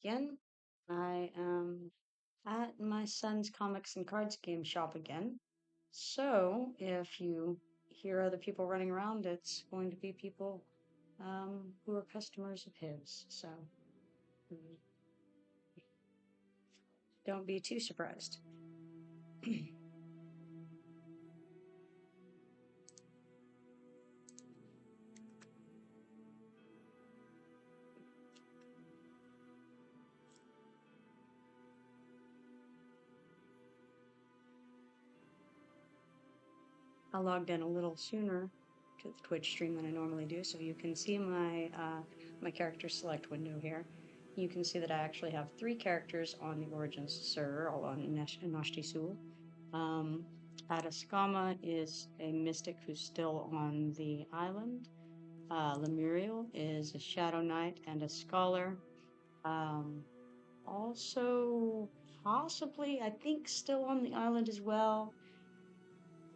again. I am at my son's comics and cards game shop again. So if you hear other people running around, it's going to be people who are customers of his. So mm, don't be too surprised. I logged in a little sooner to the Twitch stream than I normally do, so you can see my my character select window here. You can see that I actually have 3 characters on the Origins server, all on Anashti Sul. Ataskama is a mystic who's still on the island. Lemuriel is a shadow knight and a scholar. Also, possibly, I think, still on the island as well.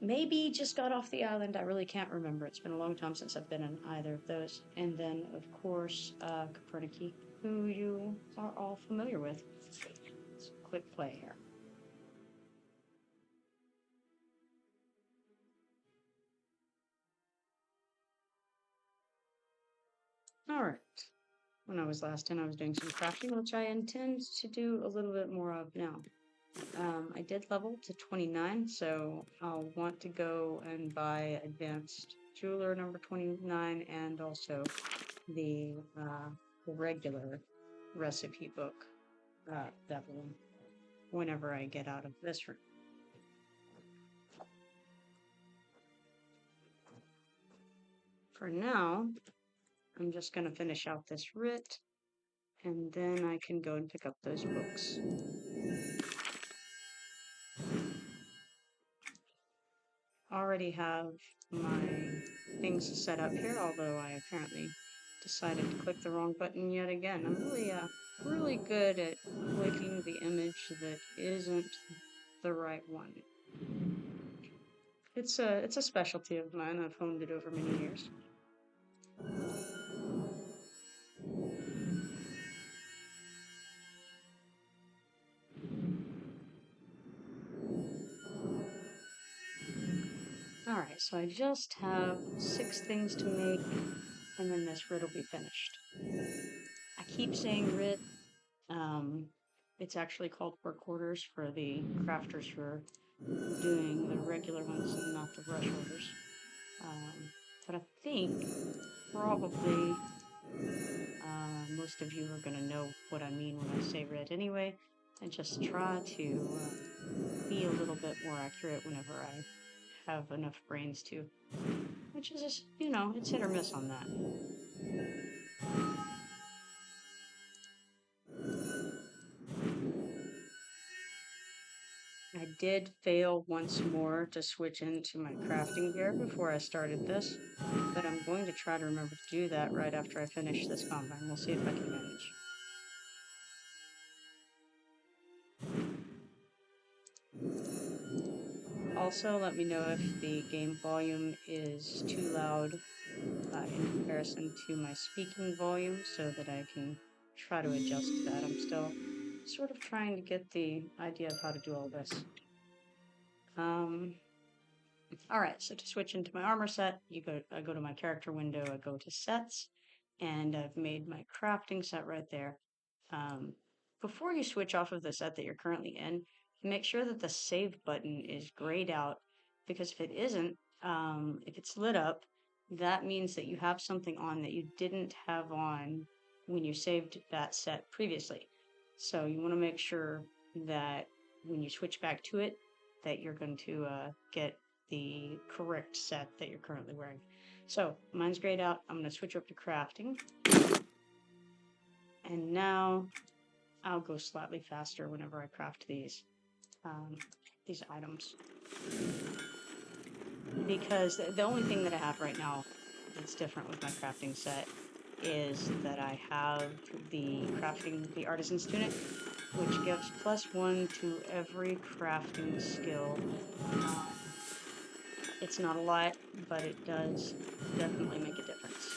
Maybe just got off the island. I really can't remember. It's been a long time since I've been in either of those. And then, of course, Kipoerneke, who you are all familiar with. Let's click play here. All right. When I was last in, I was doing some crafting, which I intend to do a little bit more of now. I did level to 29, so I'll want to go and buy Advanced Jeweler number 29 and also the regular recipe book, that one, whenever I get out of this room. For now, I'm just going to finish out this writ, and then I can go and pick up those books. Already have my things set up here, although I apparently decided to click the wrong button yet again. I'm really good at clicking the image that isn't the right one. It's a specialty of mine. I've honed it over many years. Alright, so I just have 6 things to make, and then this writ will be finished. I keep saying writ. It's actually called work orders for the crafters who are doing the regular ones and not the rush orders. But I think probably most of you are going to know what I mean when I say writ anyway, and just try to be a little bit more accurate whenever I have enough brains to, which is just, it's hit or miss on that. I did fail once more to switch into my crafting gear before I started this, but I'm going to try to remember to do that right after I finish this combine. We'll see if I can manage. Also, let me know if the game volume is too loud in comparison to my speaking volume so that I can try to adjust that. I'm still sort of trying to get the idea of how to do all this. Alright, so to switch into my armor set, I go to my character window, I go to sets, and I've made my crafting set right there. Before you switch off of the set that you're currently in, make sure that the save button is grayed out, because if it isn't, if it's lit up, that means that you have something on that you didn't have on when you saved that set previously. So you want to make sure that when you switch back to it, that you're going to get the correct set that you're currently wearing. So mine's grayed out. I'm going to switch up to crafting. And now I'll go slightly faster whenever I craft these items. Because the only thing that I have right now that's different with my crafting set is that I have the artisan's tunic, which gives +1 to every crafting skill. It's not a lot, but it does definitely make a difference.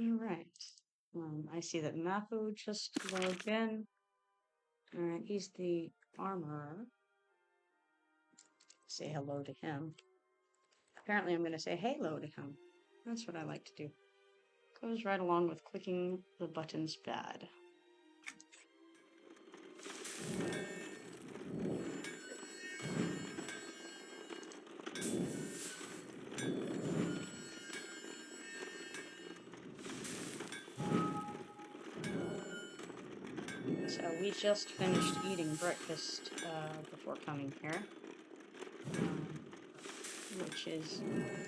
Alright. I see that Mapu just logged in. Alright, he's the armorer. Say hello to him. Apparently I'm going to say hello to him. That's what I like to do. Goes right along with clicking the buttons bad. So we just finished eating breakfast before coming here, which is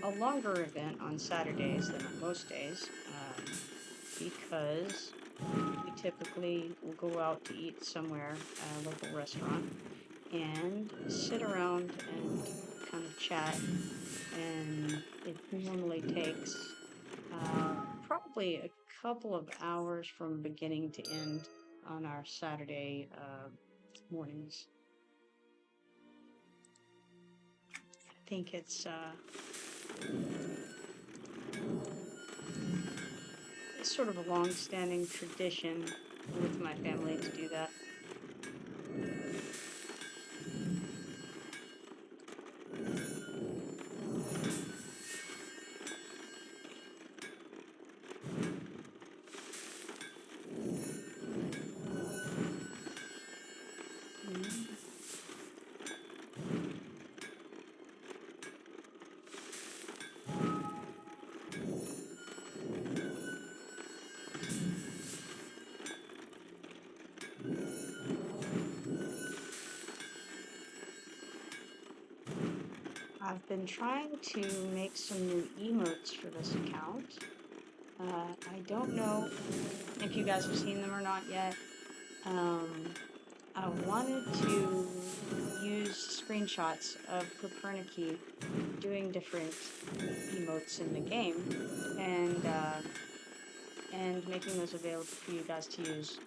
a longer event on Saturdays than on most days, because we typically will go out to eat somewhere at a local restaurant and sit around and kind of chat, and it normally takes probably a couple of hours from beginning to end on our Saturday mornings. I think it's sort of a long-standing tradition with my family to do that. I've been trying to make some new emotes for this account. I don't know if you guys have seen them or not yet. I wanted to use screenshots of Kipoerneke doing different emotes in the game, and making those available for you guys to use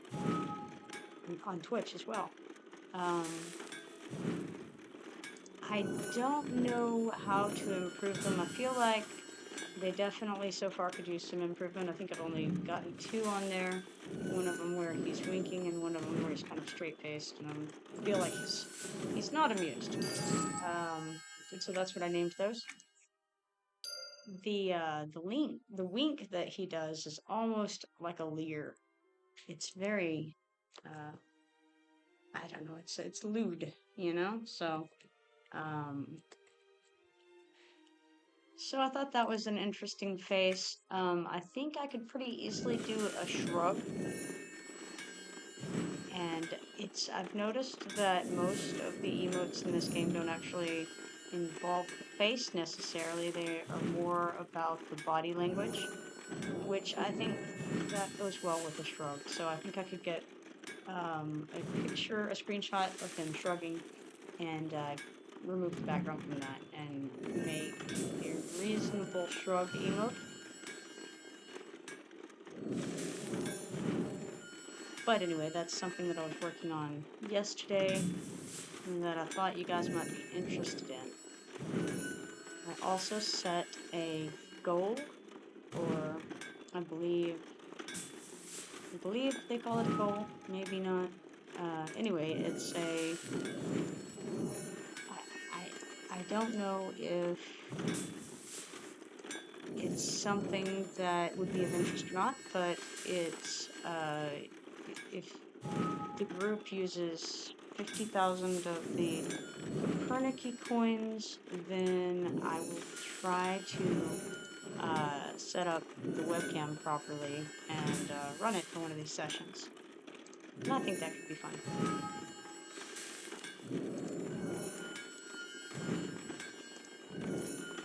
on Twitch as well. I don't know how to improve them. I feel like they definitely so far could use some improvement. I think I've only gotten 2 on there. One of them where he's winking, and one of them where he's kind of straight-faced, and I feel like he's not amused. And so that's what I named those. The wink that he does is almost like a leer. It's very I don't know, it's lewd, you know? So I thought that was an interesting face. I think I could pretty easily do a shrug. And I've noticed that most of the emotes in this game don't actually involve the face necessarily. They are more about the body language, which I think that goes well with a shrug. So I think I could get a screenshot of him shrugging, and remove the background from that and make a reasonable shrug emote. But anyway, that's something that I was working on yesterday and that I thought you guys might be interested in. I also set a goal, or I believe they call it a goal, maybe not. Anyway, it's a... I don't know if it's something that would be of interest or not, but it's, if the group uses 50,000 of the Kipoerneke coins, then I will try to set up the webcam properly and run it for one of these sessions. And I think that could be fun.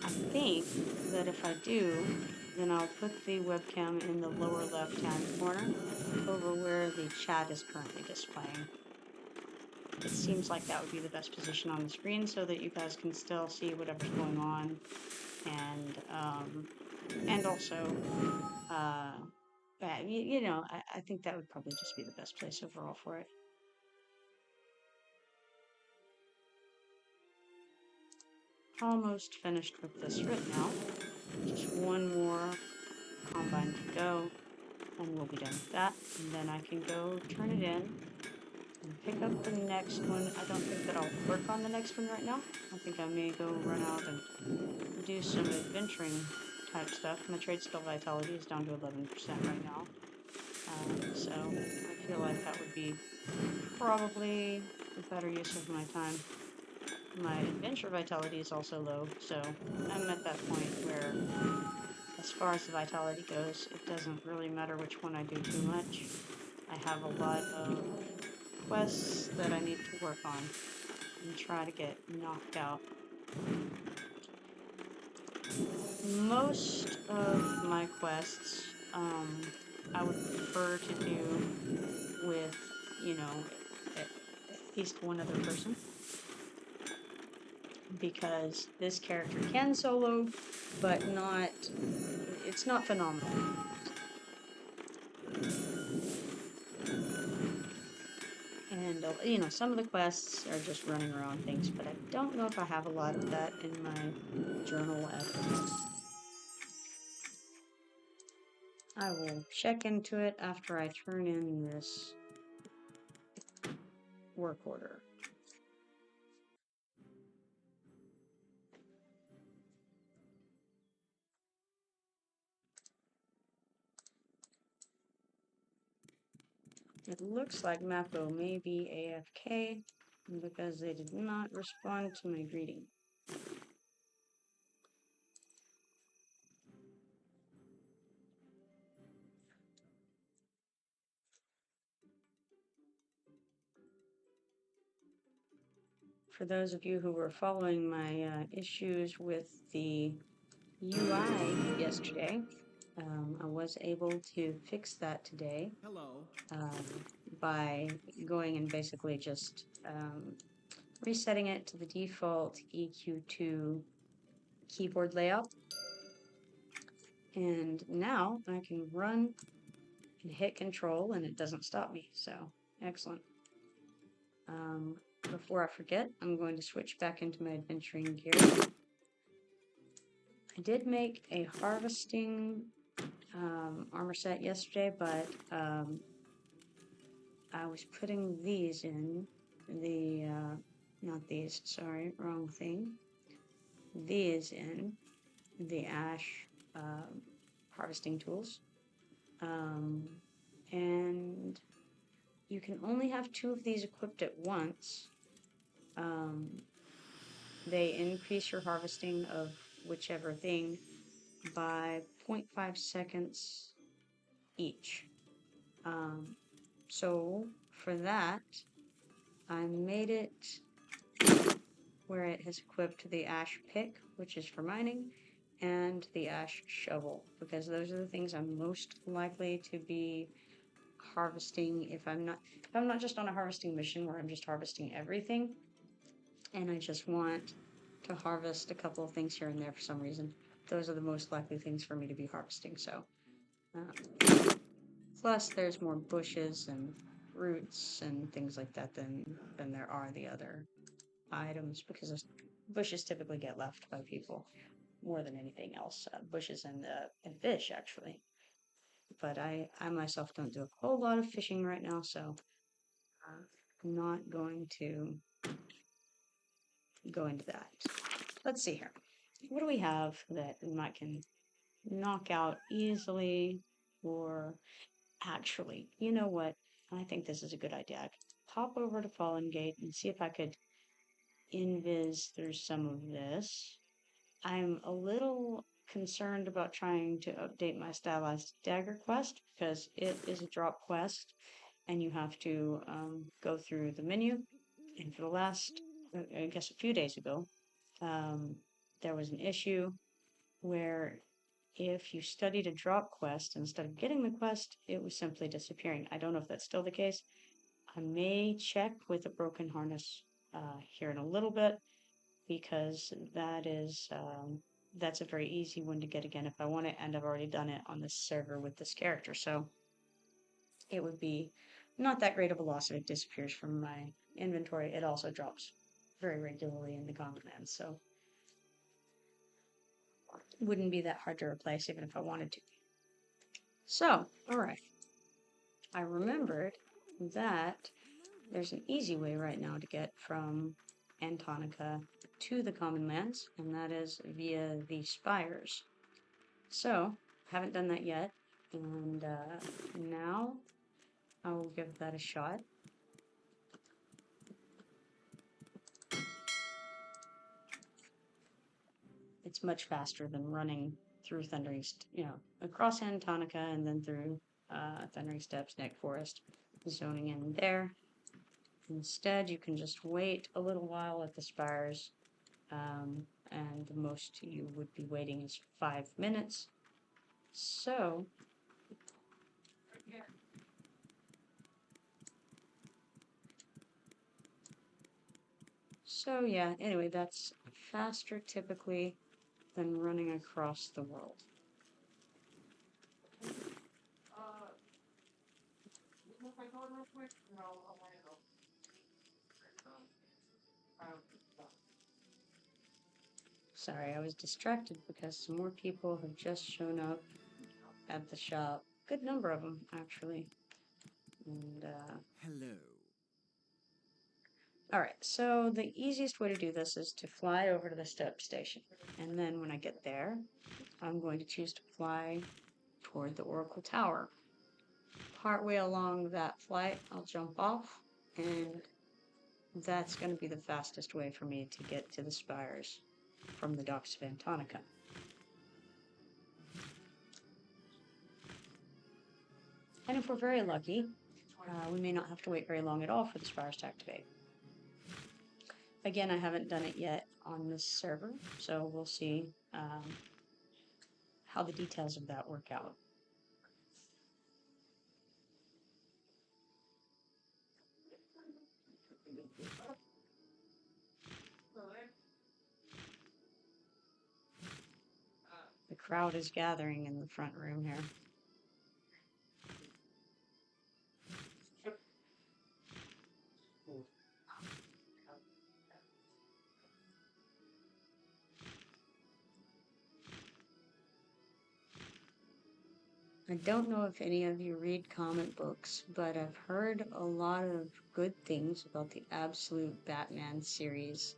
I think that if I do, then I'll put the webcam in the lower left-hand corner over where the chat is currently displaying. It seems like that would be the best position on the screen so that you guys can still see whatever's going on, and also, you know, I think that would probably just be the best place overall for it. Almost finished with this right now. Just one more combine to go. that, and then I can go turn it in and pick up the next one. I don't think that I'll work on the next one right now. I think I may go run out and do some adventuring type stuff. My trade skill vitality is down to 11% right now. So I feel like that would be probably a better use of my time. My adventure vitality is also low, so I'm at that point where, as far as the vitality goes, it doesn't really matter which one I do too much. I have a lot of quests that I need to work on and try to get knocked out. Most of my quests, I would prefer to do with, you know, at least one other person, because this character can solo, but it's not phenomenal. And, you know, some of the quests are just running around things, but I don't know if I have a lot of that in my journal at the moment. I will check into it after I turn in this work order. It looks like Mappo may be AFK because they did not respond to my greeting. For those of you who were following my issues with the UI yesterday, I was able to fix that today. Hello. By going and basically just resetting it to the default EQ2 keyboard layout. And now I can run and hit control and it doesn't stop me. So excellent. Before I forget, I'm going to switch back into my adventuring gear. I did make a harvesting armor set yesterday, but I was putting these in the, not these, sorry, wrong thing. These in the ash harvesting tools. And you can only have 2 of these equipped at once. They increase your harvesting of whichever thing by 0.5 seconds each. So for that, I made it where it has equipped the ash pick, which is for mining, and the ash shovel, because those are the things I'm most likely to be harvesting if I'm not just on a harvesting mission where I'm just harvesting everything, and I just want to harvest a couple of things here and there for some reason. Those are the most likely things for me to be harvesting. So, plus there's more bushes and roots and things like that than there are the other items, because bushes typically get left by people more than anything else. Bushes and fish, actually. But I myself don't do a whole lot of fishing right now, so I'm not going to go into that. Let's see here. What do we have that we can knock out easily? Or actually, you know what? I think this is a good idea. I could pop over to Fallen Gate and see if I could invis through some of this. I'm a little concerned about trying to update my stylized dagger quest because it is a drop quest and you have to go through the menu. And for the last, I guess a few days ago, there was an issue where if you studied a drop quest instead of getting the quest, it was simply disappearing. I don't know if that's still the case. I may check with a broken harness here in a little bit, because that's a very easy one to get again if I want it, and I've already done it on this server with this character, so it would be not that great of a loss if it disappears from my inventory. It also drops very regularly in the Commonlands, so it wouldn't be that hard to replace even if I wanted to. So, all right. I remembered that there's an easy way right now to get from Antonica to the Commonlands, and that is via the spires. So, haven't done that yet, and now I will give that a shot. It's much faster than running through Thundering, across Antonica and then through Thundering Steps, Neck Forest, zoning in there. Instead, you can just wait a little while at the spires, and the most you would be waiting is 5 minutes. So, yeah, anyway, that's faster typically than running across the world. Sorry, I was distracted because some more people have just shown up at the shop. Good number of them, actually. And, Hello. Alright, so the easiest way to do this is to fly over to the step station. And then when I get there, I'm going to choose to fly toward the Oracle Tower. Partway along that flight, I'll jump off, and that's going to be the fastest way for me to get to the spires from the docks of Antonica. And if we're very lucky, we may not have to wait very long at all for the spires to activate. Again, I haven't done it yet on this server, so we'll see how the details of that work out. The crowd is gathering in the front room here. I don't know if any of you read comic books, but I've heard a lot of good things about the Absolute Batman series.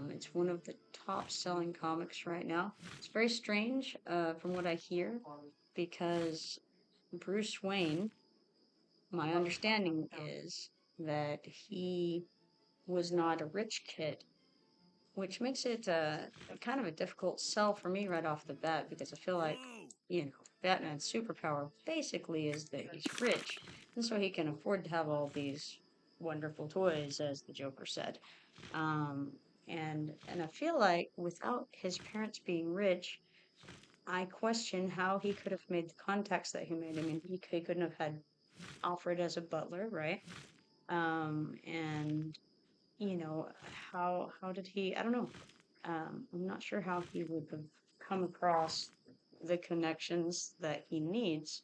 It's one of the top-selling comics right now. It's very strange, from what I hear, because Bruce Wayne, my understanding is that he was not a rich kid, which makes it kind of a difficult sell for me right off the bat, because I feel like, Batman's superpower basically is that he's rich, and so he can afford to have all these wonderful toys, as the Joker said. And I feel like without his parents being rich, I question how he could have made the contacts that he made. I mean, he couldn't have had Alfred as a butler, right? And how did he? I don't know. I'm not sure how he would have come across the connections that he needs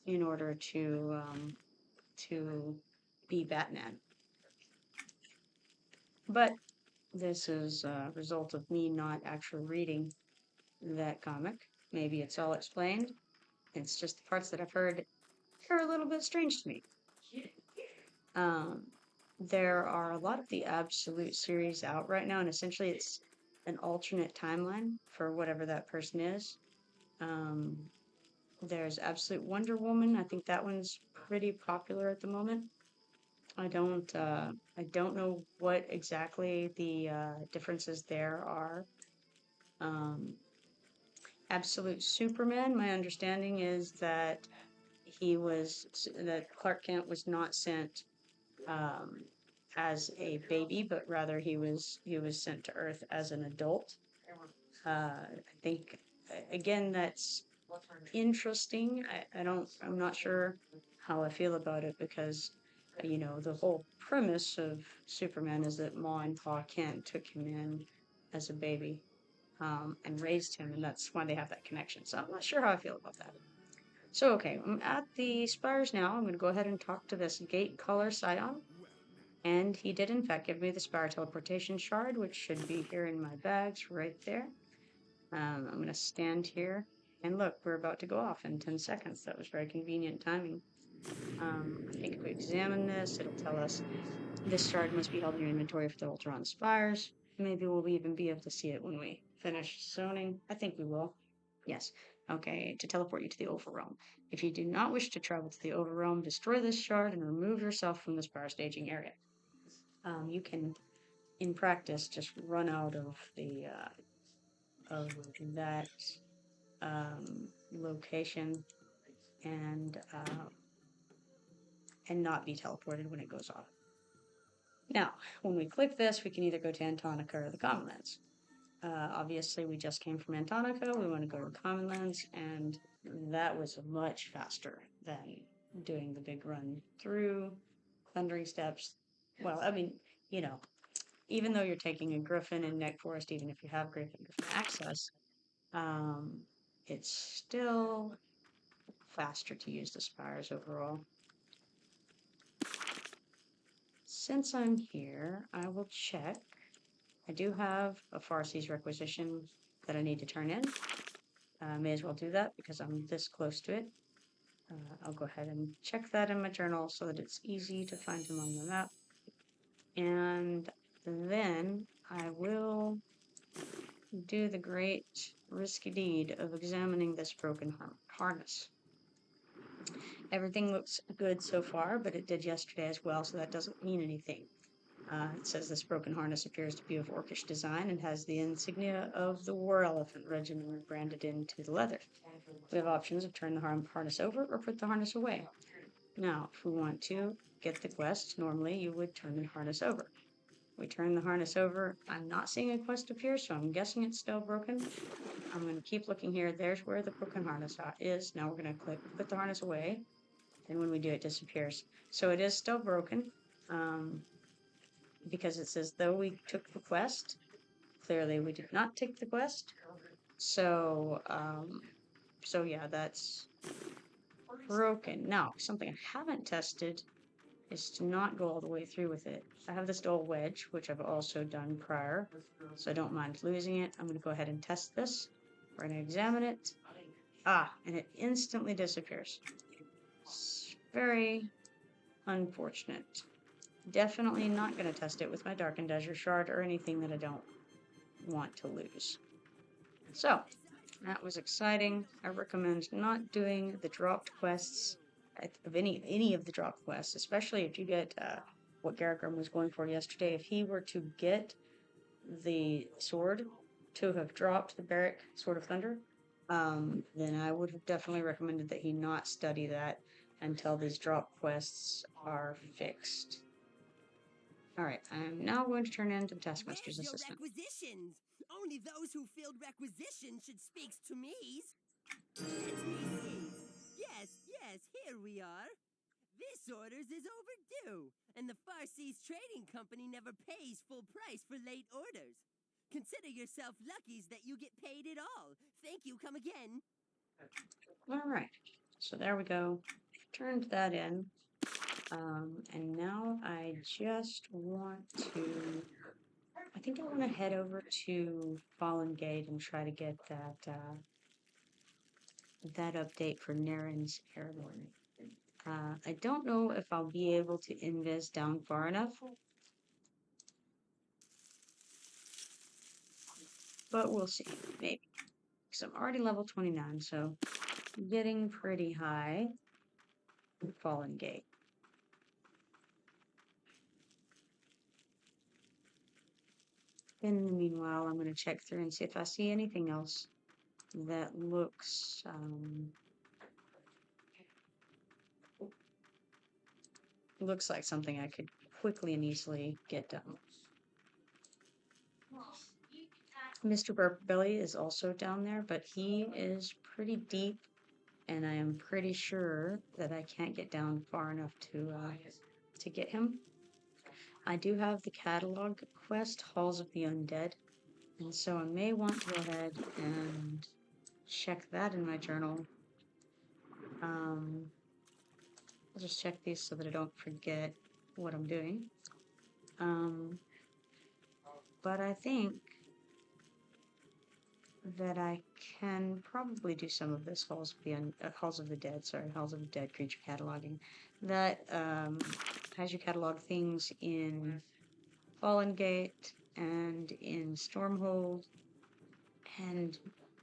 in order to be Batman. But this is a result of me not actually reading that comic. Maybe it's all explained. It's just the parts that I've heard are a little bit strange to me. There are a lot of the Absolute series out right now, and essentially it's an alternate timeline for whatever that person is. There's Absolute Wonder Woman. I think that one's pretty popular at the moment. I don't know what exactly the differences there are. Absolute Superman, my understanding is that that Clark Kent was not sent as a baby, but rather he was sent to Earth as an adult. I think again that's interesting. I'm not sure how I feel about it, because the whole premise of Superman is that Ma and Pa Kent took him in as a baby, and raised him, and that's why they have that connection. So I'm not sure how I feel about that. So okay, I'm at the spires now. I'm going to go ahead and talk to this gate color Scion. And he did in fact give me the spire teleportation shard, which should be here in my bags right there. I'm going to stand here, and look, we're about to go off in 10 seconds. That was very convenient timing. I think if we examine this, it'll tell us this shard must be held in your inventory for the Ultron spires. Maybe we'll even be able to see it when we finish zoning. I think we will. Yes. Okay, to teleport you to the Overrealm. If you do not wish to travel to the Overrealm, destroy this shard and remove yourself from the spire staging area. You can, in practice, just run out of the of that location and not be teleported when it goes off. Now, when we click this, we can either go to Antonica or the Commonlands. Obviously, we just came from Antonica. We want to go to Commonlands, and that was much faster than doing the big run through Thundering Steps. Well, I mean, you know, even though you're taking a Griffin in Neck Forest, even if you have Griffin access, it's still faster to use the spires overall. Since I'm here, I will check. I do have a Farsee's requisition that I need to turn in. May as well do that because I'm this close to it. I'll go ahead and check that in my journal so that it's easy to find him on the map. And then I will do the great risky deed of examining this broken harness. Everything looks good so far, but it did yesterday as well, so that doesn't mean anything. It says this broken harness appears to be of orcish design and has the insignia of the War Elephant Regiment branded into the leather. We have options of turn the harness over or put the harness away. Now, if we want to get the quest, normally you would turn the harness over. We turn the harness over. I'm not seeing a quest appear, so I'm guessing it's still broken. I'm going to keep looking here. There's where the broken harness is. Now we're going to click put the harness away. And when we do, it disappears. So it is still broken. Because it says, though we took the quest, clearly we did not take the quest. So yeah, that's broken. Now, something I haven't tested is to not go all the way through with it. I have this dull wedge, which I've also done prior, so I don't mind losing it. I'm going to go ahead and test this. We're going to examine it. And it instantly disappears. It's very unfortunate. Definitely not going to test it with my Darkened Azure Shard or anything that I don't want to lose. So, that was exciting. I recommend not doing the dropped quests, of any of the dropped quests, especially if you get what Garagrim was going for yesterday. If he were to get the sword to have dropped the Barrack Sword of Thunder, then I would have definitely recommended that he not study that until these drop quests are fixed. Alright, I'm now going to turn into the Taskmaster's assistant. Requisitions? Only those who filled requisitions should speak to me. Let me see. Yes, here we are. This orders is overdue, and the Farsee's Trading Company never pays full price for late orders. Consider yourself luckies that you get paid at all. Thank you, come again. Alright, so there we go. Turned that in. And now I just want to... I think I want to head over to Fallen Gate and try to get that update for Naren's Airborne. I don't know if I'll be able to invis down far enough, but we'll see, maybe. Because I'm already level 29, so getting pretty high. Fallen Gate. In the meanwhile, I'm going to check through and see if I see anything else that looks like something I could quickly and easily get done. Mr. Burpbelly is also down there, but he is pretty deep, and I am pretty sure that I can't get down far enough to get him. I do have the catalog quest, Halls of the Undead, and so I may want to go ahead and check that in my journal. I'll just check these so that I don't forget what I'm doing. But I think that I can probably do some of this Halls of the Dead, sorry, Halls of the Dead creature cataloging. That has you catalog things in Fallen Gate and in Stormhold and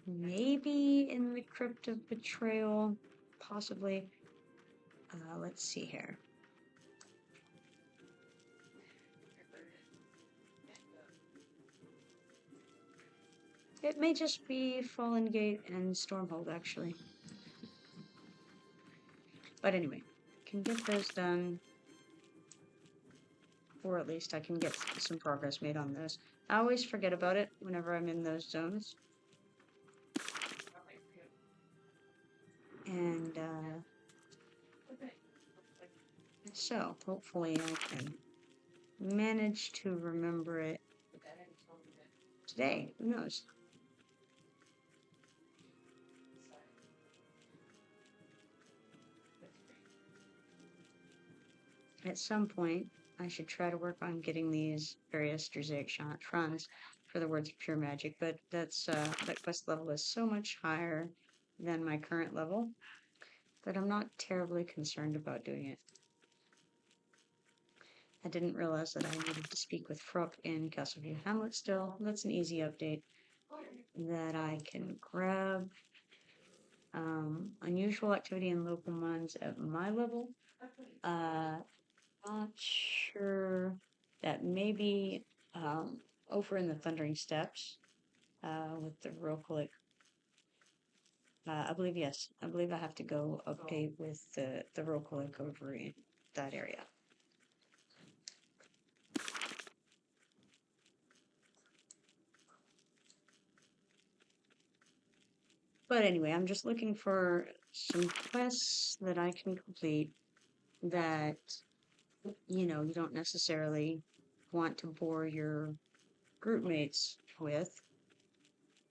maybe in the Crypt of Betrayal, possibly. Let's see here. It may just be Fallen Gate and Stormhold, actually. But anyway, can get those done. Or at least I can get some progress made on those. I always forget about it whenever I'm in those zones. And, so, hopefully I can manage to remember it today. Who knows? At some point, I should try to work on getting these various Drazaic shrines for the Words of Pure Magic, but that's that quest level is so much higher than my current level that I'm not terribly concerned about doing it. I didn't realize that I needed to speak with Frog in Castleview Hamlet still. That's an easy update that I can grab. Unusual activity in local mines at my level. Not sure. That maybe over in the Thundering Steppes with the Rokulik. I believe, yes. I believe I have to go update with the Rokulik over in that area. But anyway, I'm just looking for some quests that I can complete that, you know, you don't necessarily want to bore your group mates with.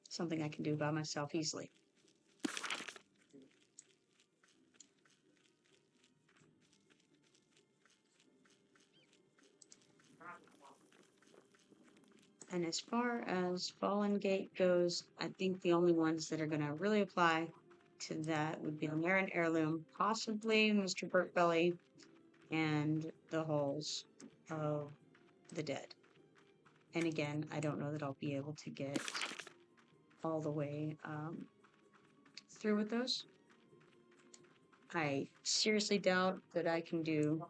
Something I can do by myself easily. And as far as Fallen Gate goes, I think the only ones that are going to really apply to that would be the Marin Heirloom, possibly Mr. Burpbelly, and the Halls of the Dead. And again, I don't know that I'll be able to get all the way through with those. I seriously doubt that I can do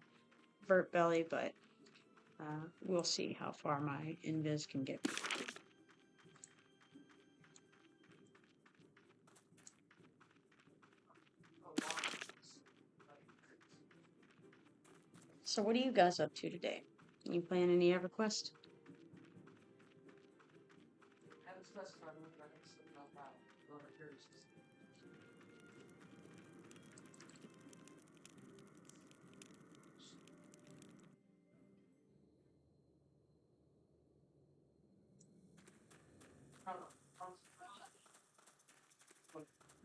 Burpbelly, but we'll see how far my invis can get me. So what are you guys up to today? You playing any EverQuest?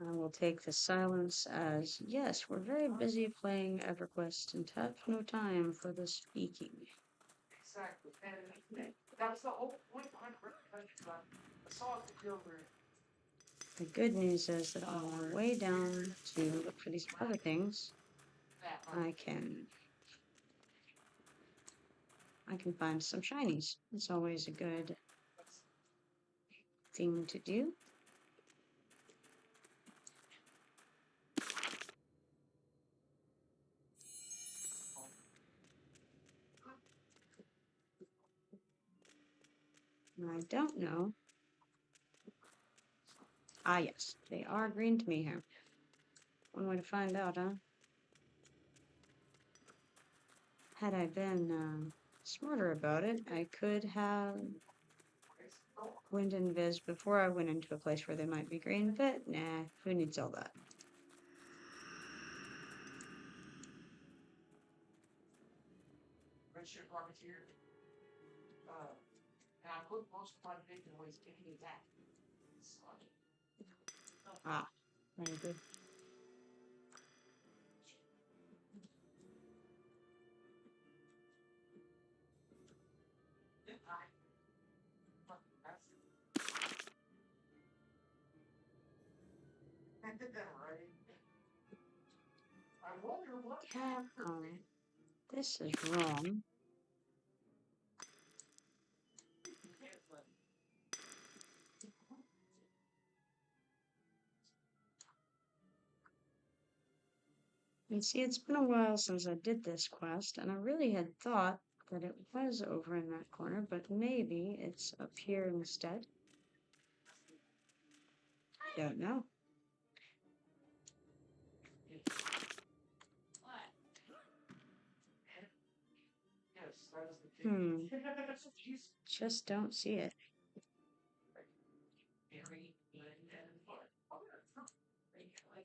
I will take the silence as, yes, we're very busy playing EverQuest and have no time for the speaking. Exactly. And that was the whole point behind I saw the guildie. The good news is that on our way down to look for these other things, I can find some shinies. It's always a good thing to do. I don't know. Ah, yes, they are green to me here. One way to find out, huh? Had I been smarter about it, I could have went invis before I went into a place where they might be green, but nah, who needs all that? Redshirt Rocketeer. And I put most of my bacon ways getting that. Ah, very good. Right. I wonder what Yeah, this is wrong. And see, it's been a while since I did this quest, and I really had thought that it was over in that corner, but maybe it's up here instead. Don't know. Yes, that is the thing. Just don't see it.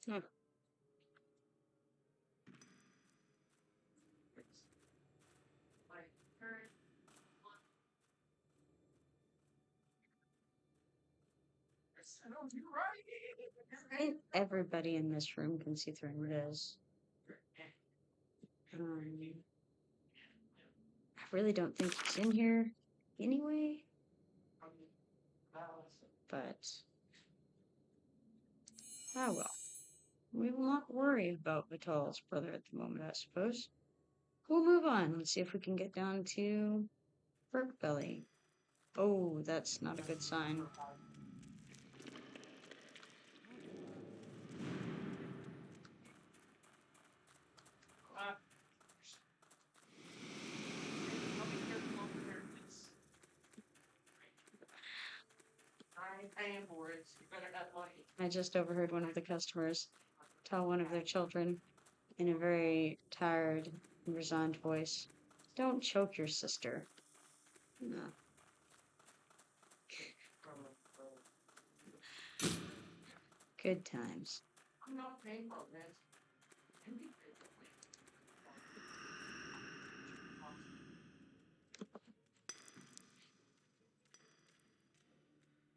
Hmm. I think everybody in this room can see through this. I really don't think he's in here anyway, but oh well. We will not worry about Vital's brother at the moment, I suppose. We'll move on and see if we can get down to Burpbelly. Oh, that's not a good sign. I just overheard one of the customers tell one of their children in a very tired and resigned voice, "Don't choke your sister." No. Good times. I'm not paying for this.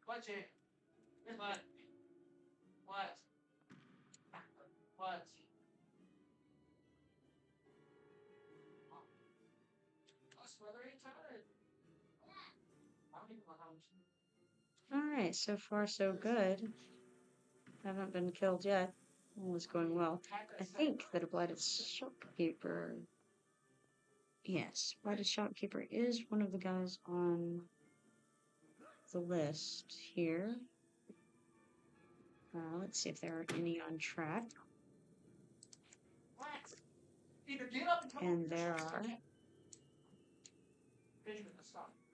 What, Jay? What? What? What? Alright, so far so good. Haven't been killed yet. All is going well. I think that a blighted shopkeeper. Yes, blighted shopkeeper is one of the guys on the list here. Let's see if there are any on track. And there are.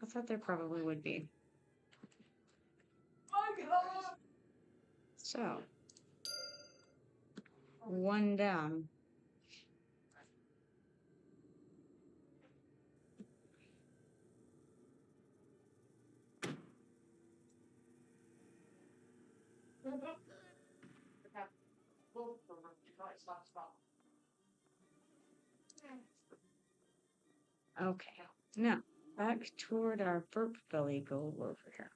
I thought there probably would be. So, one down. Okay, now back toward our Burpbelly goal over here.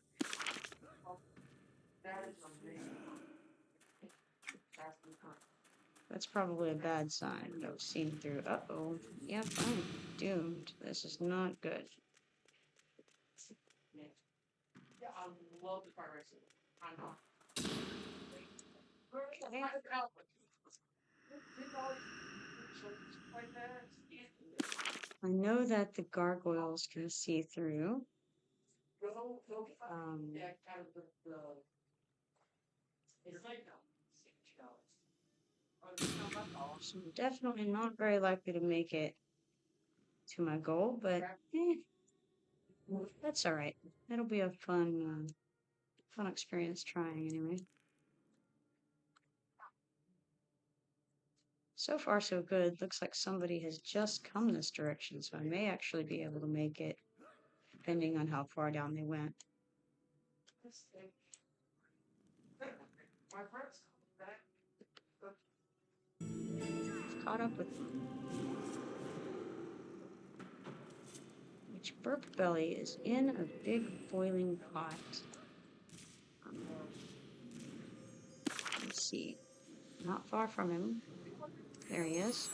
That's probably a bad sign. I've seen through. Uh-oh. Yep, I'm doomed. This is not good. Yeah, I love the fire racing. I know. I know that the gargoyles can see through. So I'm definitely not very likely to make it to my goal, but that's alright. It'll be a fun experience trying anyway. So far so good. Looks like somebody has just come this direction, so I may actually be able to make it, depending on how far down they went. Caught up with them. Which Burpbelly is in a big boiling pot. Let's see. Not far from him. There he is.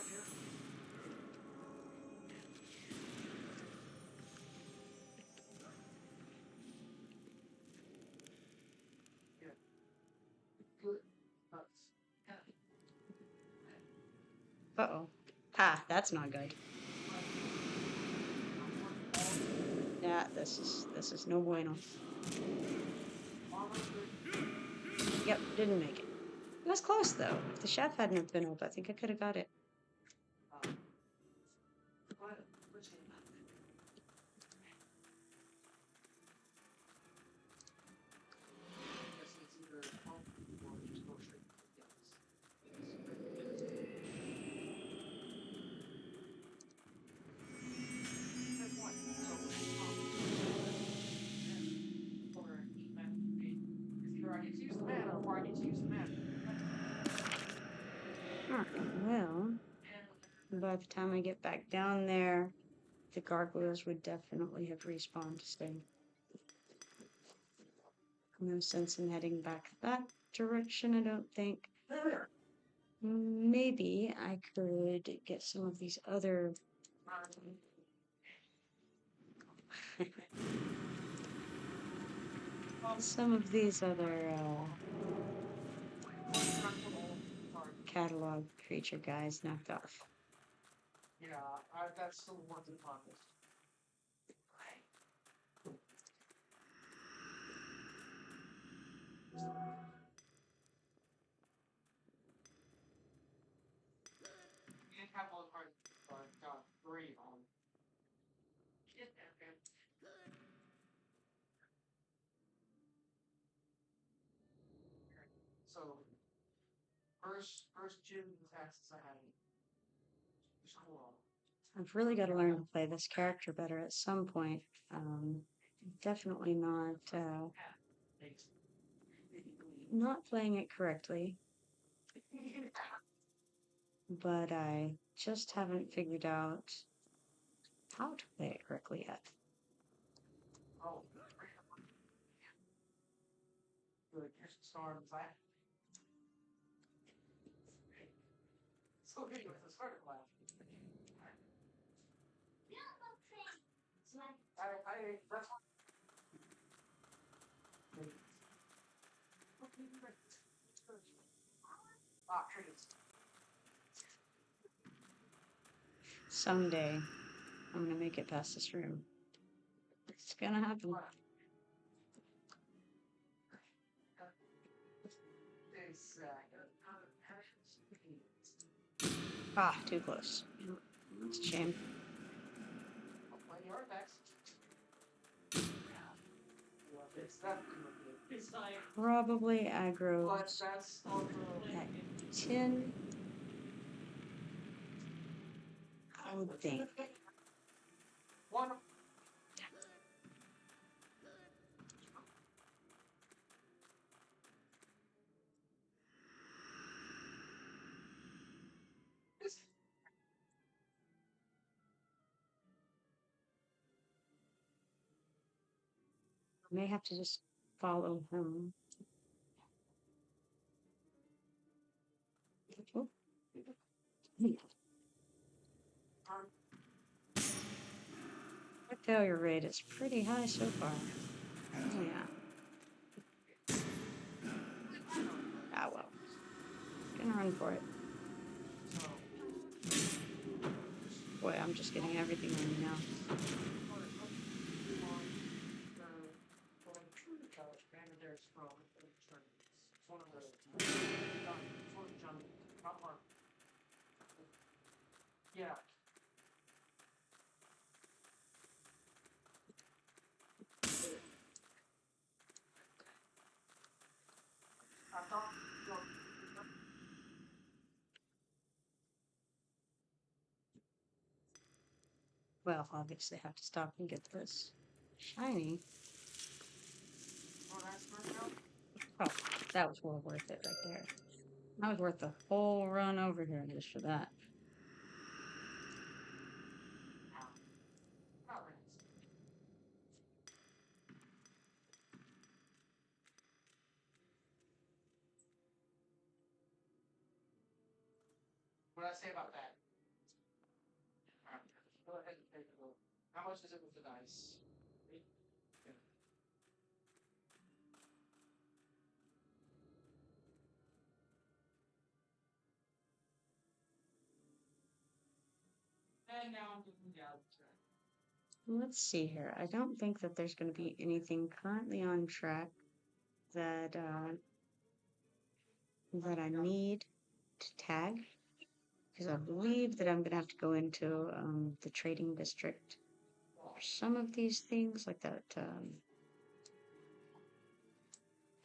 Uh-oh. Ha, that's not good. Yeah, this is no bueno. Yep, didn't make it. It was close though. If the chef hadn't have been up, I think I could have got it. Alright, well, by the time I get back down there, the gargoyles would definitely have respawned, so no sense in heading back that direction, I don't think. Maybe I could get some of these other catalog creature guys knocked off. Yeah, that's still worth the progress. You have all the cards, but three on. So, first gym tasks I had. Cool. I've really got to learn to play this character better at some point. Definitely not playing it correctly, but I just haven't figured out how to play it correctly yet. Oh, good. Here's the storms. So good with the start class. That's trees. Someday, I'm gonna make it past this room. It's gonna happen. Ah, too close. It's a shame. Probably aggro at 10. I would think. One. I may have to just follow him. Oh. My failure rate is pretty high so far. Oh, yeah. Ah, well. Gonna run for it. Boy, I'm just getting everything on me now. Yeah. Well, obviously I have to stop and get this shiny. Oh, that was well worth it right there. That was worth the whole run over here just for that. What did I say about that? Alright, go ahead and take a look. How much is it with the dice? Yeah. And now I'm looking down the track. Let's see here. I don't think that there's going to be anything currently on track that that I need to tag, because I believe that I'm going to have to go into the trading district for some of these things, like that.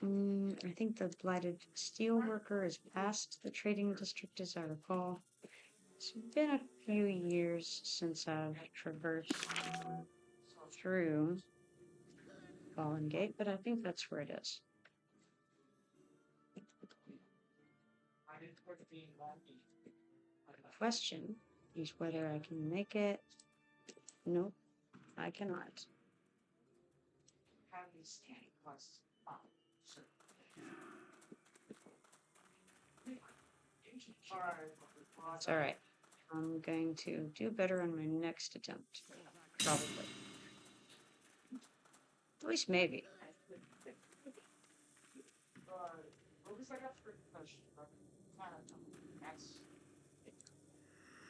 I think the blighted steel worker is past the trading district, as I recall. It's been a few years since I've traversed through Fallen Gate, but I think that's where it is. I didn't put the lucky. The question is whether I can make it. Nope, I cannot. Have these standing quests. Sure. It's alright. I'm going to do better on my next attempt. Probably. At least maybe. At least I got the question, but that's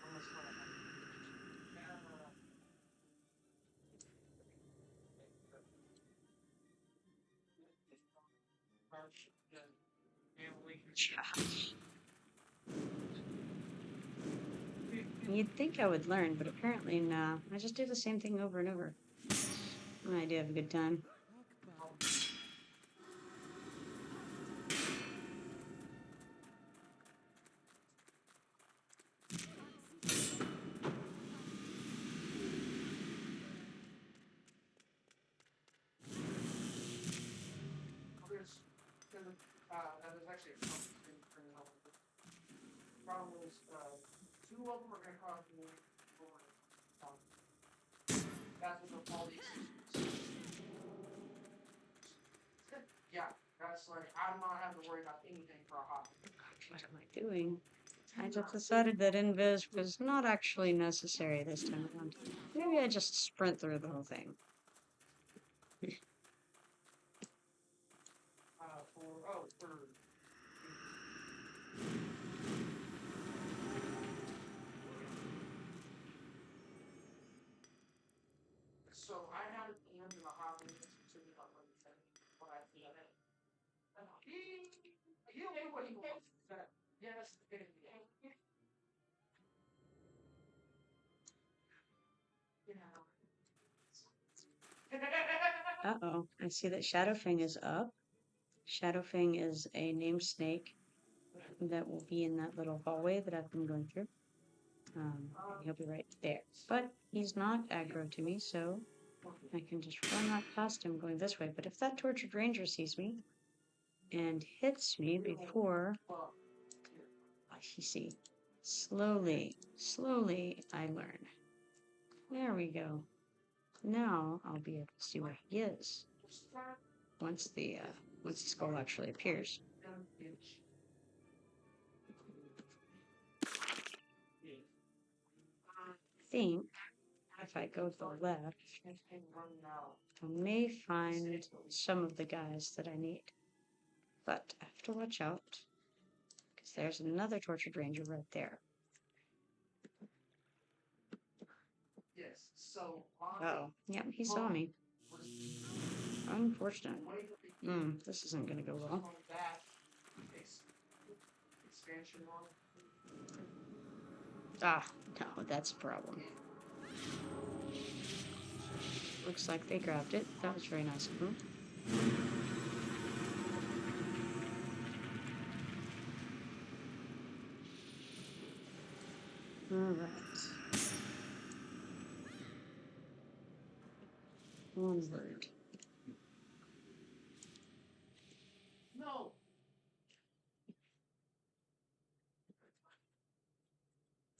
almost what I You'd think I would learn, but apparently nah. I just do the same thing over and over. I do have a good time. There's actually a problem. The problem is, two of them are going to cause me more. That's what the all these issues. Yeah, that's like, I'm not having to worry about anything for a hobby. What am I doing? I just decided that invis was not actually necessary this time around. Maybe I just sprint through the whole thing. So I had it in the hobby to be up what I feel. He knew what he was. Yes, Uh-oh, I see that Shadowfang is up. Shadowfang is a named snake that will be in that little hallway that I've been going through. He'll be right there. But he's not aggro to me, so I can just run right past him going this way. But if that tortured ranger sees me and hits me before I see, slowly, I learn. There we go. Now I'll be able to see where he is once the skull actually appears. I think if I go to the left, I may find some of the guys that I need. But I have to watch out, because there's another tortured ranger right there. Yes, so. Oh, yep, he saw me. Unfortunate. This isn't going to go well. Ah, no, that's a problem. Looks like they grabbed it. That was very nice of them. Alright. Onward. No.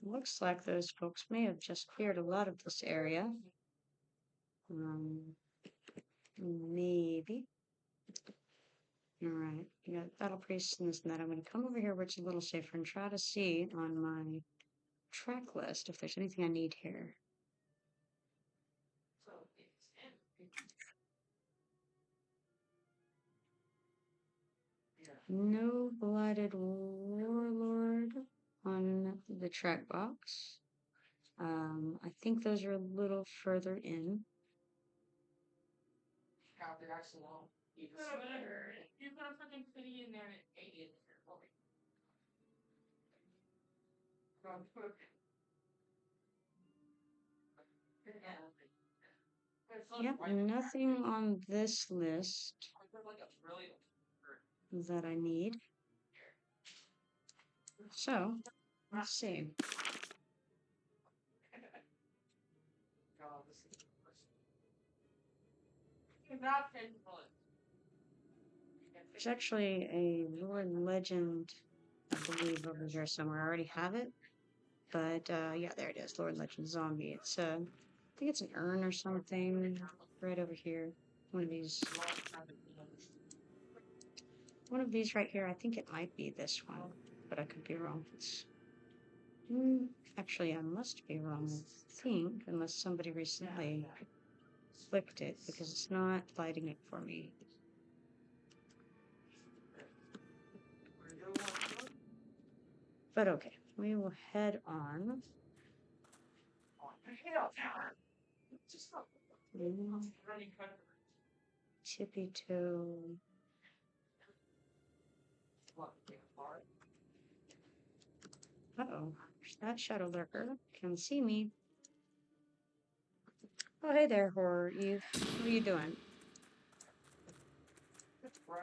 Looks like those folks may have just cleared a lot of this area. Maybe. Alright, you got battle priests and this and that. I'm going to come over here where it's a little safer and try to see on my track list if there's anything I need here. No blighted warlord on the track box. I think those are a little further in. God, they're actually long. You put a freaking kitty in there and it ate it. Yep, nothing on this list that I need. So, let's see. There's actually a Lord Legend, I believe, over here somewhere. I already have it. But, yeah, there it is. Lord Legend Zombie. It's, I think it's an urn or something right over here. One of these. One of these right here. I think it might be this one. But I could be wrong. It's... actually, I must be wrong, I think, unless somebody recently clicked it, because it's not lighting it for me. But okay, we will head on. Tippy toe. Uh-oh, that shadow lurker can see me. Oh, hey there, Horror Eve. What are you doing?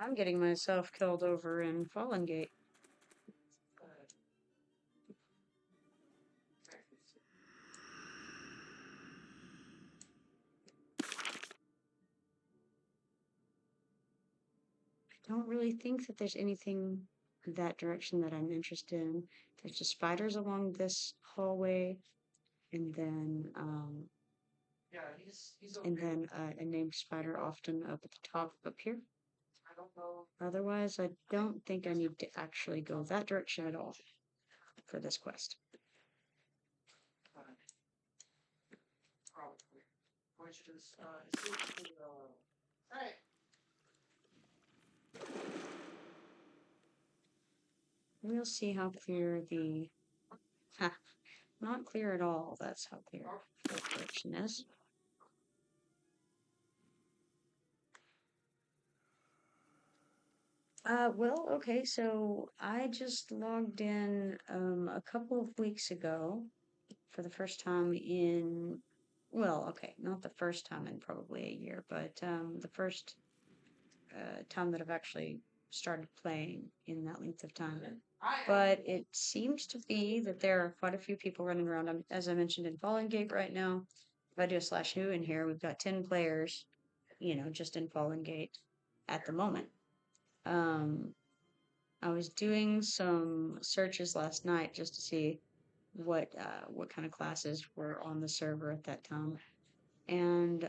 I'm getting myself killed over in Fallen Gate. I don't really think that there's anything that direction that I'm interested in. There's just spiders along this hallway, and then a named spider often up at the top up here. Otherwise, I don't think I need to actually go that direction at all for this quest. We'll see how clear the... not clear at all. That's how clear the direction is. Well, okay, so I just logged in a couple of weeks ago for the first time in, well, okay, not the first time in probably a year, but the first time that I've actually started playing in that length of time. But it seems to be that there are quite a few people running around. As I mentioned, in Fallen Gate right now. If I do a /new in here, we've got 10 players, just in Fallen Gate at the moment. I was doing some searches last night just to see what kind of classes were on the server at that time, and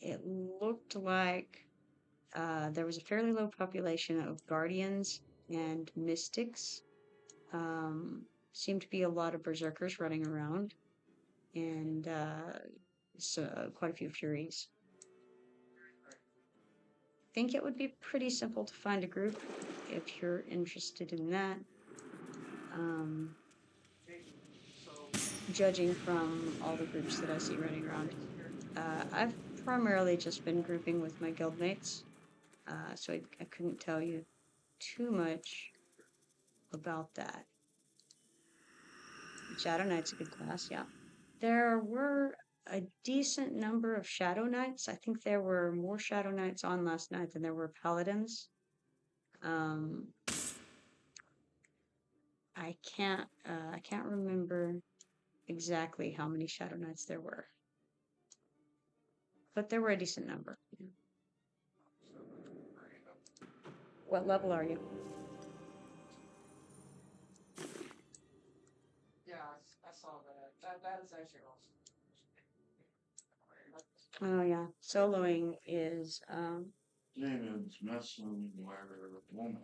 it looked like there was a fairly low population of guardians and mystics. Seemed to be a lot of berserkers running around, and quite a few furies. Think it would be pretty simple to find a group if you're interested in that. Judging from all the groups that I see running around. I've primarily just been grouping with my guildmates, so I couldn't tell you too much about that. Shadow Knight's a good class, yeah. There were a decent number of Shadow Knights. I think there were more Shadow Knights on last night than there were Paladins. I can't remember exactly how many Shadow Knights there were, but there were a decent number. What level are you? Yeah, I saw that. That is actually awesome. Oh yeah, soloing is It's messing where the woman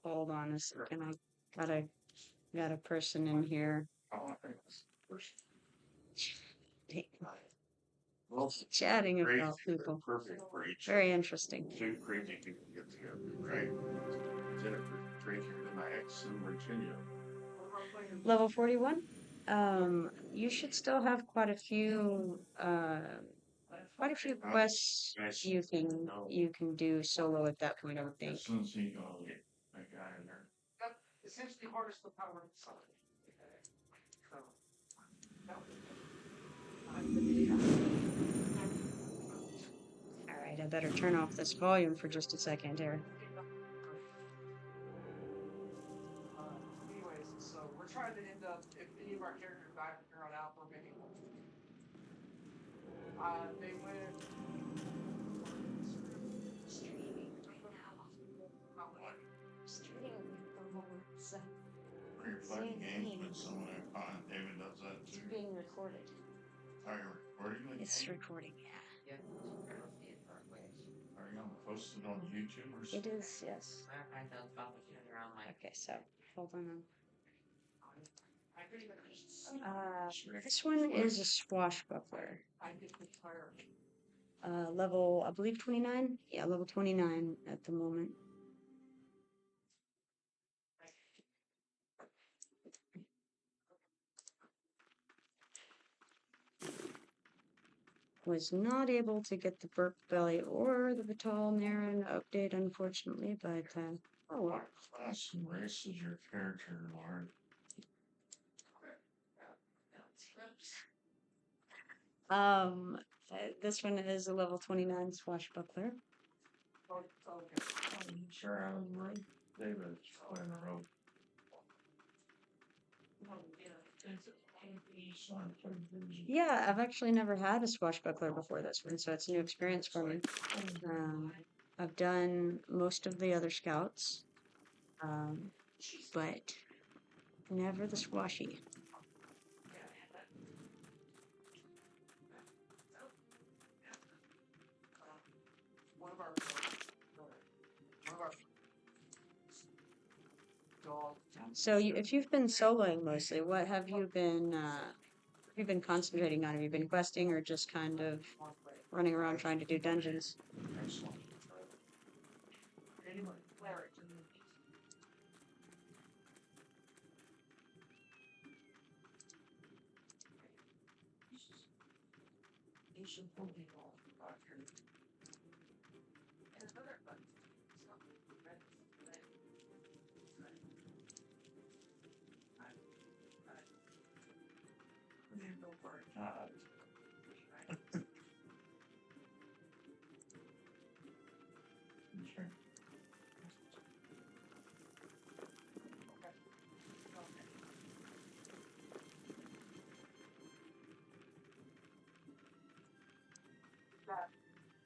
hold on a second. I got a person in here. Well, Chatting about people. perfect for each. Very interesting. Two crazy people get together, right? Jennifer Tracy and my ex in Virginia. Level 41. You should still have quite a few quests you can do solo at that point, I would think. As soon as he goes, I got in there. That essentially harness the power of the sun. So, that would All right, I better turn off this volume for just a second here. anyways, so we're trying to end up, if any of our characters die from here on out, we're making one. They went. Streaming right now. Streaming at the moment, so Are you playing games with someone? David does that it's too. being recorded. Are you recording the It's game? recording, yeah. Are you gonna post it on YouTube or something? It is, yes. Okay, so hold on. This one is a swashbuckler. Level, I believe 29? Yeah, level 29 at the moment. Was not able to get the Burpbelly or the Vital Naren update, unfortunately, but oh well. What class and race is your character, Lord? This one is a level 29 swashbuckler. I'm sure I was right. David's playing a rope. Yeah, I've actually never had a swashbuckler before this one, so it's a new experience for me. I've done most of the other scouts, but never the swashy. One of our dog. So if you've been soloing mostly, what have you been concentrating on? Have you been questing or just kind of running around trying to do dungeons? Anyway, cleric.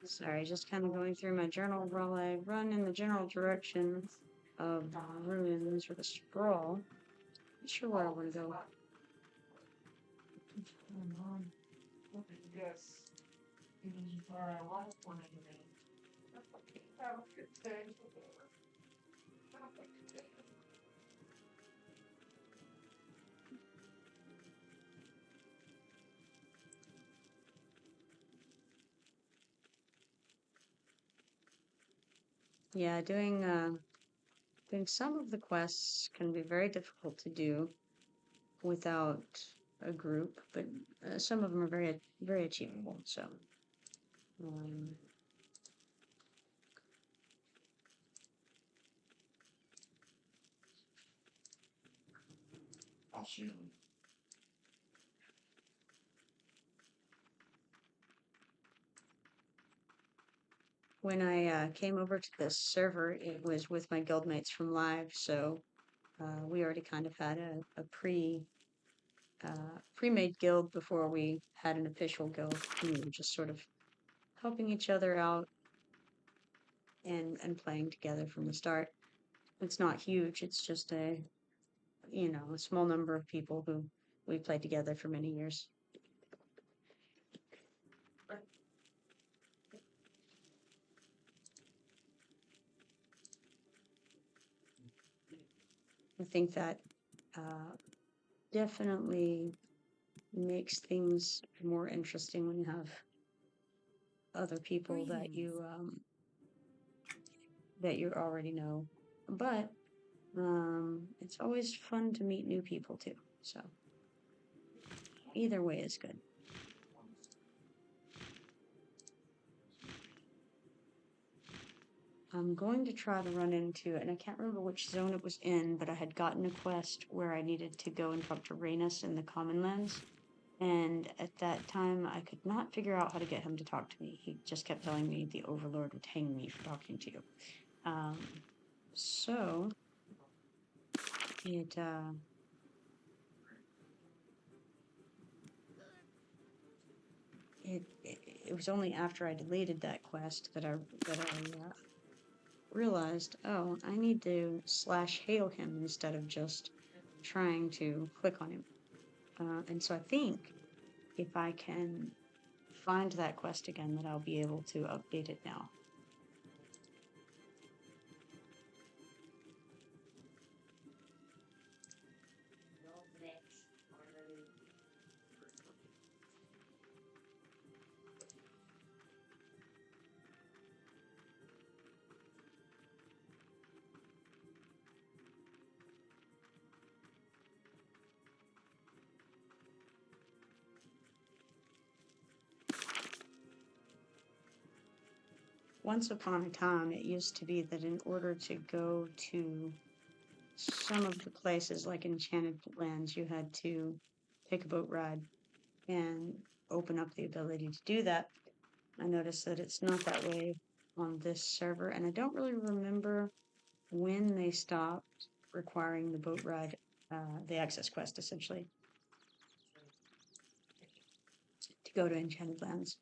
Sorry, just kind of going through my journal while I run in the general direction of ruins or the sprawl. Not sure where I want to go. Yes. Alright, well, have a good day. Yeah, doing some of the quests can be very difficult to do without a group, but some of them are very achievable. So, I'll see you. when I came over to this server, it was with my guildmates from Live, so we already kind of had a pre-made guild before we had an official guild. We were just sort of helping each other out and playing together from the start. It's not huge. It's just a small number of people who we played together for many years. I think that definitely makes things more interesting when you have other people that you already know. But It's always fun to meet new people too, so either way is good. I'm going to try to run into, and I can't remember which zone it was in, but I had gotten a quest where I needed to go and talk to Rhaenys in the Commonlands, and at that time I could not figure out how to get him to talk to me. He just kept telling me the Overlord would hang me for talking to you. So it was only after I deleted that quest that I realized, oh, I need to /hail him instead of just trying to click on him. And so I think if I can find that quest again, that I'll be able to update it now. Once upon a time, it used to be that in order to go to some of the places like Enchanted Lands, you had to take a boat ride and open up the ability to do that. I noticed that it's not that way on this server, and I don't really remember when they stopped requiring the boat ride, the access quest essentially, to go to Enchanted Lands.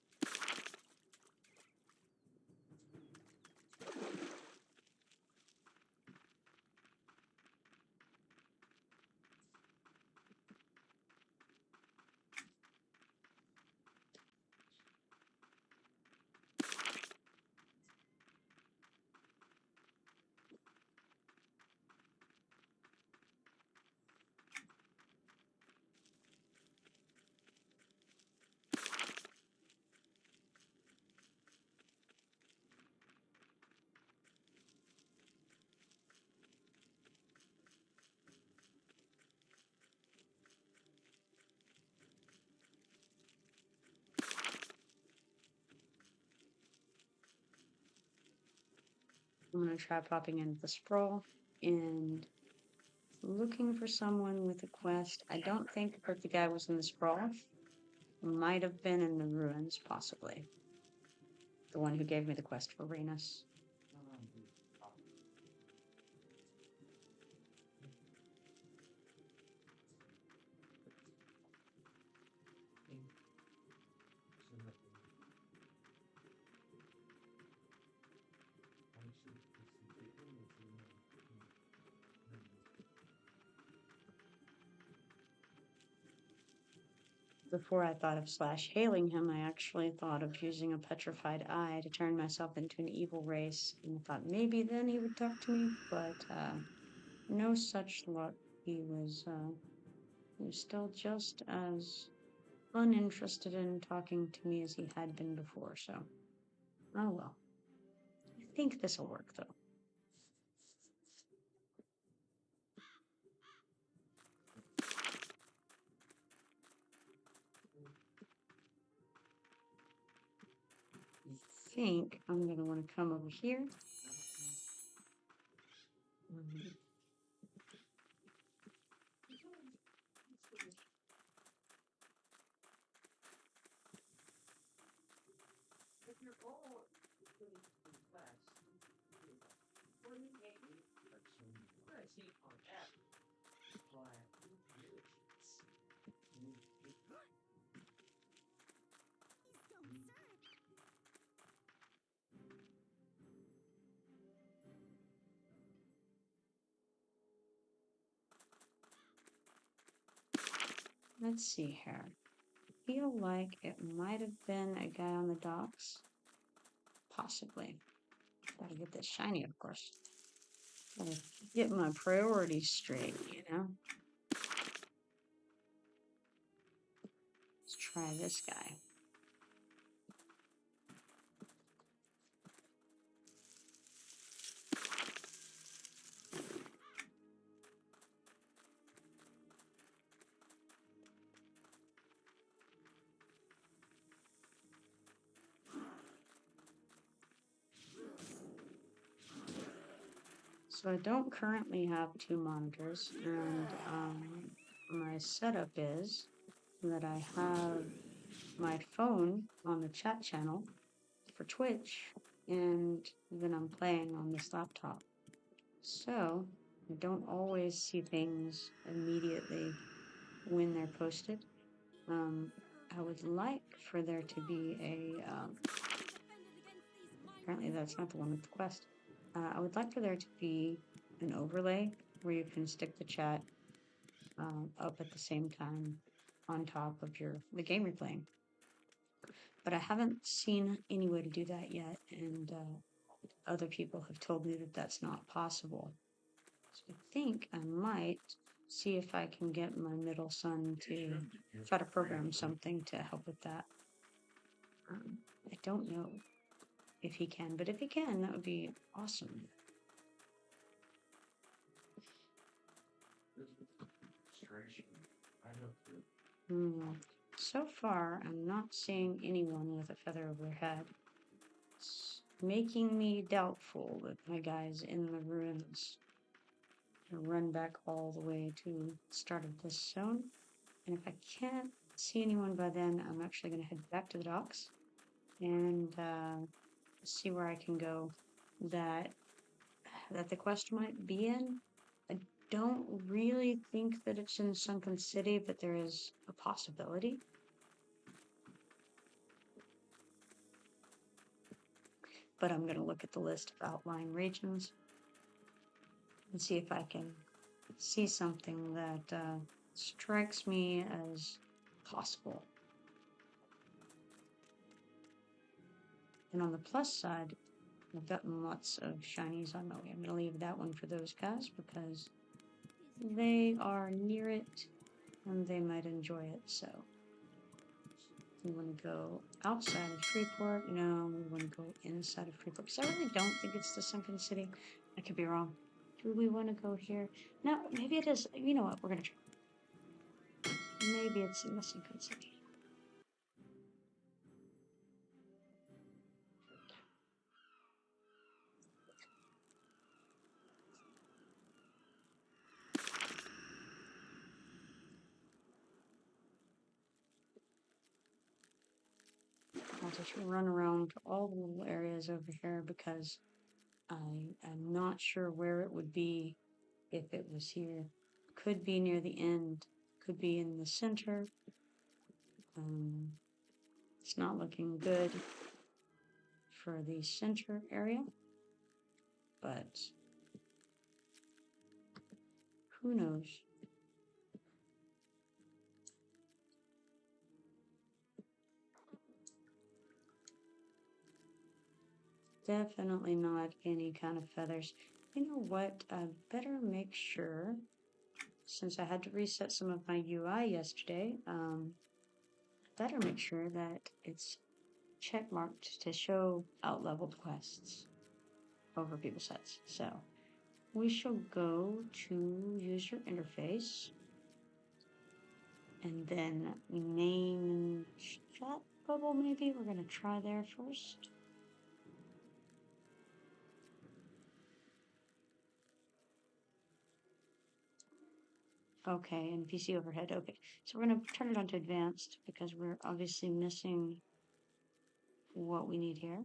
I'm going to try popping into the sprawl and looking for someone with a quest. I don't think that the guy was in the sprawl. Might have been in the ruins, possibly. The one who gave me the quest for Rhaenys. Before I thought of /hailing him, I actually thought of using a petrified eye to turn myself into an evil race, and I thought maybe then he would talk to me, but no such luck. He was still just as uninterested in talking to me as he had been before, so oh well. I think this will work though. I think I'm going to want to come over here. Let's see here. I feel like it might have been a guy on the docks. Possibly. Gotta get this shiny, of course. Gotta get my priorities straight, you know? Let's try this guy. So I don't currently have 2 monitors, and my setup is that I have my phone on the chat channel for Twitch, and then I'm playing on this laptop. So I don't always see things immediately when they're posted. I would like for there to be a, apparently that's not the one with the quest. I would like for there to be an overlay where you can stick the chat up at the same time on top of the game you're playing. But I haven't seen any way to do that yet, and other people have told me that that's not possible. So I think I might see if I can get my middle son to try to program something to help with that. I don't know if he can, but if he can, that would be awesome. So far, I'm not seeing anyone with a feather over their head. It's making me doubtful that my guy's in the ruins. I'm gonna run back all the way to the start of this zone, and if I can't see anyone by then, I'm actually gonna head back to the docks and see where I can go that the quest might be in. I don't really think that it's in Sunken City, but there is a possibility. But I'm going to look at the list of outlying regions and see if I can see something that strikes me as possible. And on the plus side, I've gotten lots of shinies on my way. I'm going to leave that one for those guys because they are near it and they might enjoy it. So we want to go outside of Freeport. No, we want to go inside of Freeport because I really don't think it's the Sunken City. I could be wrong. Do we want to go here? No, maybe it is. You know what? We're going to try. Maybe it's in the Sunken City. I'll just run around all the little areas over here because I'm not sure where it would be if it was here. Could be near the end, could be in the center. It's not looking good for the center area, but who knows? Definitely not any kind of feathers. You know what? I better make sure, since I had to reset some of my UI yesterday, better make sure that it's checkmarked to show out-leveled quests over people's heads. So we shall go to user interface and then name chat bubble. Maybe we're going to try there first. Okay, NPC overhead. Okay, so we're going to turn it on to advanced because we're obviously missing what we need here.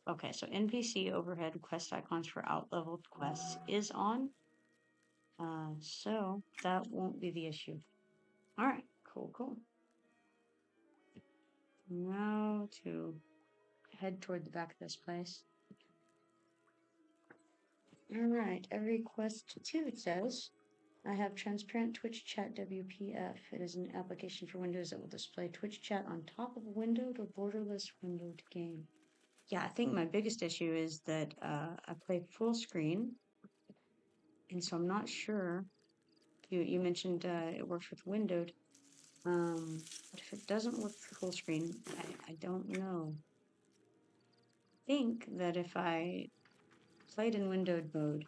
Okay, so NPC overhead quest icons for out-leveled quests is on. So that won't be the issue. All right, cool. Now to head toward the back of this place. All right, EverQuest 2, it says, I have transparent Twitch chat WPF. It is an application for Windows that will display Twitch chat on top of a windowed or borderless windowed game. Yeah, I think my biggest issue is that I play full screen, and so I'm not sure. You mentioned it works with windowed, but if it doesn't work for full screen, I don't know. I think that if I played in windowed mode,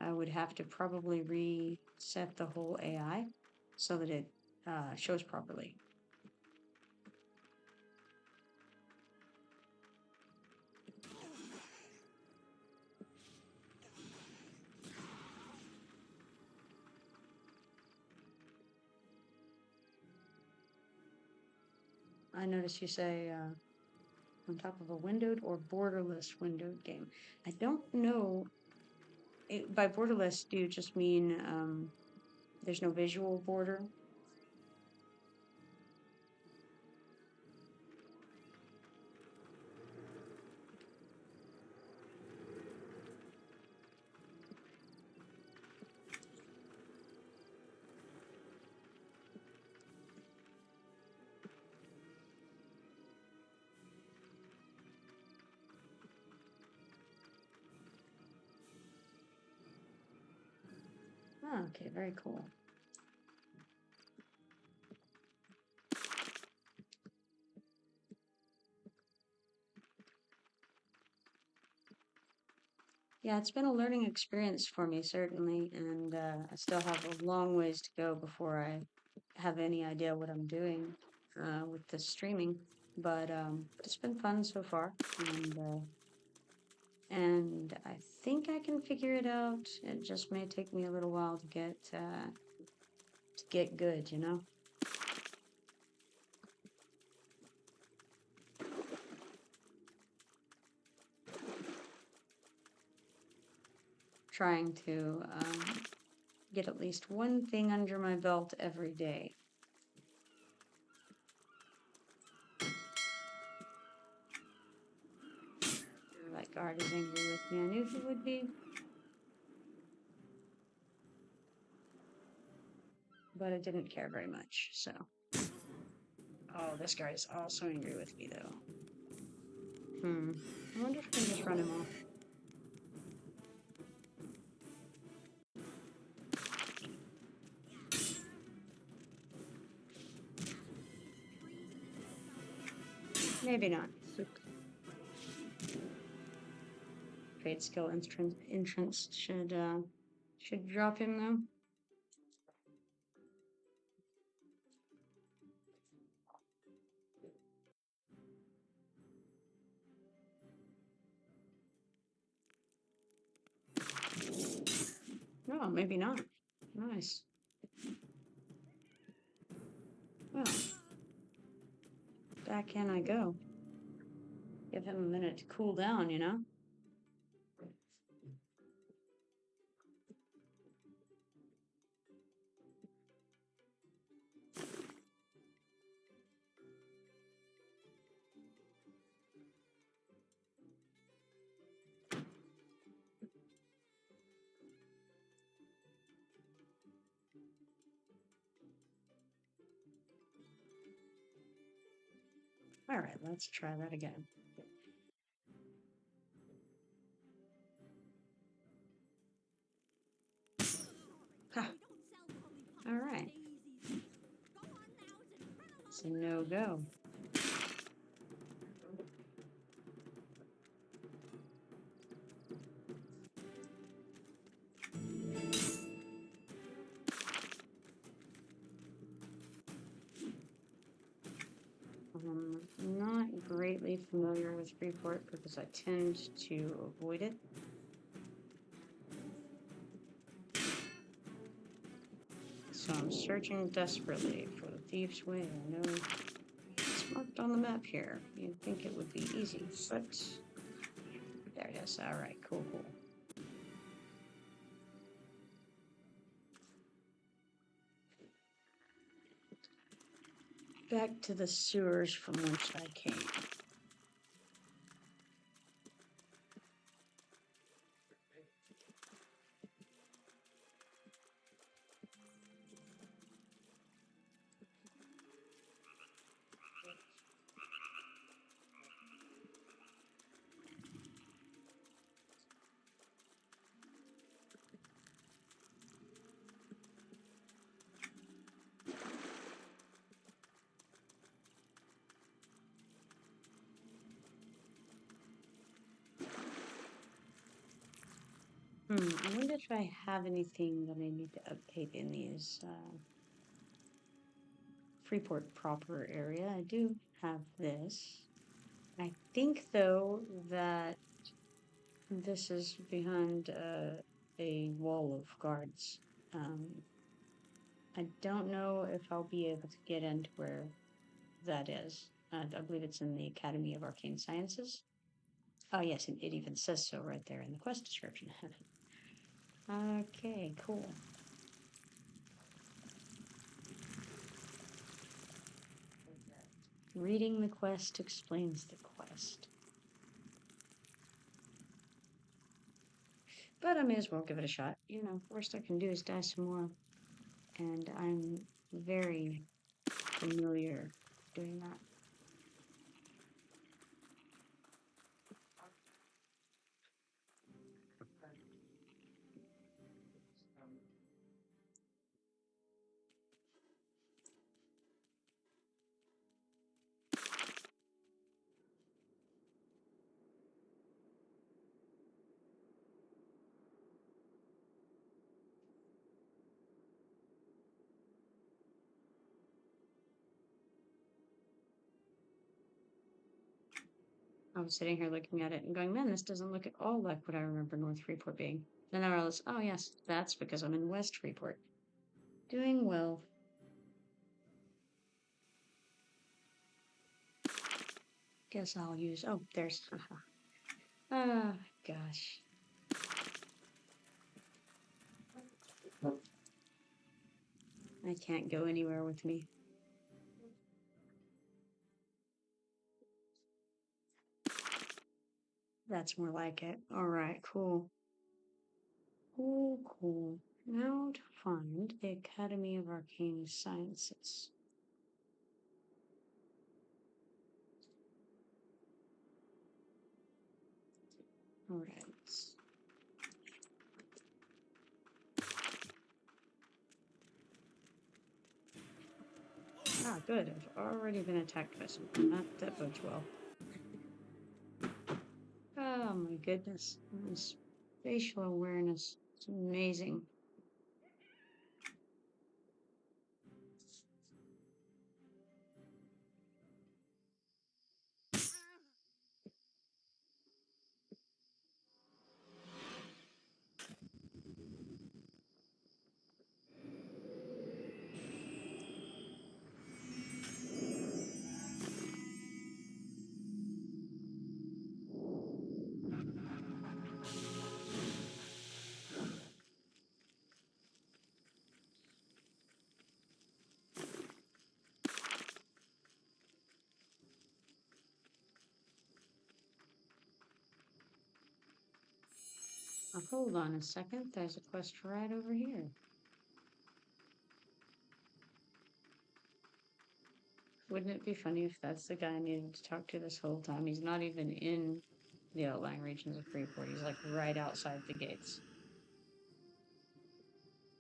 I would have to probably reset the whole AI so that it shows properly. I noticed you say on top of a windowed or borderless windowed game. I don't know. By borderless, do you just mean there's no visual border? Oh, okay, very cool. Yeah, it's been a learning experience for me, certainly, and I still have a long ways to go before I have any idea what I'm doing with this streaming. But it's been fun so far, and I think I can figure it out. It just may take me a little while to get good, you know. Trying to get at least one thing under my belt every day. That guard is angry with me. I knew he would be. But I didn't care very much, so. Oh, this guy is also angry with me, though. I wonder if I can just run him off. Maybe not. Trade skill entrance should drop him though. No, maybe not. Nice. Well, back in I go. Give him a minute to cool down, you know? All right, let's try that again. Ha. All right. It's a no-go. I'm not greatly familiar with Freeport because I tend to avoid it. So I'm searching desperately for the Thief's Way. I know it's marked on the map here. You'd think it would be easy, but there it is. All right, cool. Back to the sewers from which I came. I wonder if I have anything that I need to update in these Freeport proper area. I do have this. I think, though, that this is behind a wall of guards. I don't know if I'll be able to get into where that is. I believe it's in the Academy of Arcane Sciences. Oh, yes, and it even says so right there in the quest description. Okay, cool. Reading the quest explains the quest. But I may as well give it a shot. You know, worst I can do is die some more. And I'm very familiar doing that. I was sitting here looking at it and going, man, this doesn't look at all like what I remember North Freeport being. Then I realized, oh yes, that's because I'm in West Freeport. Doing well. Guess I'll use, oh, there's, ah, gosh. I can't go anywhere with me. That's more like it. All right, cool. Cool, cool. Now to find the Academy of Arcane Sciences. All right. Ah, good. I've already been attacked by something. That bodes well. Oh my goodness. This spatial awareness. It's amazing. Hold on a second. There's a quest right over here. Wouldn't it be funny if that's the guy I needed to talk to this whole time? He's not even in the outlying regions of Freeport. He's like right outside the gates.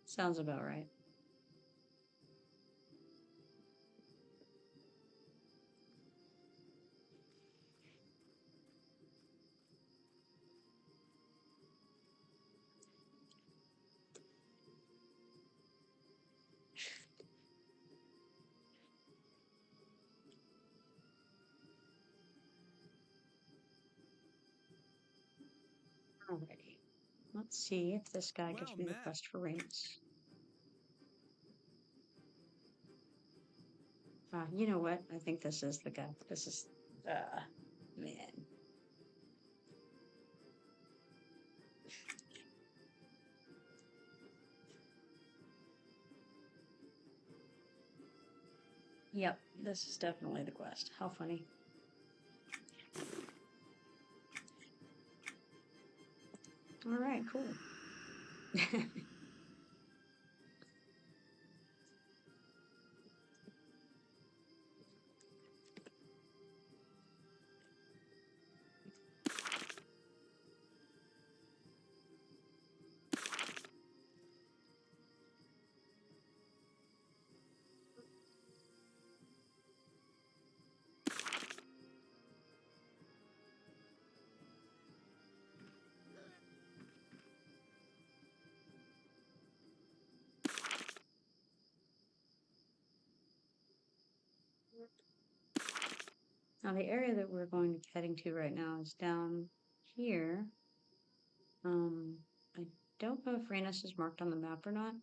Sounds about right. Alrighty. Let's see if this guy gives me the quest for rings. You know what? I think this is the guy. This is, man. Yep, this is definitely the quest. How funny. Alright, cool. Now the area that we're going to be heading to right now is down here. I don't know if Rhaenys is marked on the map or not.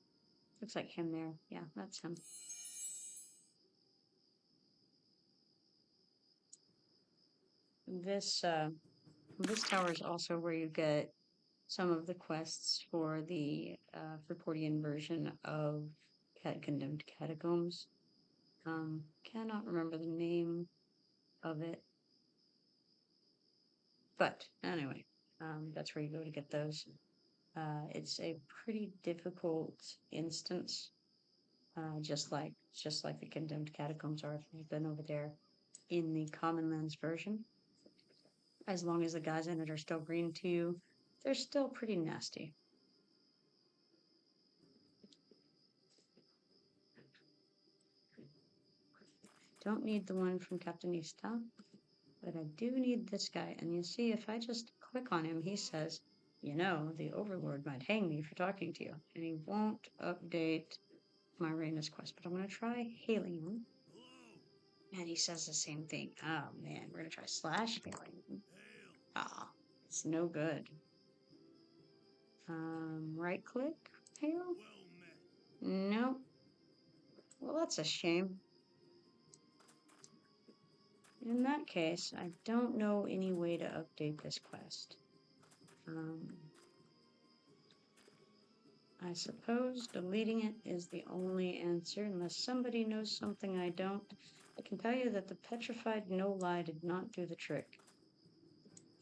Looks like him there. Yeah, that's him. this tower is also where you get some of the quests for the Freeportian version of Condemned Catacombs. Cannot remember the name of it. But anyway, that's where you go to get those. It's a pretty difficult instance, just like the Condemned Catacombs are if you've been over there in the Commonlands version. As long as the guys in it are still green to you, they're still pretty nasty. Don't need the one from Captainista, but I do need this guy. And you see, if I just click on him, he says, you know, the Overlord might hang me for talking to you. And he won't update my Rainus quest, but I'm going to try hailing him. And he says the same thing. Oh, man, we're going to try slash hailing him. Ah, it's no good. Right click, hail? No. Well, that's a shame. In that case, I don't know any way to update this quest. I suppose deleting it is the only answer, unless somebody knows something I don't. I can tell you that the petrified no-lie did not do the trick.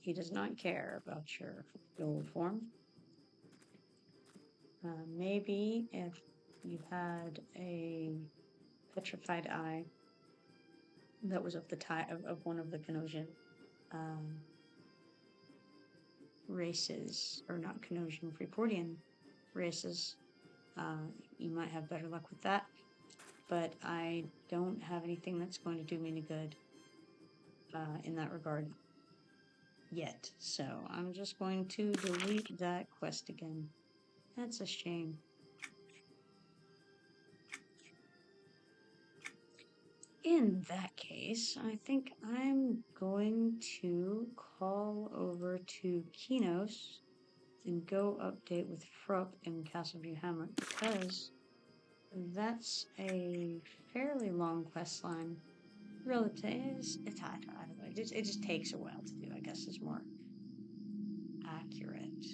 He does not care about your gold form. Maybe if you had a petrified eye that was of the type of one of the Canosian races, or not Canosian, Freeportian races, you might have better luck with that. But I don't have anything that's going to do me any good in that regard yet. So I'm just going to delete that quest again. That's a shame. In that case, I think I'm going to call over to Kinos and go update with Frup in Castleview Hamlet, because that's a fairly long quest line. Relative, I don't know. It just takes a while to do, I guess, is more accurate.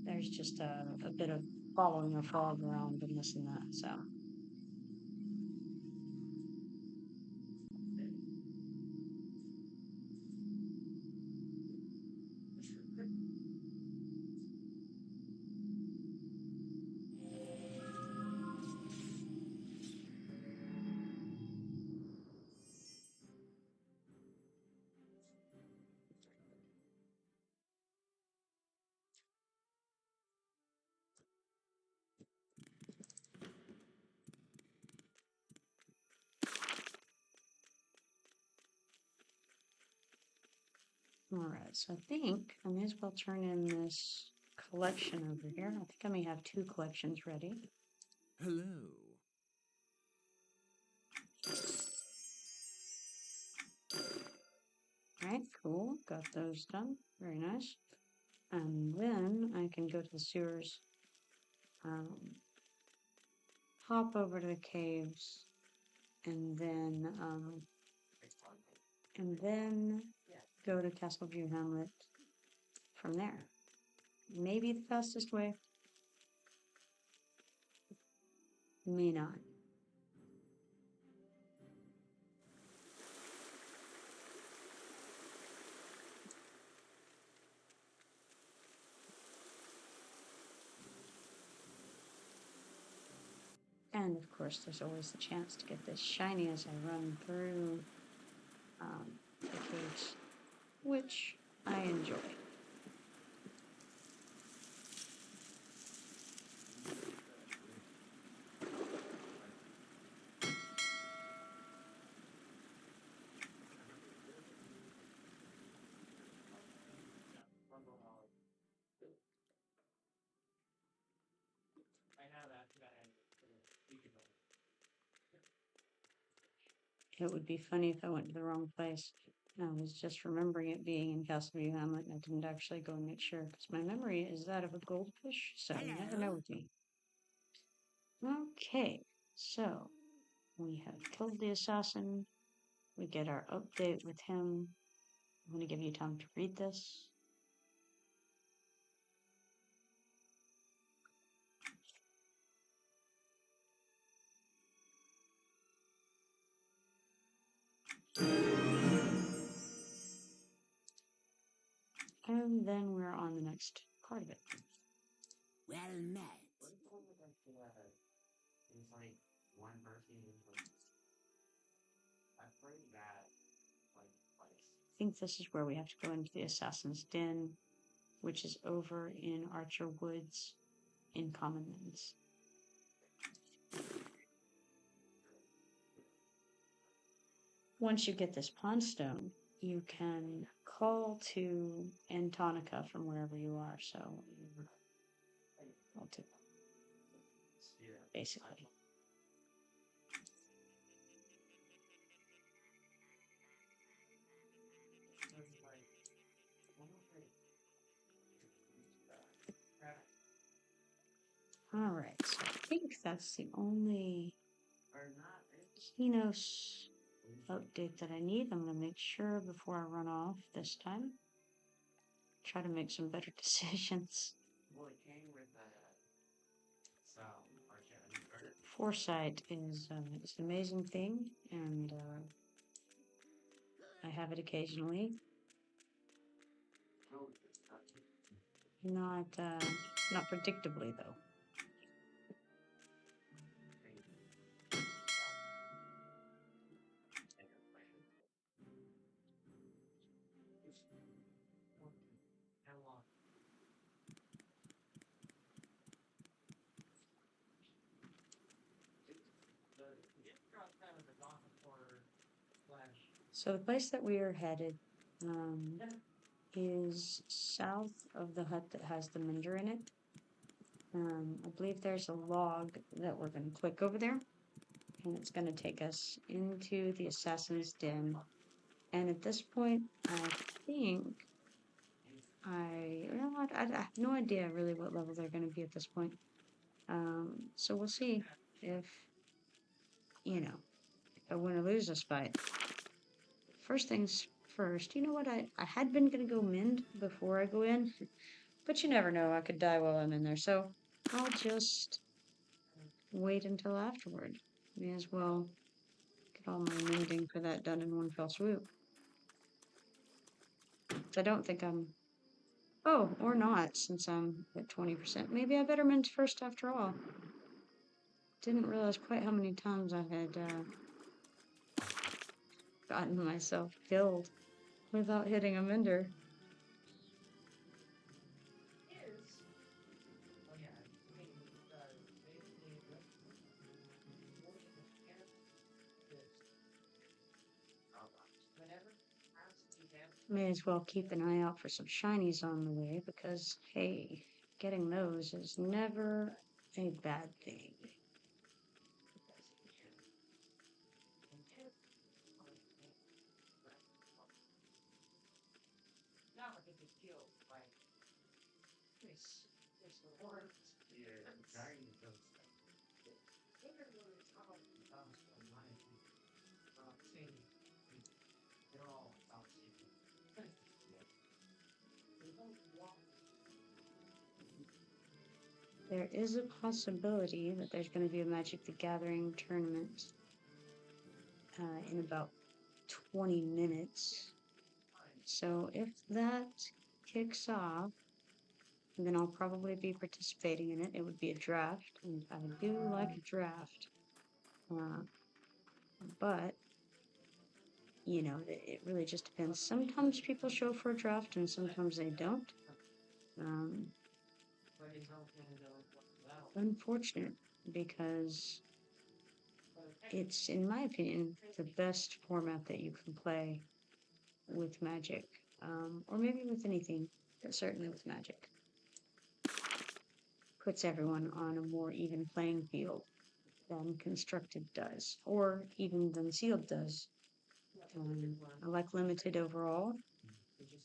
There's just a bit of following a frog around and this and that, so. Alright, so I think I may as well turn in this collection over here. I think I may have 2 collections ready. Hello. Alright, cool. Got those done. Very nice. And then I can go to the sewers, hop over to the caves, and then go to Castleview Hamlet from there. Maybe the fastest way. May not. And of course, there's always the chance to get this shiny as I run through the caves, which I enjoy. It would be funny if I went to the wrong place. I was just remembering it being in Castleview Hamlet, and I didn't actually go and make sure, because my memory is that of a goldfish, so you never know with me. Okay, so we have killed the assassin. We get our update with him. I'm going to give you time to read this. And then we're on the next part of it. Well met. It's like one person I've heard that like twice. I think this is where we have to go into the Assassin's Den, which is over in Archer Woods in Commonlands. Once you get this pawn stone, you can call to Antonica from wherever you are. So, call to basically. All right, so I think that's the only Kinos update that I need. I'm going to make sure before I run off this time. Try to make some better decisions. Well, it came with Foresight is an amazing thing, and I have it occasionally. Not predictably though. So the place that we are headed is south of the hut that has the mender in it. I believe there's a log that we're going to click over there, and it's going to take us into the Assassin's Den. And at this point, I think I have no idea really what level they're going to be at this point. So we'll see if I win or lose this fight. First things first, you know what? I had been going to go mend before I go in, but you never know. I could die while I'm in there. So I'll just wait until afterward. May as well get all my mending for that done in one fell swoop. I don't think I'm... Oh, or not, since I'm at 20%. Maybe I better mend first after all. Didn't realize quite how many times I had gotten myself killed without hitting a mender. May as well keep an eye out for some shinies on the way, because, hey, getting those is never a bad thing. There is a possibility that there's going to be a Magic the Gathering tournament in about 20 minutes. So if that kicks off, then I'll probably be participating in it. It would be a draft, and I do like a draft. But, it really just depends. Sometimes people show for a draft, and sometimes they don't. Unfortunate, because it's, in my opinion, the best format that you can play with Magic, or maybe with anything, but certainly with Magic. Puts everyone on a more even playing field than Constructed does, or even than Sealed does. I like Limited overall,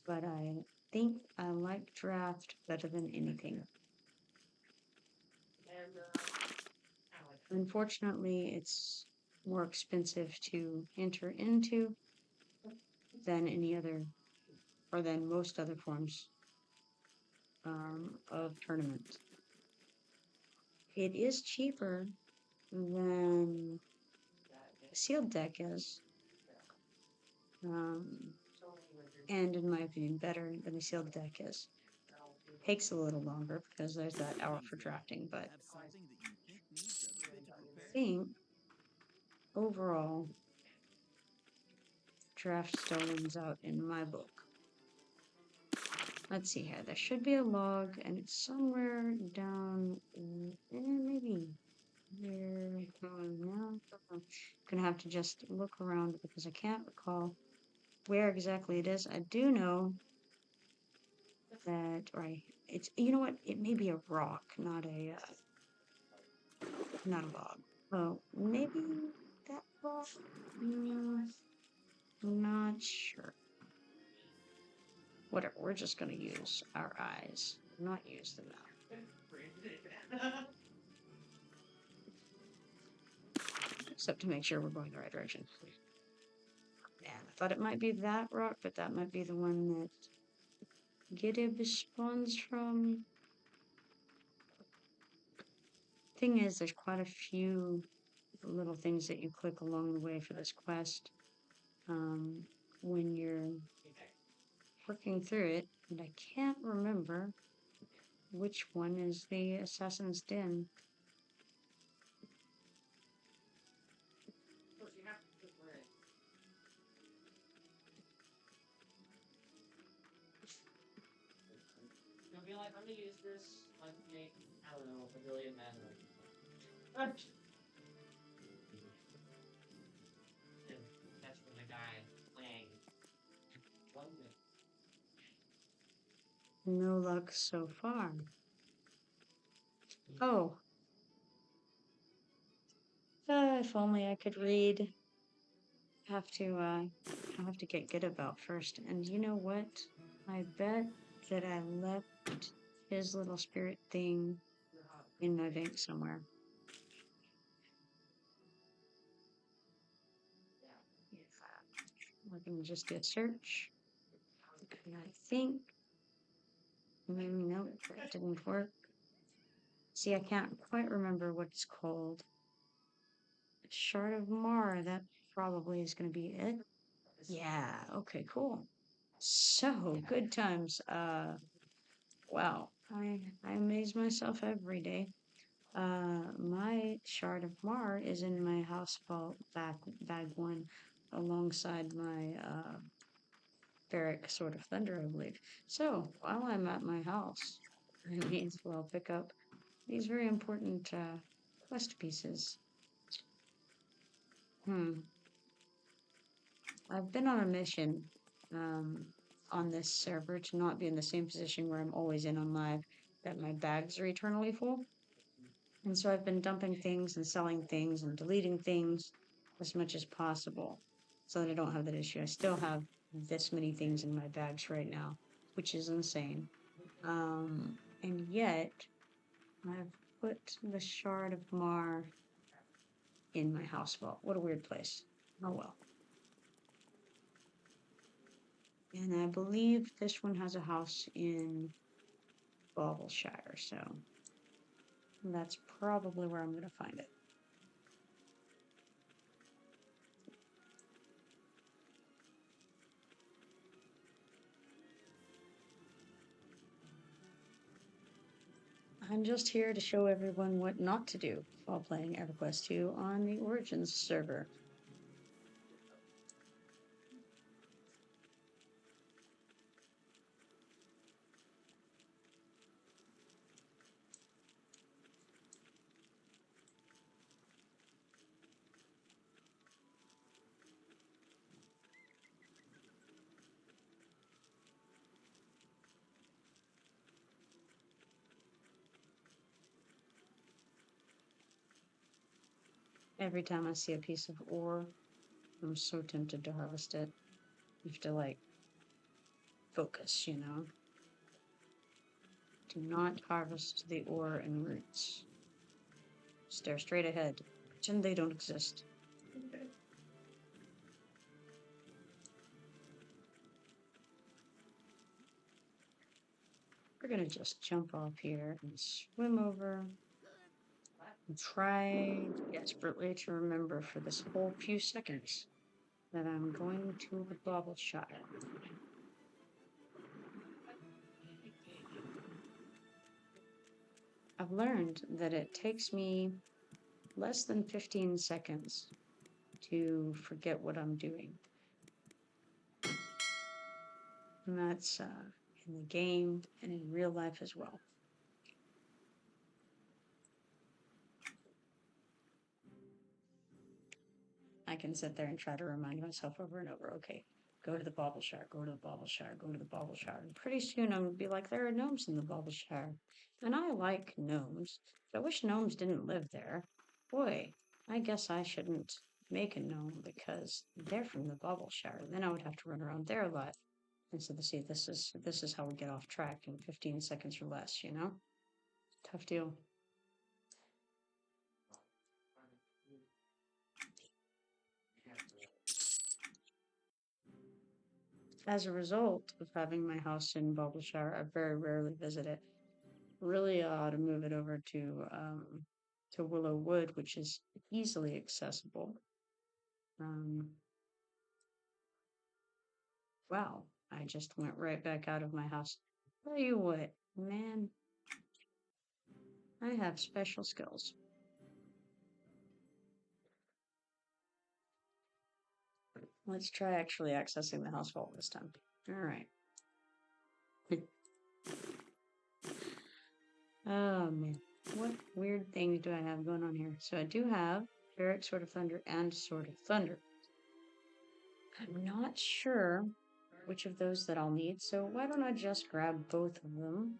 but I think I like Draft better than anything. Unfortunately, it's more expensive to enter into than any other or than most other forms of tournament. It is cheaper than the sealed deck is, and in my opinion, better than the sealed deck is. Takes a little longer because there's that hour for drafting, but I think overall draft still wins out in my book. Let's see here. There should be a log, and it's somewhere down. Maybe there. No, gonna have to just look around because I can't recall where exactly it is. I do know that, right? It's, you know what? It may be a rock, not a log. Oh, maybe that rock. Not sure. Whatever. We're just gonna use our eyes, not use the mouth. Except to make sure we're going the right direction. And I thought it might be that rock, but that might be the one that Gidib spawns from. Thing is, there's quite a few little things that you click along the way for this quest when you're working through it, and I can't remember which one is the Assassin's Den. You'll be like, I'm gonna use this, like, make, I don't know, a billion men. That's from the guy playing. One minute. No luck so far. Oh. If only I could read. I have to get good about first. And you know what? I bet that I left his little spirit thing in my bank somewhere. We're gonna just do a search. And I think maybe no, that didn't work. See, I can't quite remember what it's called. Shard of Mar, that probably is gonna be it. Yeah, okay, cool. So good times. Wow. I amaze myself every day. My Shard of Mar is in my house vault bag one alongside my Barrack Sword of Thunder, I believe. So while I'm at my house, I may as well pick up these very important quest pieces. I've been on a mission on this server to not be in the same position where I'm always in on live, that my bags are eternally full. And so I've been dumping things and selling things and deleting things as much as possible so that I don't have that issue. I still have this many things in my bags right now, which is insane. And yet I've put the Shard of Mar in my house vault. What a weird place. Oh well. And I believe this one has a house in Baubleshire, so that's probably where I'm going to find it. I'm just here to show everyone what not to do while playing EverQuest 2 on the Origins server. Every time I see a piece of ore, I'm so tempted to harvest it. You have to, like, focus, you know? Do not harvest the ore and roots. Stare straight ahead. Pretend they don't exist. we're gonna just jump off here and swim over and try desperately to remember for this whole few seconds that I'm going to the bubble shot. I've learned that it takes me less than 15 seconds to forget what I'm doing. And that's in the game and in real life as well. I can sit there and try to remind myself over and over, okay, go to the bauble shower, go to the bauble shower, go to the bauble shower. And pretty soon I'm going to be like, there are gnomes in the bauble shower. And I like gnomes. I wish gnomes didn't live there. Boy, I guess I shouldn't make a gnome because they're from the bauble shower. Then I would have to run around there a lot. And so, see, this is how we get off track in 15 seconds or less, you know? Tough deal. As a result of having my house in Bubble Shower, I very rarely visit it. Really ought to move it over to Willow Wood, which is easily accessible. Wow, I just went right back out of my house. Tell you what, man, I have special skills. Let's try actually accessing the house vault this time. All right. Oh man, what weird things do I have going on here? So I do have Barrack Sword of Thunder and Sword of Thunder. I'm not sure which of those that I'll need, so why don't I just grab both of them?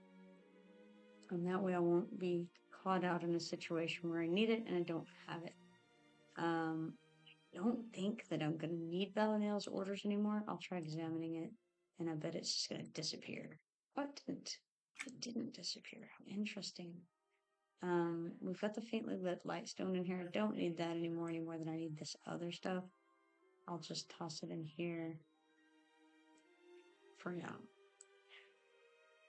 And that way I won't be caught out in a situation where I need it and I don't have it. I don't think that I'm going to need Valinale's orders anymore. I'll try examining it, and I bet it's just going to disappear. What? It didn't disappear. How interesting. We've got the faintly lit lightstone in here. I don't need that any more than I need this other stuff. I'll just toss it in here for now.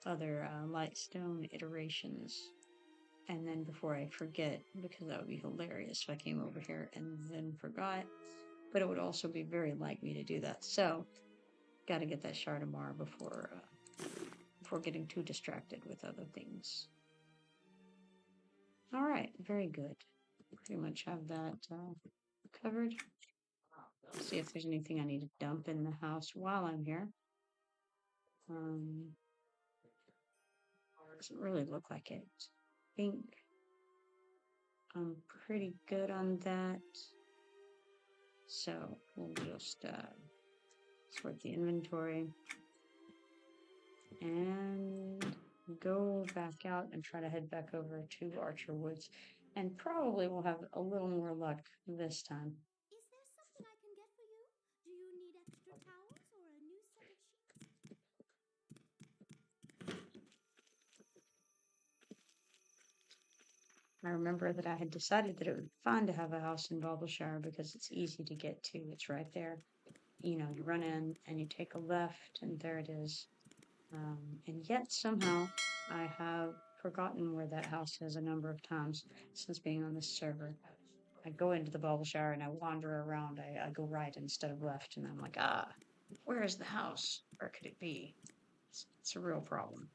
Other lightstone iterations. And then before I forget, because that would be hilarious if I came over here and then forgot, but it would also be very like me to do that. So, got to get that shard of Mar before getting too distracted with other things. All right, very good. Pretty much have that covered. See if there's anything I need to dump in the house while I'm here. Doesn't really look like it. I think I'm pretty good on that. So we'll just sort the inventory and go back out and try to head back over to Archer Woods. And probably we'll have a little more luck this time. Is there something I can get for you? Do you need extra towels or a new set of sheets? I remember that I had decided that it would be fun to have a house in Bubble Shower because it's easy to get to. It's right there. You know, you run in and you take a left and there it is. And yet somehow I have forgotten where that house is a number of times since being on this server. I go into the Bubble Shower and I wander around. I go right instead of left and I'm like, where is the house? Where could it be? It's a real problem.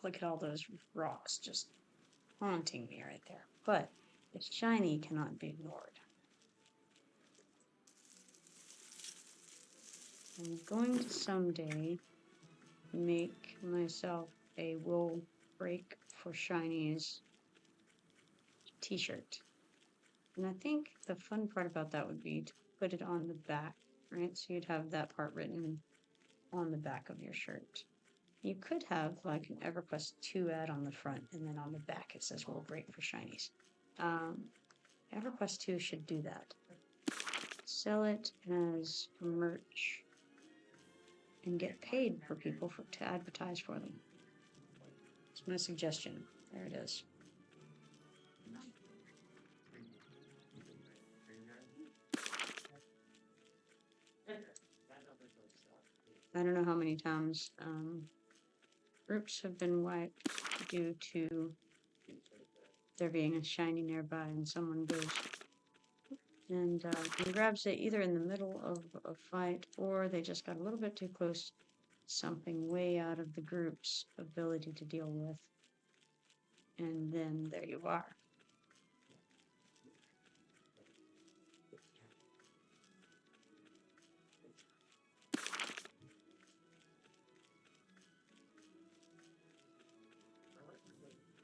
Look at all those rocks just haunting me right there. But the shiny cannot be ignored. I'm going to someday make myself a will break for shinies t-shirt. And I think the fun part about that would be to put it on the back, right? So you'd have that part written on the back of your shirt. You could have like an EverQuest 2 ad on the front, and then on the back it says "Will Break for Shinies." EverQuest 2 should do that. sell it as merch and get paid for people to advertise for them. It's my suggestion. There it is. I don't know how many times groups have been wiped due to there being a shiny nearby and someone goes and grabs it either in the middle of a fight or they just got a little bit too close, something way out of the group's ability to deal with. And then there you are.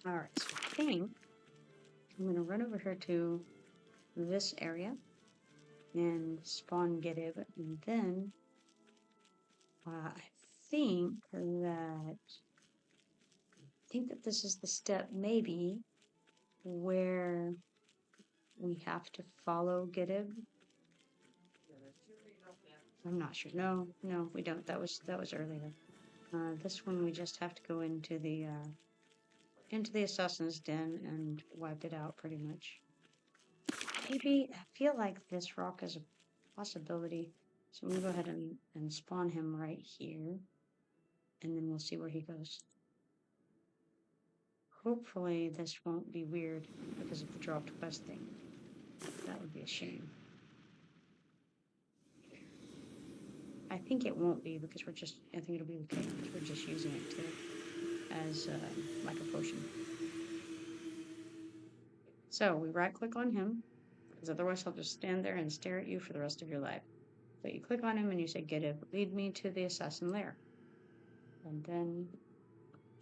Alright, so I think I'm going to run over here to this area and spawn Gedib, and then I think that this is the step maybe where we have to follow Gedib. I'm not sure. No, we don't. That was earlier. This one we just have to go into the assassin's den and wipe it out pretty much. Maybe I feel like this rock is a possibility. So I'm gonna go ahead and spawn him right here. And then we'll see where he goes. Hopefully this won't be weird because of the dropped quest thing. That would be a shame. I think it won't be because I think it'll be okay because we're just using it as like a potion. So we right click on him because otherwise he'll just stand there and stare at you for the rest of your life. But you click on him and you say, Gedib, lead me to the assassin lair. And then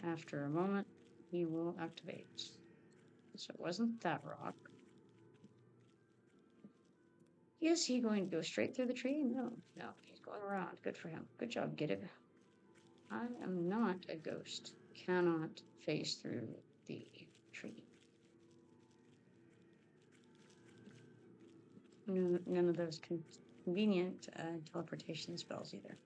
after a moment, he will activate. So it wasn't that rock. Is he going to go straight through the tree? No, he's going around. Good for him. Good job, Gedib. I am not a ghost. Cannot phase through the tree. None of those convenient teleportation spells either.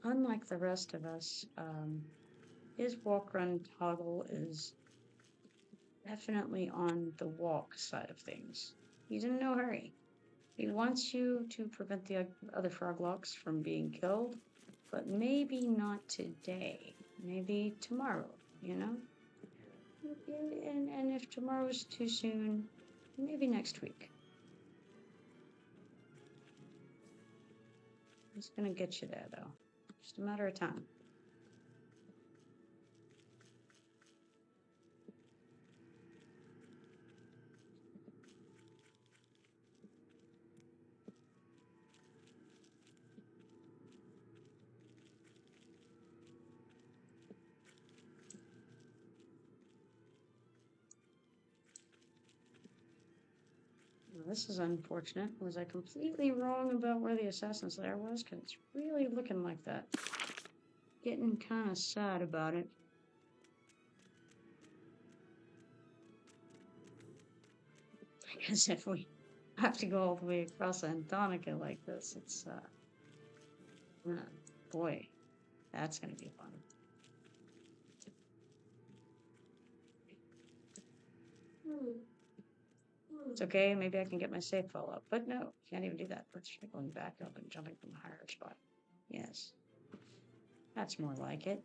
Unlike the rest of us, his walk-run toggle is definitely on the walk side of things. He's in no hurry. He wants you to prevent the other Froglocks from being killed, but maybe not today. Maybe tomorrow, you know? And if tomorrow's too soon, maybe next week. He's gonna get you there, though. Just a matter of time. This is unfortunate. Was I completely wrong about where the assassin's lair was? Because it's really looking like that. Getting kind of sad about it. Because if we have to go all the way across Antonica like this, it's, boy, that's going to be fun. It's okay, maybe I can get my save file up. But no, can't even do that. Let's try going back up and jumping from a higher spot. Yes. That's more like it.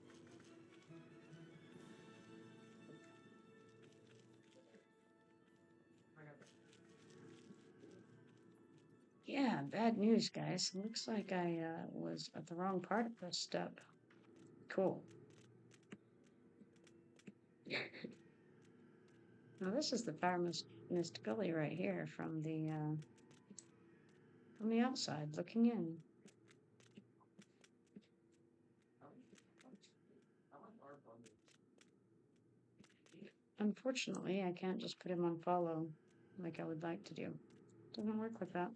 Yeah, bad news, guys. Looks like I was at the wrong part of this step. Cool. Now this is the fire mist gully right here from the outside looking in. Unfortunately, I can't just put him on follow like I would like to do. Doesn't work like that.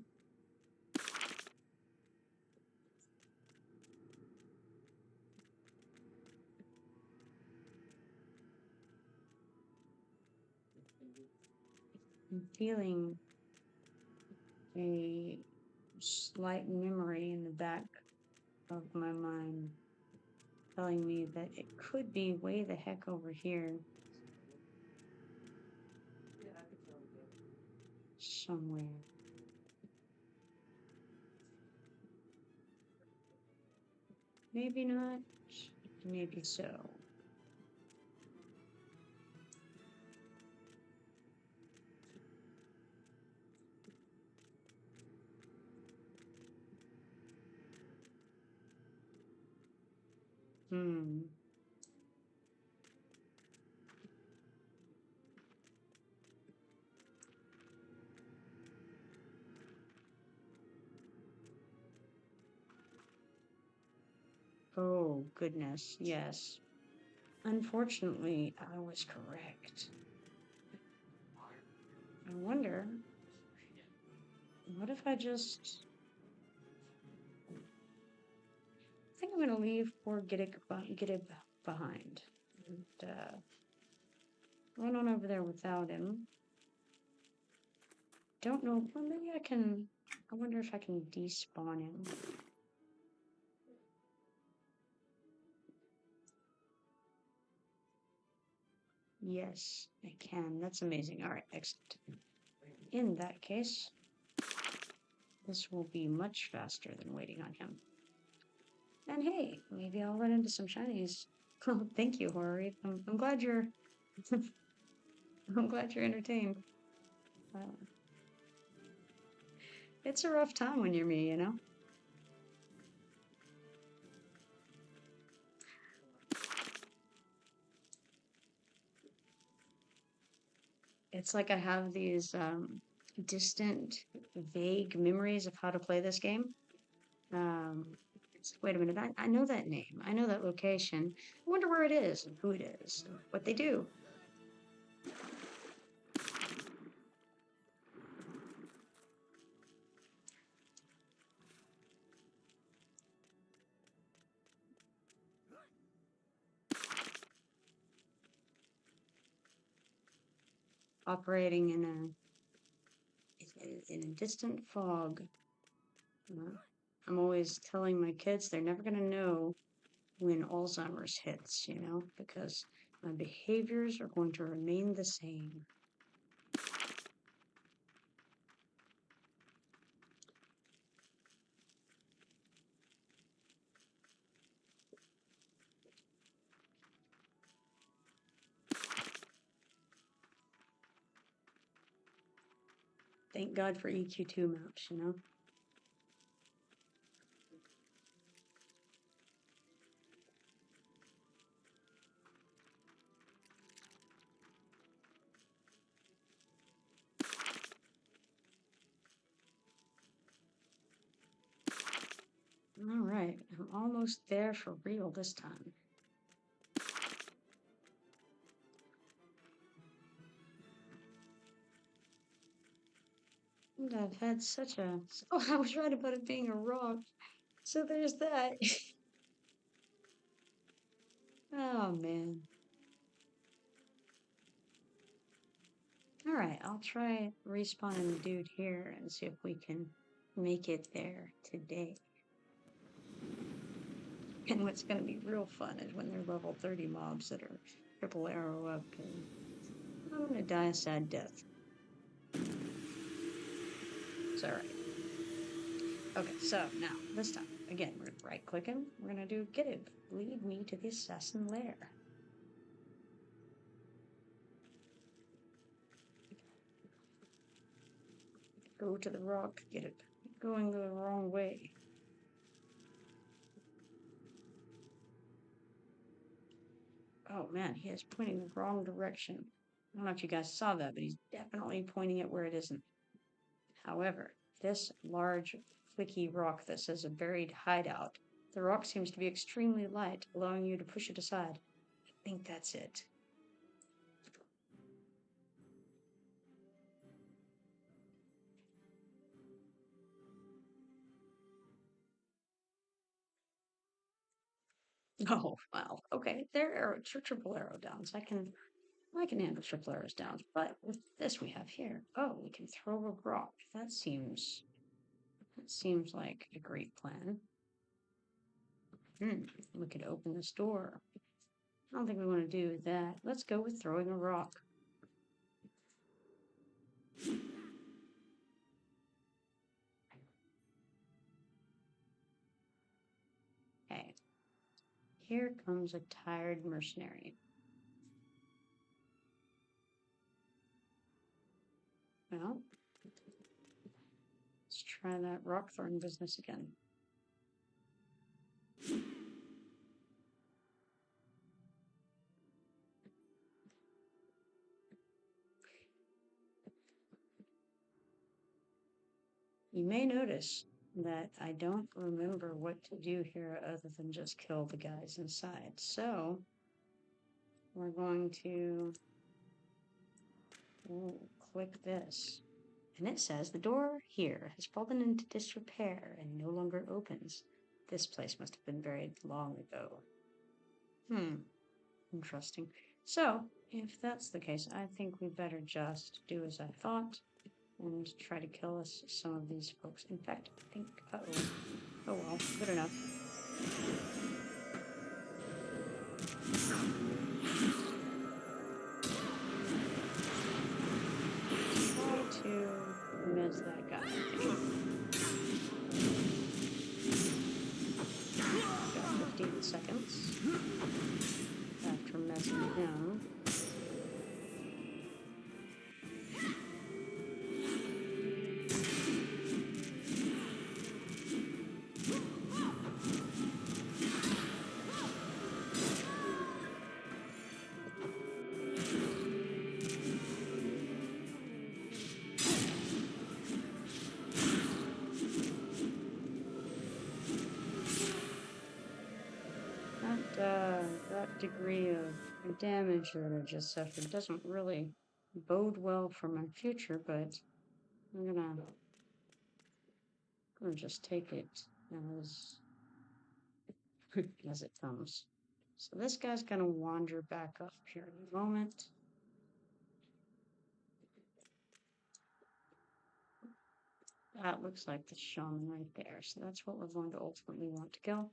I'm feeling a slight memory in the back of my mind telling me that it could be way the heck over here somewhere. Maybe not, maybe so. Hmm. Oh, goodness, yes. Unfortunately, I was correct. I wonder, what if I just... I think I'm going to leave poor Giddick behind. And, run on over there without him. Don't know, well, maybe I can... I wonder if I can despawn him. Yes, I can. That's amazing. All right, excellent. In that case, this will be much faster than waiting on him. And hey, maybe I'll run into some shinies. Oh, thank you, Hori. I'm glad you're... I'm glad you're entertained. It's a rough time when you're me, you know? It's like I have these distant, vague memories of how to play this game. It's like, wait a minute, I know that name. I know that location. I wonder where it is and who it is, and what they do. Operating in a distant fog. I'm always telling my kids they're never going to know when Alzheimer's hits, you know, because my behaviors are going to remain the same. Thank God for EQ2 maps, you know? All right, I'm almost there for real this time. And I've had such a... Oh, I was right about it being a rock. So there's that. Oh, man. All right, I'll try respawning the dude here and see if we can make it there today. And what's going to be real fun is when they're level 30 mobs that are triple arrow up, and I'm going to die a sad death. It's all right. Okay, so now, this time, again, we're right-clicking. We're going to do get it. Lead me to the assassin lair. Go to the rock, get it. Going the wrong way. Oh man, he is pointing the wrong direction. I don't know if you guys saw that, but he's definitely pointing it where it isn't. However, this large, flicky rock that says a buried hideout, the rock seems to be extremely light, allowing you to push it aside. I think that's it. Oh, wow. Okay, they're triple arrow down, so I can I can handle triple arrows down, but with this we have here, oh, we can throw a rock. That seems like a great plan. We could open this door. I don't think we want to do that. Let's go with throwing a rock. Okay. Here comes a tired mercenary. Well, let's try that rock throwing business again. You may notice that I don't remember what to do here other than just kill the guys inside. So we're going to click this. And it says the door here has fallen into disrepair and no longer opens. This place must have been buried long ago. Interesting. So, if that's the case, I think we better just do as I thought and try to kill us some of these folks. In fact, I think, oh well, good enough. Try to miss that guy. Got 15 seconds after messing him. That degree of damage that I just suffered doesn't really bode well for my future, but I'm gonna just take it as it comes. So this guy's gonna wander back up here in a moment. That looks like the shaman right there. So that's what we're going to ultimately want to kill.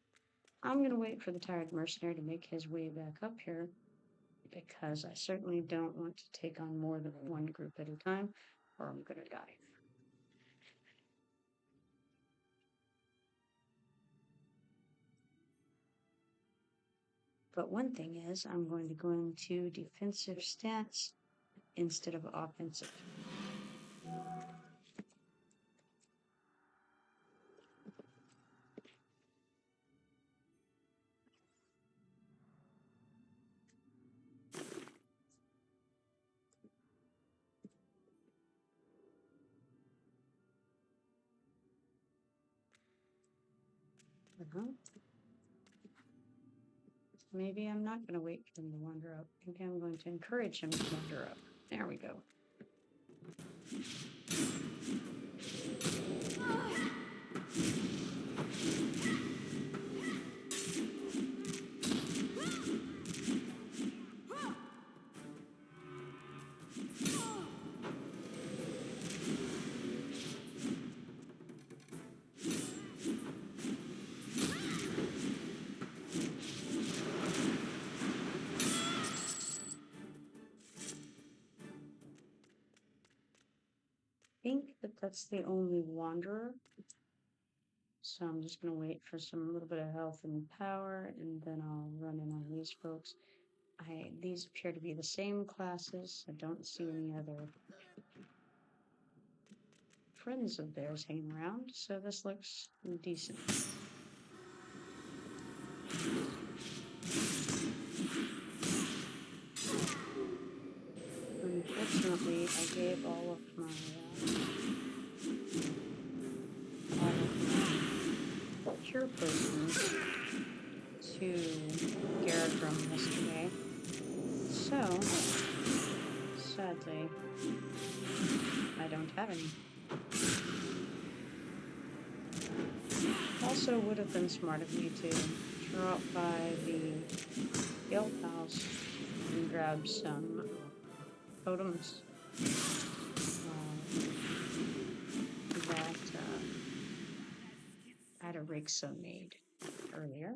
I'm going to wait for the tired mercenary to make his way back up here because I certainly don't want to take on more than one group at a time or I'm going to die. But one thing is I'm going to go into defensive stance instead of offensive. Maybe I'm not going to wait for him to wander up. Maybe I'm going to encourage him to wander up. There we go. I think that's the only wanderer. So I'm just going to wait for some little bit of health and power, and then I'll run in on these folks. These appear to be the same classes. I don't see any other friends of theirs hanging around, so this looks decent. Unfortunately, I gave all of my cure potions to Garradrum yesterday, so sadly I don't have any. Also would have been smart of me to drop by the guild house and grab some totems that Adarixa made earlier.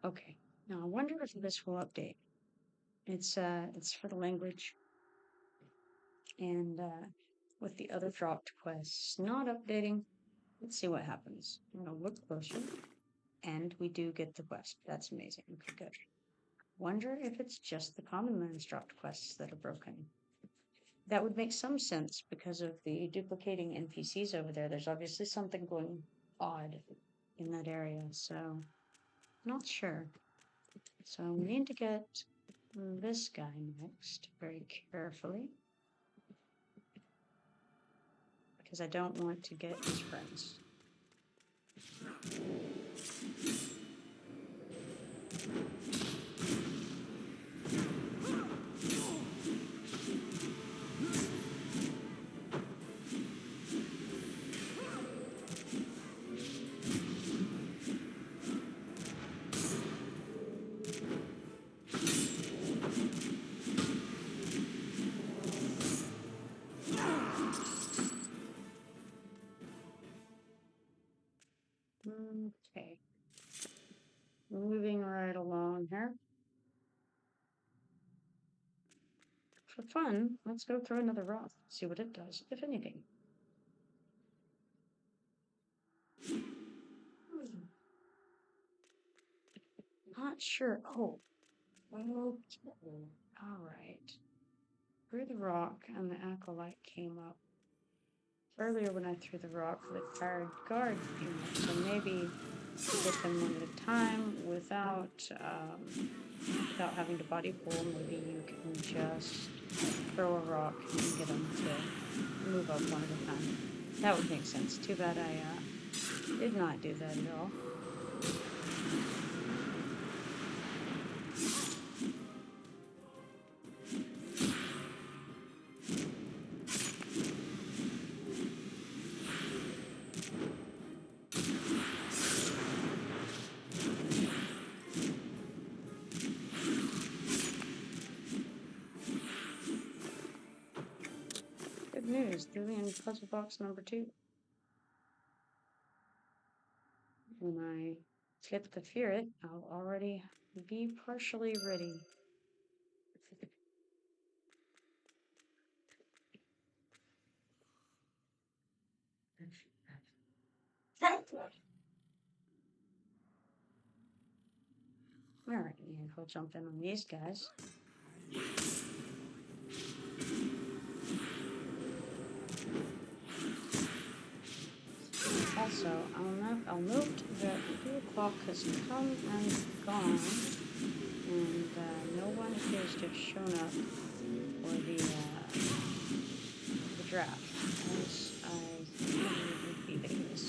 Okay, now I wonder if this will update. It's for the language, and with the other dropped quests not updating, let's see what happens. I'm gonna look closer, and we do get the quest. That's amazing. Okay, good. Wonder if it's just the Commonlands dropped quests that are broken. That would make some sense because of the duplicating NPCs over there. There's obviously something going odd in that area, so not sure. So we need to get this guy next very carefully because I don't want to get his friends. Okay. Moving right along here. For fun, let's go through another rock, see what it does, if anything. Not sure. Oh. Okay. Alright. Threw the rock and the acolyte came up. Earlier when I threw the rock, the tired guard came up, so maybe get them one at a time without having to body pull. Maybe you can just throw a rock and get them to move up one at a time. That would make sense. Too bad I did not do that at all. News, Julian puzzle box number 2. When I get the ferret, I'll already be partially ready. Alright, and we'll jump in on these guys. Also, I'll note that 2 o'clock has come and gone, and no one appears to have shown up for the draft, as I think would be the case.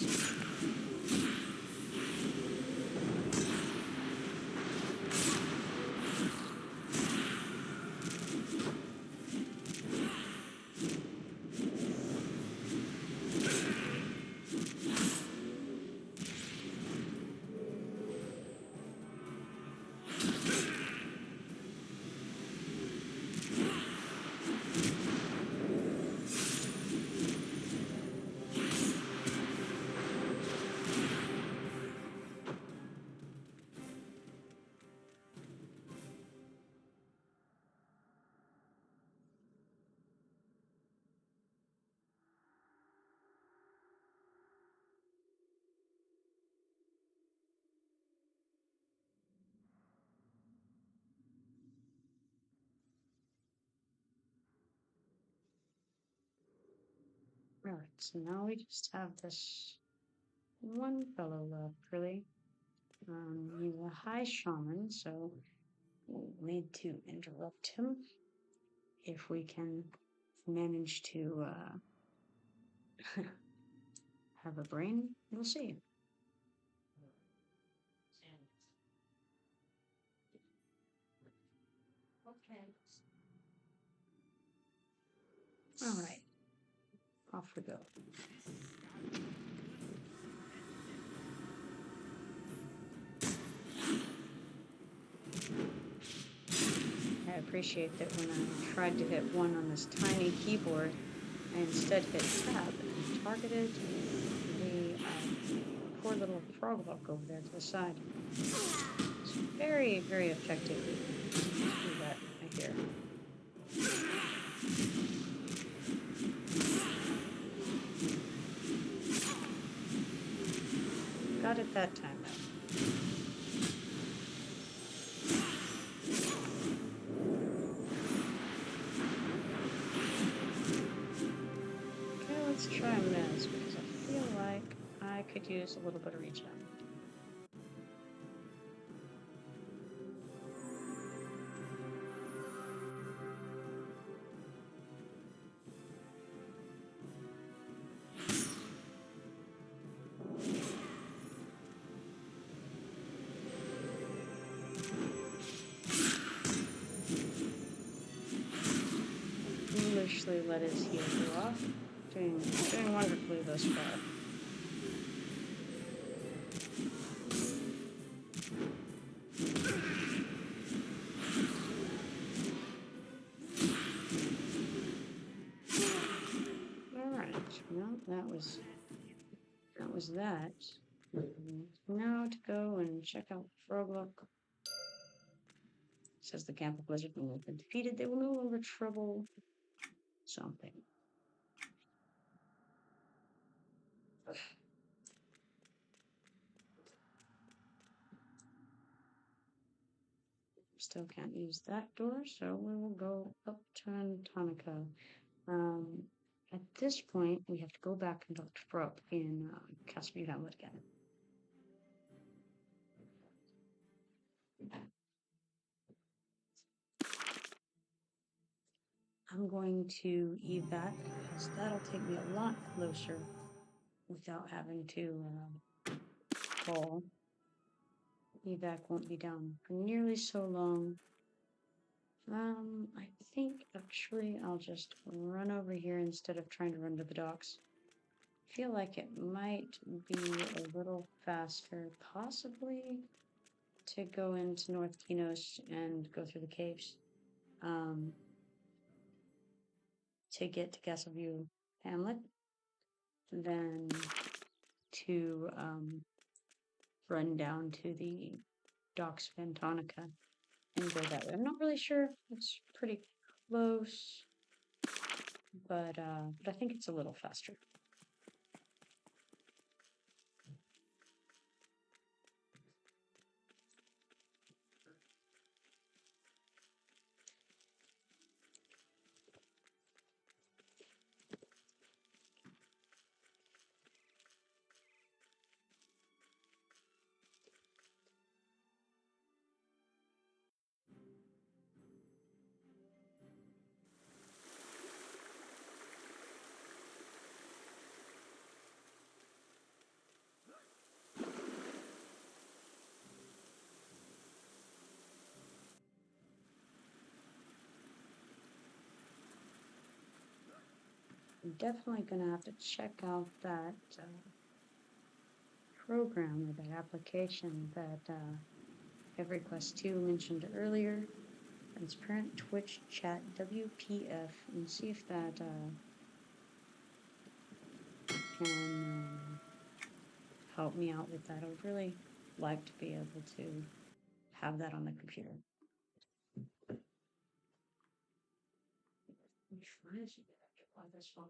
Alright, so now we just have this one fellow left, really. He's a high shaman, so we'll need to interrupt him if we can manage to have a brain. We'll see. Alright, off we go. appreciate that when I tried to hit 1 on this tiny keyboard, I instead hit tab and targeted the poor little Froglok over there to the side. It's very, very effective to do that, I hear. Got it that time, though. Okay, let's try Mez, because I feel like I could use a little bit of regen. Foolishly let his heal go off. Doing wonderfully thus far. Alright, well that was that. Now to go and check out Froglok. Says the camp of Blizzard when they've been defeated, they will no longer trouble something. Still can't use that door, so we will go up to Antonica. At this point, we have to go back and talk to Frog in Castle Hamlet again. I'm going to evac, because that'll take me a lot closer without having to fall. Evac won't be down for nearly so long. I think actually I'll just run over here instead of trying to run to the docks. I feel like it might be a little faster, possibly, to go into North Kinos and go through the caves. To get to Castleview Hamlet, than to run down to the docks of Antonica and go that way. I'm not really sure. It's pretty close, but I think it's a little faster. I'm definitely going to have to check out that program or that application that EverQuest 2 mentioned earlier. Transparent Twitch Chat WPF, and see if that can help me out with that. I would really like to be able to have that on the computer. This one.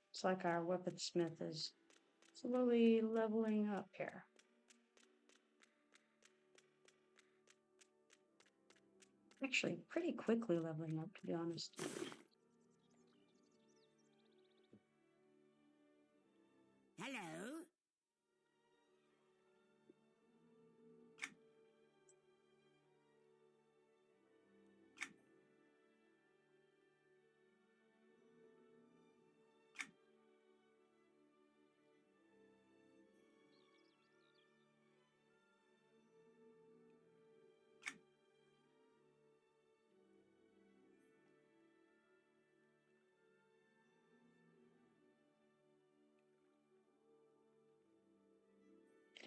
It's like our weaponsmith is slowly leveling up here. Actually, pretty quickly leveling up, to be honest.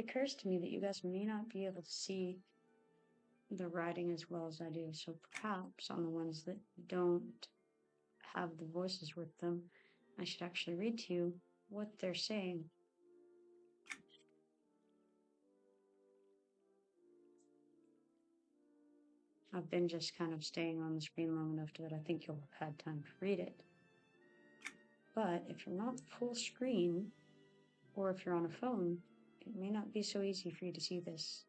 it occurs to me that you guys may not be able to see the writing as well as I do, so perhaps on the ones that don't have the voices with them, I should actually read to you what they're saying. I've been just kind of staying on the screen long enough that I think you'll have had time to read it. But if you're not full screen, or if you're on a phone, it may not be so easy for you to see this.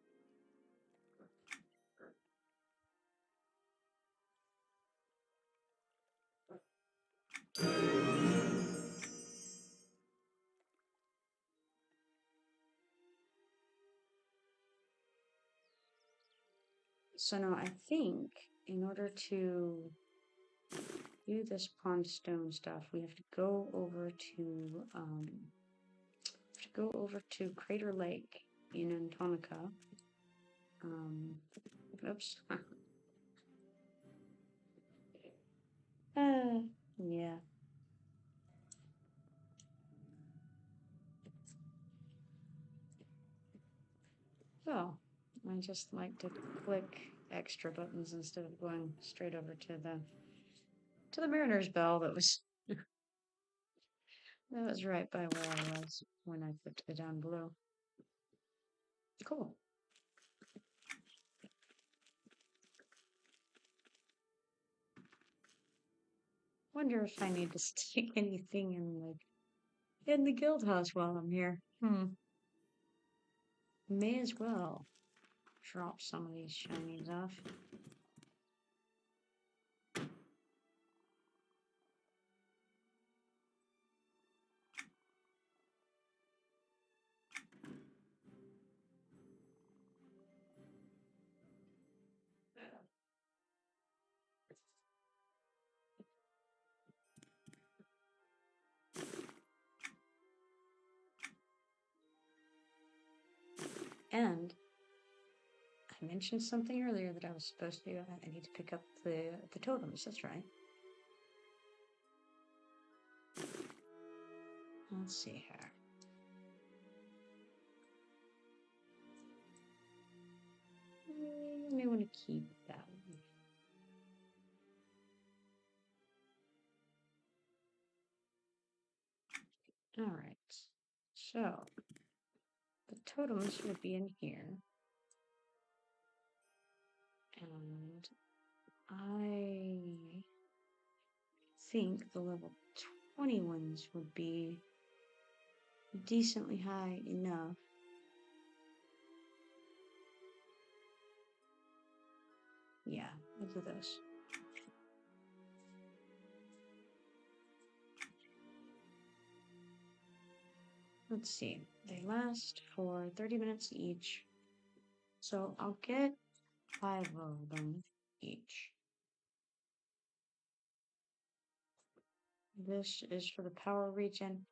So now I think in order to do this pond stone stuff, we have to go over to Crater Lake in Antonica. Oops. Yeah. So I just like to click extra buttons instead of going straight over to the Mariner's Bell that was that was right by where I was when I put it down below. Cool. Wonder if I need to stick anything in the guild house while I'm here. May as well drop some of these shinies off. And I mentioned something earlier that I was supposed to do. I need to pick up the totems. That's right. Let's see here. I may want to keep that one. All right. So the totems would be in here. And I think the level 20 ones would be decently high enough. Yeah, we'll do those. Let's see. They last for 30 minutes each. So I'll get 5 of them each. This is for the power regen.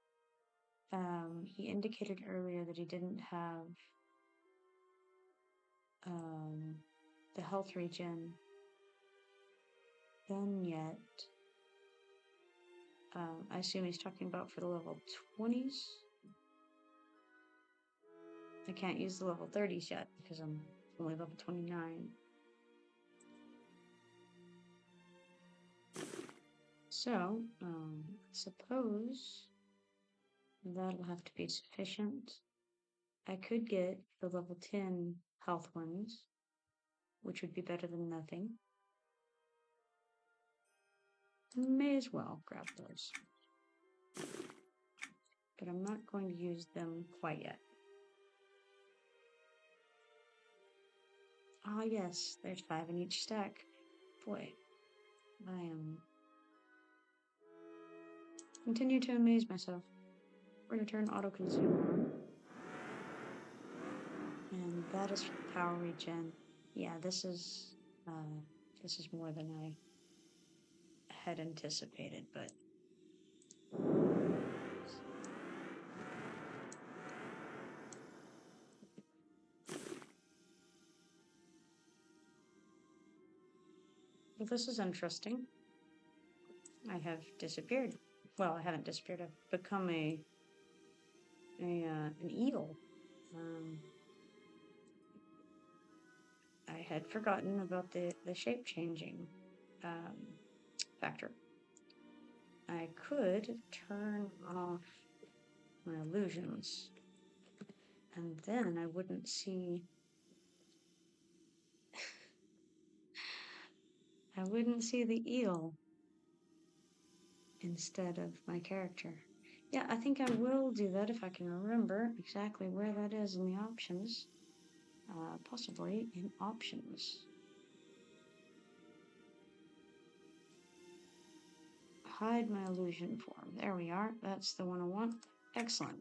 He indicated earlier that he didn't have the health regen done yet. I assume he's talking about for the level 20s. I can't use the level 30s yet because I'm only level 29. So, suppose that'll have to be sufficient. I could get the level 10 health ones, which would be better than nothing. May as well grab those. But I'm not going to use them quite yet. Ah, yes, there's 5 in each stack. Boy, I am... Continue to amaze myself. We're going to turn auto-consume on. And that is for power regen. Yeah, this is more than I had anticipated, but... Well, this is interesting. I have disappeared. Well, I haven't disappeared. I've become an eel. I had forgotten about the shape changing factor. I could turn off my illusions, and then I wouldn't see I wouldn't see the eel instead of my character. Yeah, I think I will do that if I can remember exactly where that is in the options. Possibly in options. Hide my illusion form. There we are. That's the one I want. Excellent.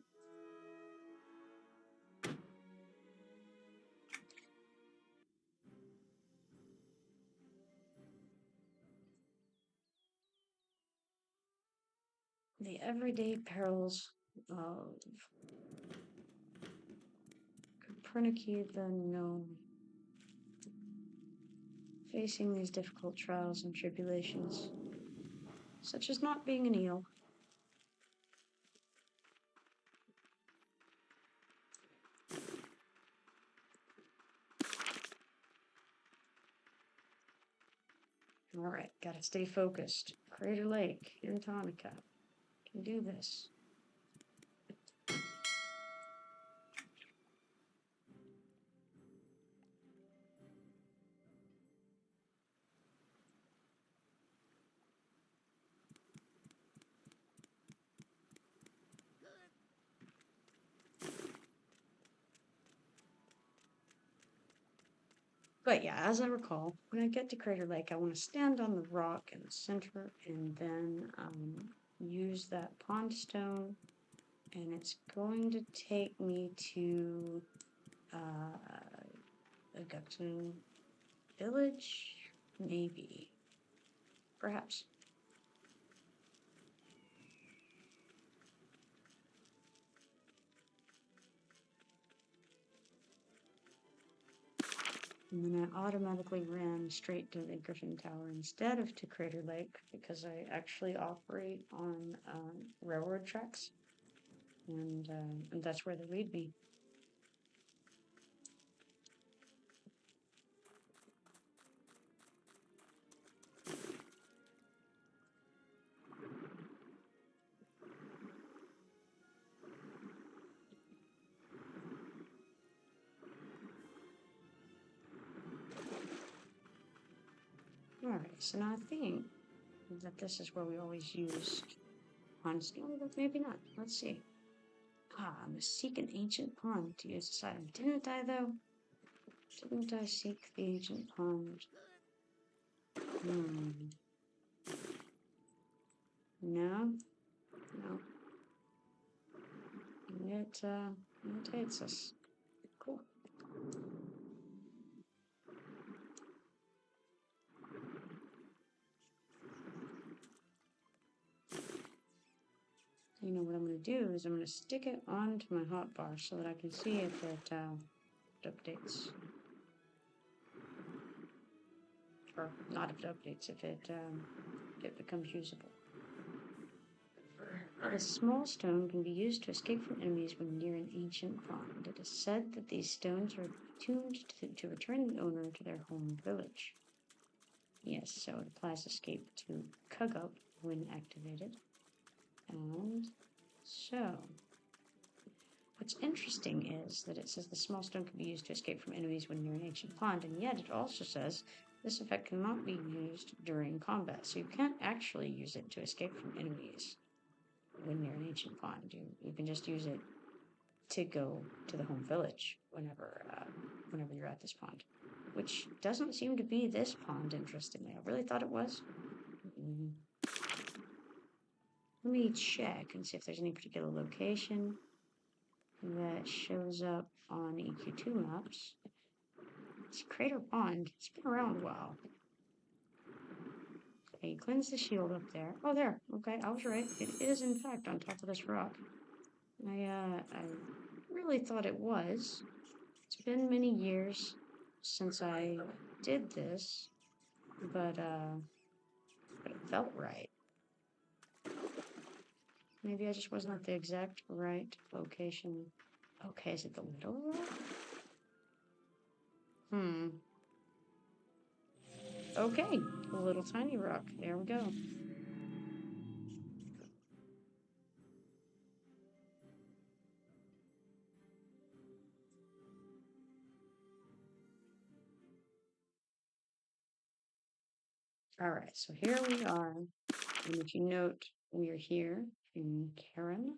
The everyday perils of Kipoerneke the gnome. Facing these difficult trials and tribulations, such as not being an eel. Alright, gotta stay focused. Crater Lake, Antonica. Can do this. But yeah, as I recall, when I get to Crater Lake, I want to stand on the rock in the center and then use that pond stone, and it's going to take me to a Gukton village? Maybe. Perhaps. And then I automatically ran straight to the Griffin Tower instead of to Crater Lake because I actually operate on railroad tracks, and that's where they lead me. Alright, so now I think that this is where we always use ponds. No, but maybe not. Let's see. I must seek an ancient pond to use this item. Didn't I, though? Didn't I seek the ancient pond? No? No. It imitates us. Cool. You know what I'm going to do is I'm going to stick it onto my hotbar so that I can see if it updates. Or not if it updates, if it becomes usable. A small stone can be used to escape from enemies when near an ancient pond. It is said that these stones are tuned to return the owner to their home village. Yes, so it applies escape to Kugup when activated. And so, what's interesting is that it says the small stone can be used to escape from enemies when near an ancient pond, and yet it also says this effect cannot be used during combat, so you can't actually use it to escape from enemies when near an ancient pond. You can just use it to go to the home village whenever you're at this pond, which doesn't seem to be this pond, interestingly. I really thought it was. Let me check and see if there's any particular location that shows up on EQ2 maps. It's Crater Pond. It's been around a while. Okay, cleanse the shield up there. Oh, there. Okay, I was right. It is, in fact, on top of this rock. I really thought it was. It's been many years since I did this, but it felt right. Maybe I just wasn't at the exact right location Okay, is it the little rock? Hmm. Okay, the little tiny rock. There we go. All right, so here we are. And if you note, we are here in Karen,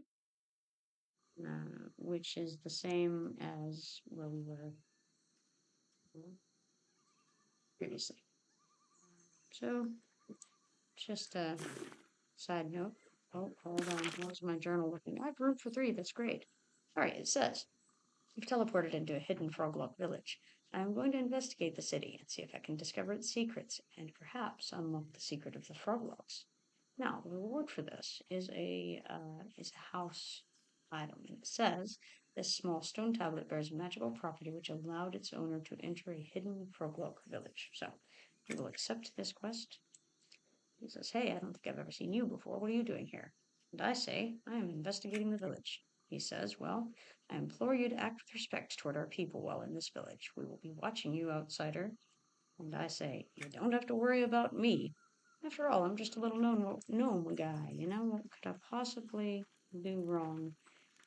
which is the same as where we were previously. So, just a side note. Oh, hold on. How's my journal looking? I have room for 3. That's great. All right, it says, you've teleported into a hidden Froglok village. I'm going to investigate the city and see if I can discover its secrets and perhaps unlock the secret of the Frogloks. Now, the reward for this is a house item, and it says this small stone tablet bears a magical property which allowed its owner to enter a hidden Froglok village. So, we will accept this quest. He says, "Hey, I don't think I've ever seen you before. What are you doing here?" And I say, "I am investigating the village." He says, "Well, I implore you to act with respect toward our people while in this village. We will be watching you, outsider." And I say, "You don't have to worry about me. After all, I'm just a little gnome guy. You know, what could I possibly do wrong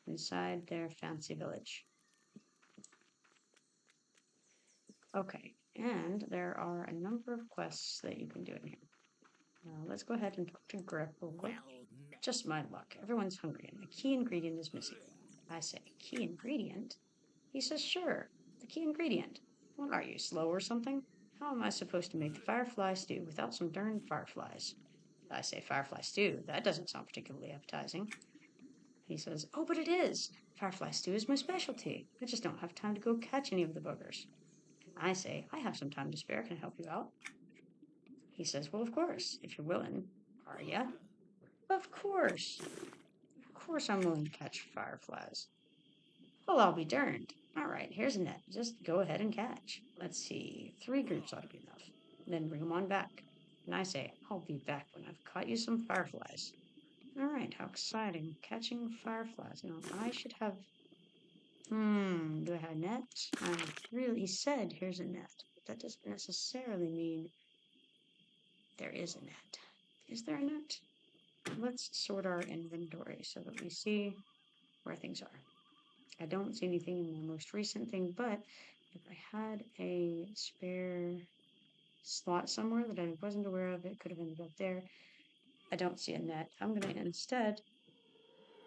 inside their fancy village?" Okay, and there are a number of quests that you can do in here. Let's go ahead and talk to Grip real quick. Just my luck. Everyone's hungry, and the key ingredient is missing. I say, "Key ingredient?" He says, "Sure, the key ingredient. What are you, slow or something? How am I supposed to make the firefly stew without some darn fireflies?" I say, "Firefly stew? That doesn't sound particularly appetizing." He says, "Oh, but it is. Firefly stew is my specialty. I just don't have time to go catch any of the buggers." I say, "I have some time to spare. Can I help you out?" He says, "Well, of course, if you're willing." "Are ya?" "Of course. Of course I'm willing to catch fireflies." "Well, I'll be darned. All right, here's a net. Just go ahead and catch. Let's see, 3 groups ought to be enough. Then bring them on back." And I say, "I'll be back when I've caught you some fireflies." All right, how exciting. Catching fireflies. Now, I should have... do I have a net? He said, "Here's a net." But that doesn't necessarily mean there is a net. Is there a net? Let's sort our inventory so that we see where things are. I don't see anything in the most recent thing, but if I had a spare slot somewhere that I wasn't aware of, it could have ended up there. I don't see a net. I'm going to instead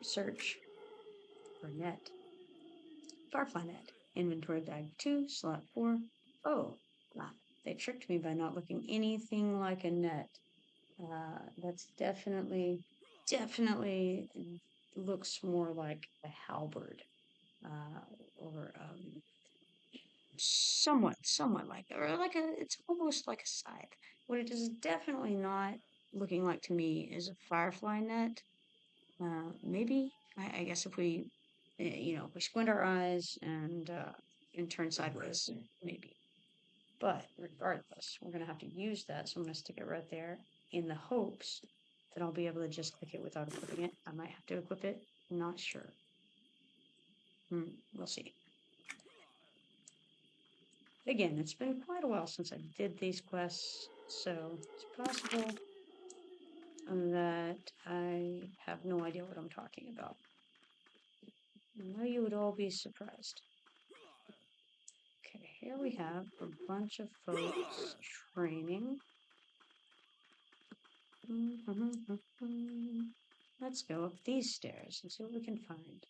search for net. Firefly net. Inventory bag 2, slot 4. Oh, wow. They tricked me by not looking anything like a net. That's definitely looks more like a halberd. Or somewhat like, or like it's almost like a scythe. What it is definitely not looking like to me is a firefly net. Maybe, I guess if we, if we squint our eyes and turn sideways, maybe. But regardless, we're going to have to use that, so I'm going to stick it right there in the hopes that I'll be able to just click it without equipping it. I might have to equip it, not sure. We'll see. Again, it's been quite a while since I did these quests, so it's possible that I have no idea what I'm talking about. I know you would all be surprised. Okay, here we have a bunch of folks training. Let's go up these stairs and see what we can find.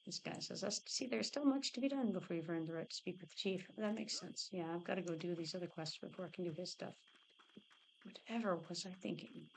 This guy says, "I see there's still much to be done before you've earned the right to speak with the chief." That makes sense. Yeah, I've got to go do these other quests before I can do his stuff. Whatever was I thinking?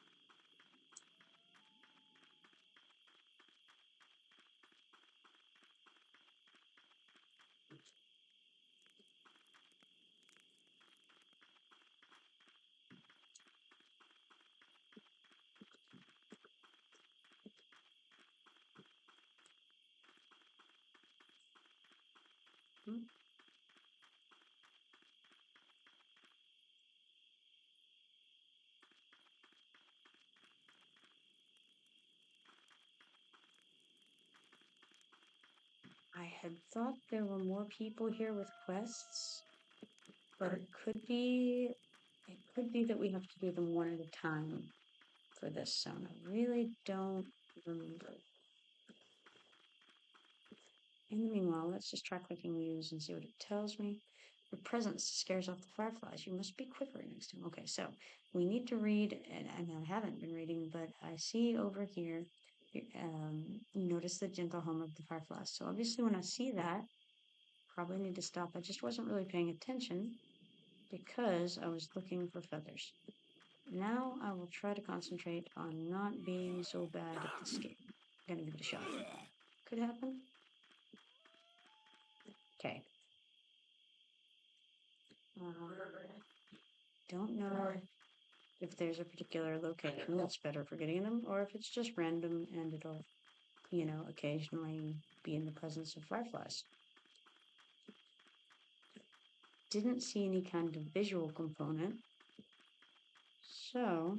I had thought there were more people here with quests, but it could be that we have to do them one at a time for this zone. I really don't remember. In the meanwhile, let's just try clicking news and see what it tells me. Your presence scares off the fireflies. You must be quicker next time. Okay, so we need to read, and I haven't been reading, but I see over here, you notice the gentle hum of the fireflies. So obviously when I see that, probably need to stop. I just wasn't really paying attention because I was looking for feathers. Now I will try to concentrate on not being so bad at this game. I'm gonna give it a shot. Could happen. Okay. Don't know if there's a particular location that's better for getting them, or if it's just random and it'll, occasionally be in the presence of fireflies. Didn't see any kind of visual component, so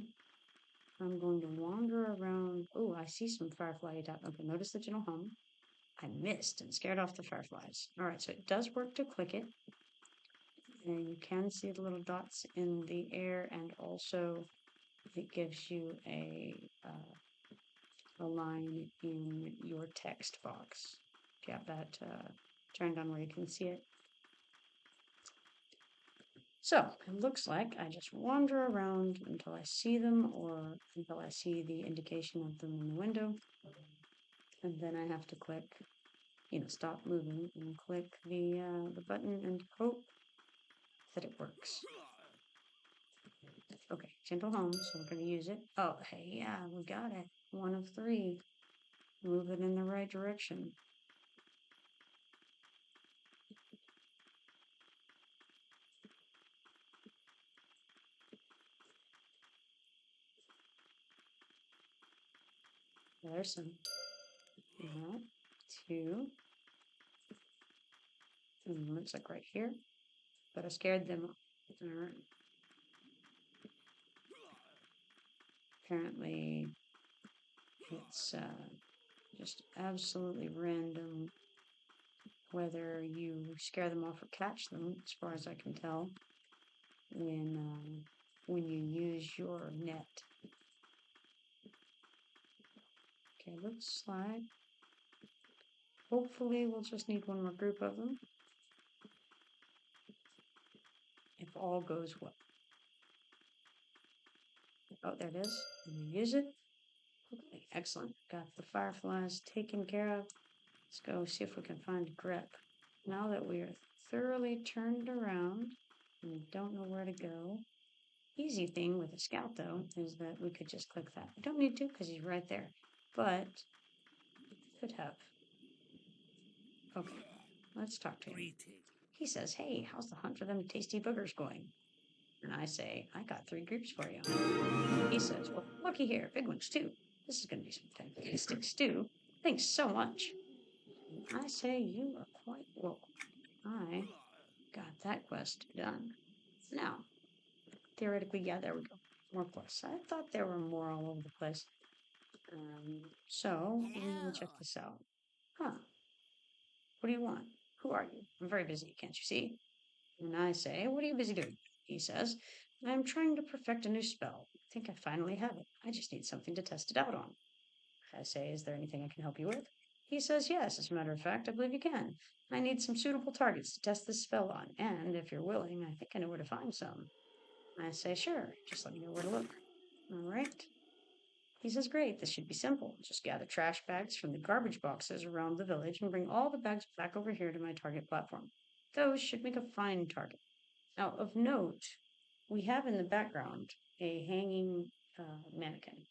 I'm going to wander around. Oh, I see some firefly attack. Okay, notice the gentle hum. I missed and scared off the fireflies. All right, so it does work to click it. And you can see the little dots in the air, and also it gives you a line in your text box. If you have that turned on where you can see it. So it looks like I just wander around until I see them, or until I see the indication of them in the window. And then I have to click, stop moving and click the button and hope that it works. Okay, gentle home, so we're going to use it. Oh, hey, yeah, we got it. 1 of 3. Move it in the right direction. There's some. 1, 2. And looks like right here. But I scared them. Alright. Apparently, it's just absolutely random whether you scare them off or catch them, as far as I can tell, when you use your net. Okay, looks like hopefully we'll just need one more group of them, if all goes well. Oh, there it is. And we use it. Okay, excellent. Got the fireflies taken care of. Let's go see if we can find a grip. Now that we are thoroughly turned around and don't know where to go, easy thing with a scout though is that we could just click that. We don't need to because he's right there, but could have. Okay, let's talk to him. He says, "Hey, how's the hunt for them tasty boogers going?" And I say, "I got 3 groups for you." He says, "Well, looky here, big ones too. This is going to be some fantastic stew. Thanks so much." And I say, "You are quite welcome. I got that quest done." Now, theoretically, yeah, there we go. More quests. I thought there were more all over the place. So, we will check this out. Huh. What do you want? Who are you? I'm very busy, can't you see? And I say, "What are you busy doing?" He says, "I'm trying to perfect a new spell. I think I finally have it. I just need something to test it out on." I say, "Is there anything I can help you with?" He says, "Yes, as a matter of fact, I believe you can. I need some suitable targets to test this spell on, and if you're willing, I think I know where to find some." I say, "Sure, just let me know where to look." All right. He says, "Great, this should be simple. Just gather trash bags from the garbage boxes around the village and bring all the bags back over here to my target platform. Those should make a fine target." Now, of note, we have in the background a hanging mannequin,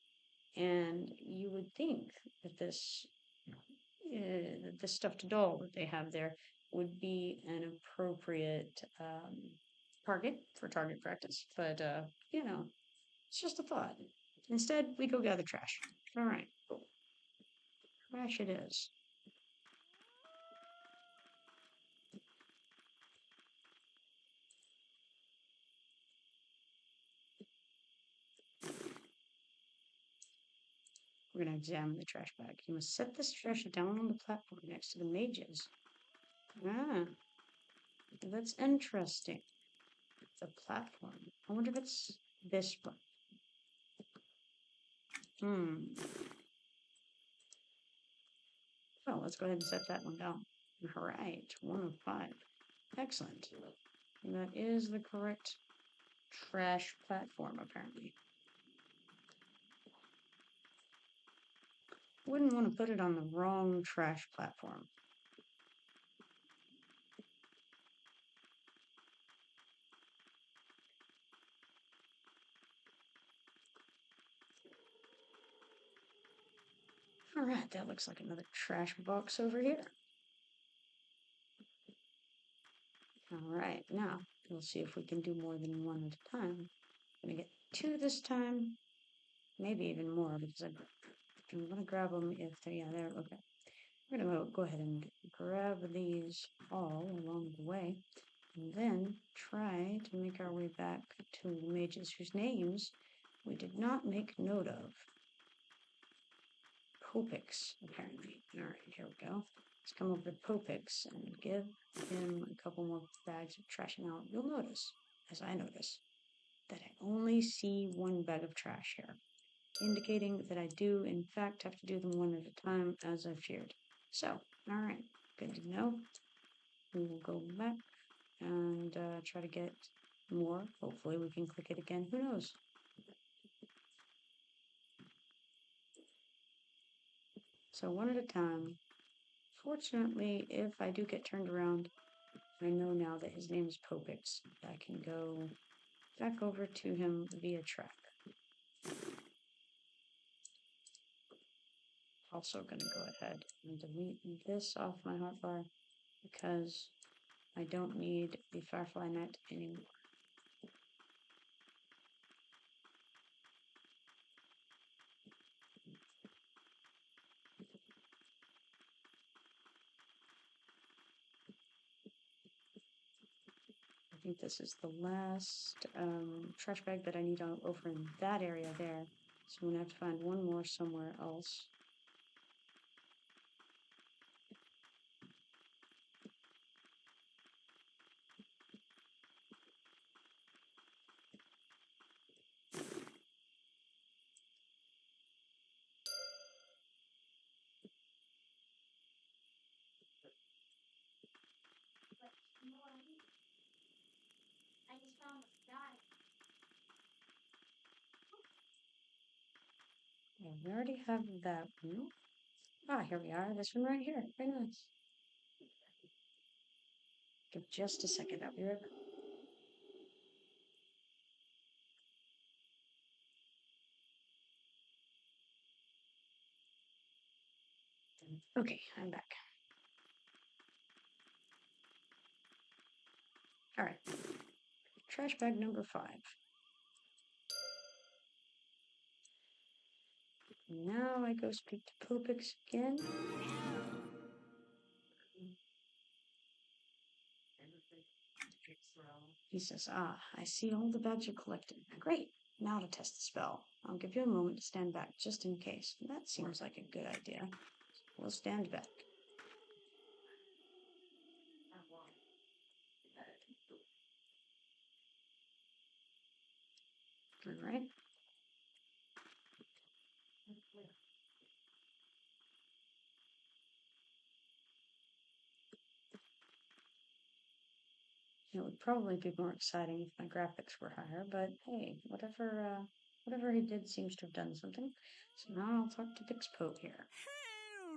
and you would think that this stuffed doll that they have there would be an appropriate target for target practice, but it's just a thought. Instead, we go gather trash. All right, cool. Trash it is. We're going to examine the trash bag. You must set this trash down on the platform next to the mages. Ah, that's interesting. The platform. I wonder if it's this one. Well, let's go ahead and set that one down. All right, 1 of 5. Excellent. And that is the correct trash platform, apparently. Wouldn't want to put it on the wrong trash platform. All right, that looks like another trash box over here. All right, now we'll see if we can do more than one at a time. I'm gonna get 2 this time, maybe even more because I'm gonna grab them if they're, yeah, they're okay. We're gonna go ahead and grab these all along the way, and then try to make our way back to the mages whose names we did not make note of. Popix, apparently. All right, here we go. Let's come over to Popix and give him a couple more bags of trash. Now, you'll notice, as I notice, that I only see 1 bag of trash here, indicating that I do, in fact, have to do them one at a time, as I've feared. So, all right, good to know. We will go back and try to get more. Hopefully, we can click it again. Who knows? So, one at a time. Fortunately, if I do get turned around, I know now that his name is Popix. I can go back over to him via track. Also going to go ahead and delete this off my hotbar because I don't need the firefly net anymore. I think this is the last trash bag that I need over in that area there. So I'm going to have to find 1 more somewhere else. I just found a guy. Yeah, we already have that one. Ah, here we are. This one right here. Very nice. Give just a second. I'll be right back. Okay, I'm back. All right. Trash bag number 5. Now I go speak to Popix again. He says, ah, I see all the bags are collected. Great. Now to test the spell. I'll give you a moment to stand back just in case. That seems like a good idea. We'll stand back. All right. It would probably be more exciting if my graphics were higher, but hey, whatever he did seems to have done something. So now I'll talk to Pixpo here.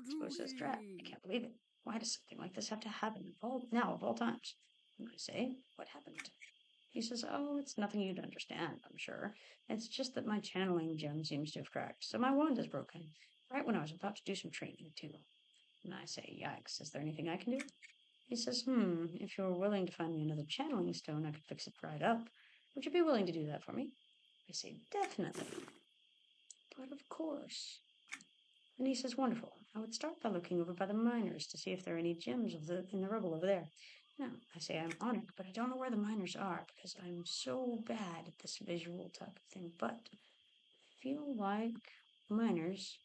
Pixpo says, Drat, I can't believe it. Why does something like this have to happen of all times? And I say, what happened? He says, oh, it's nothing you'd understand, I'm sure. It's just that my channeling gem seems to have cracked, so my wand is broken, right when I was about to do some training, too. And I say, yikes, is there anything I can do? He says, if you're willing to find me another channeling stone, I could fix it right up. Would you be willing to do that for me? I say, definitely. But of course. And he says, wonderful. I would start by looking over by the miners to see if there are any gems in the rubble over there. Now, I say I'm on it, but I don't know where the miners are because I'm so bad at this visual type of thing. But I feel like miners,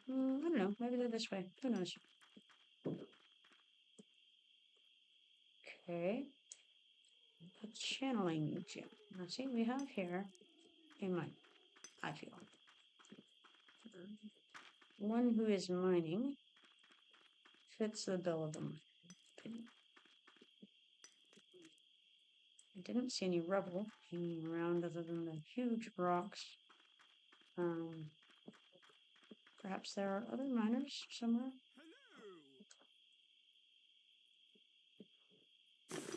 I don't know, maybe they're this way. Who knows? Okay. A channeling gem. Now see, we have here a mine, I feel. One who is mining fits the bill of the mine. I didn't see any rubble hanging around other than the huge rocks. Perhaps there are other miners somewhere.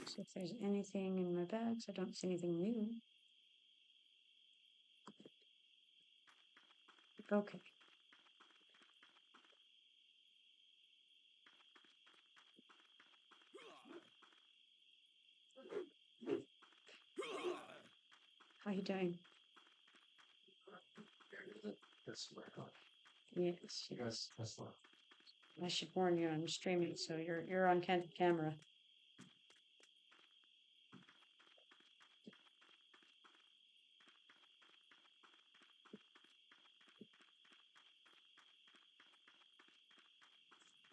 So if there's anything in my bags, I don't see anything new. Okay. How you doing? Yes, yes. I should warn you, I'm streaming, so you're on camera.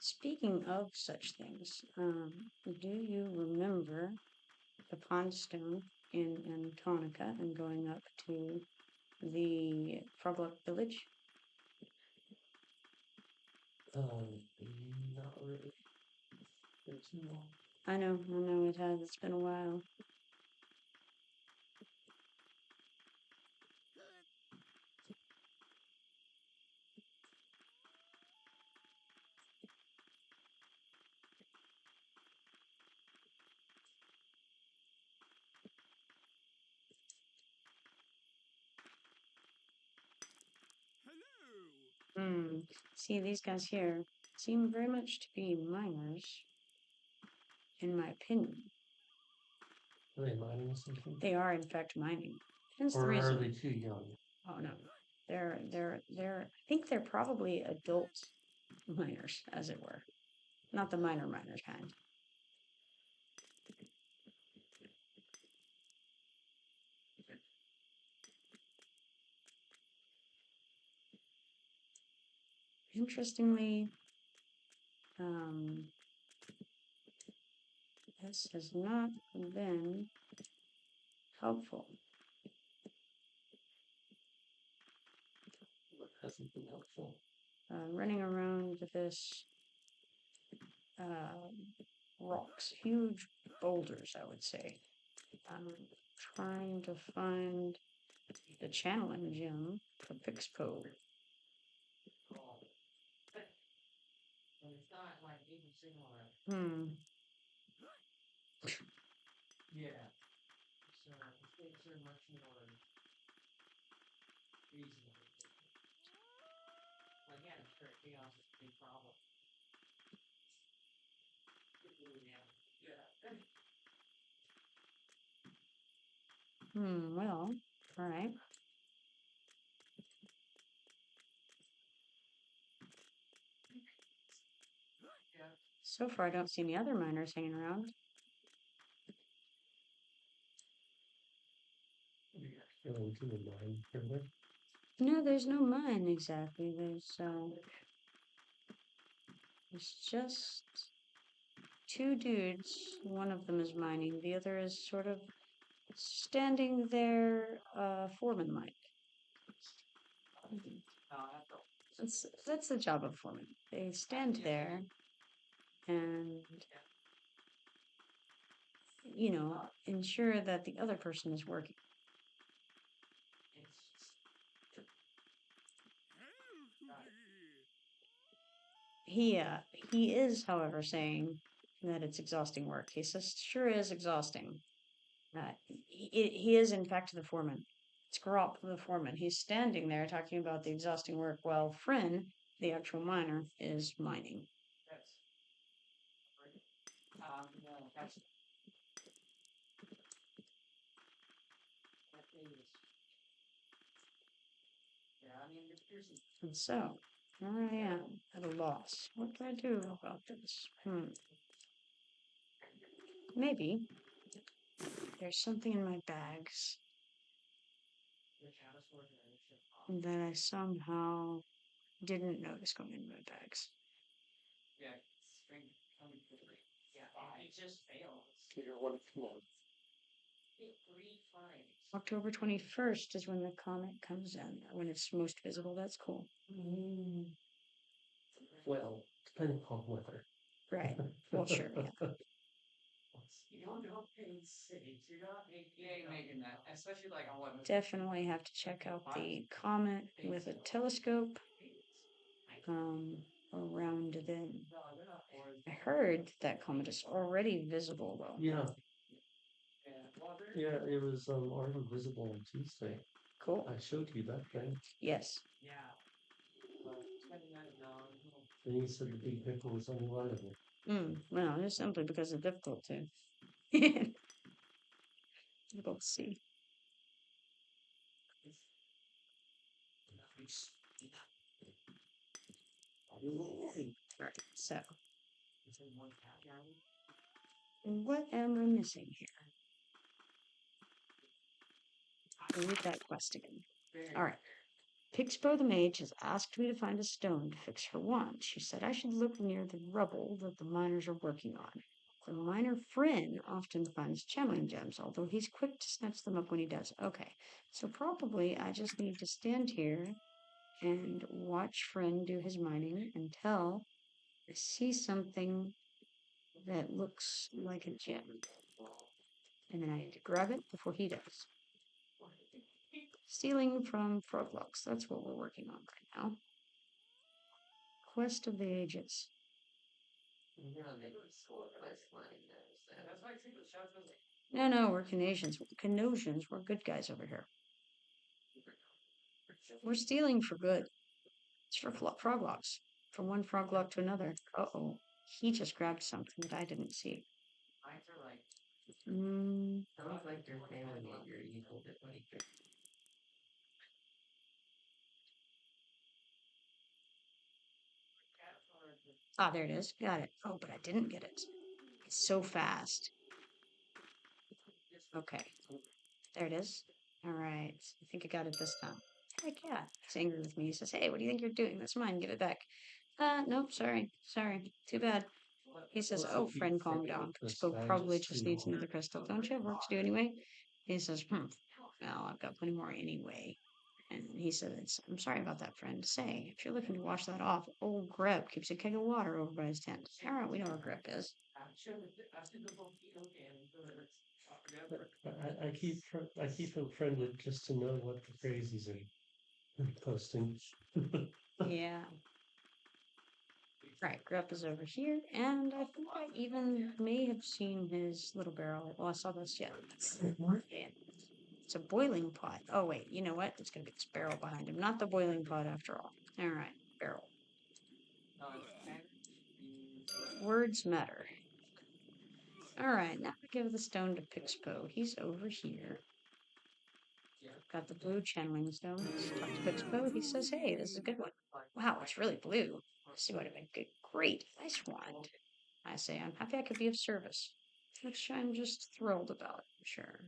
Speaking of such things, do you remember the pond stone in Antonica and going up to the Froglok village? Not really. Been too long. I know it has. It's been a while. See, these guys here seem very much to be miners, in my opinion. Are they mining something? They are, in fact, mining. Hence the Or are reason. they too young? Oh no, they're. I think they're probably adult miners, as it were, not the miners kind. Interestingly, this has not been helpful. What hasn't been helpful? Running around with this rocks, huge boulders, I would say. Trying to find the channeling gem for Pixpo. It's not like even similar. Yeah. So mistakes are much more reasonable. Like, yeah, sure, chaos is a big problem. Well, alright. So far, I don't see any other miners hanging around. Going to the mine further? No, there's no mine exactly. There's just two dudes. One of them is mining. The other is sort of standing there, foreman-like. That's the job of foreman. They stand there and, ensure that the other person is working. He is, however, saying that it's exhausting work. He says, sure is exhausting. He is, in fact, the foreman. It's Grop, the foreman. He's standing there talking about the exhausting work while Friend, the actual miner, is mining. And so, here I am at a loss. What do I do about this? Maybe there's something in my bags that I somehow didn't notice going in my bags. Yeah, string coming quickly. Yeah, it just fails. Figure one come on. October 21st is when the comet comes in, or when it's most visible. That's cool. Well, depending upon weather. Right. Well, sure, yeah. You don't go paid cities. You're not making that, especially like on what. Definitely have to check out the comet with a telescope. Around then. I heard that comet is already visible though. Yeah. Yeah, it was already visible on Tuesday. Cool. I showed you that thing. Yes. Yeah. And you said the big picture was unreliable. Well, just simply because it's difficult to. Difficult to see. Right. So, what am I missing here? Read that quest again. All right. Pixpo the mage has asked me to find a stone to fix her wand. She said I should look near the rubble that the miners are working on. The miner Friend often finds channeling gems, although he's quick to snatch them up when he does. Okay, so probably I just need to stand here and watch Friend do his mining until I see something that looks like a gem. And then I need to grab it before he does. Stealing from Froglok's, that's what we're working on right now. Quest of the Ages. No, we're Canadians. We're good guys over here. We're stealing for good. It's for Froglocks. From one Froglock to another. Uh-oh. He just grabbed something that I didn't see. Sounds like your family name, your evil bit buddy. Ah, there it is. Got it. Oh, but I didn't get it. It's so fast. Okay. There it is. All right. I think I got it this time. Heck yeah. He's angry with me. He says, hey, what do you think you're doing? That's mine. Give it back. Nope. Sorry. Too bad. He says, oh, Friend, calm down. Spoke probably just needs another crystal. Don't you have work to do anyway? He says, well, I've got plenty more anyway. And he says, I'm sorry about that, Friend. Say, if you're looking to wash that off, old Grep keeps a keg of water over by his tent. All right, we know where Grep is. I keep him friendly just to know what the crazies are posting. Yeah. Right, Grep is over here, and I think I even may have seen his little barrel. Well, I saw this yet. Yeah. It's a boiling pot. Oh, wait, you know what? It's going to be this barrel behind him. Not the boiling pot after all. All right, barrel. Words matter. All right, now I give the stone to Pixpo. He's over here. Got the blue channeling stone. Talk to Pixpo. He says, hey, this is a good one. Wow, it's really blue. This would have been good. Great. Nice wand. I say, I'm happy I could be of service. Which I'm just thrilled about, sure.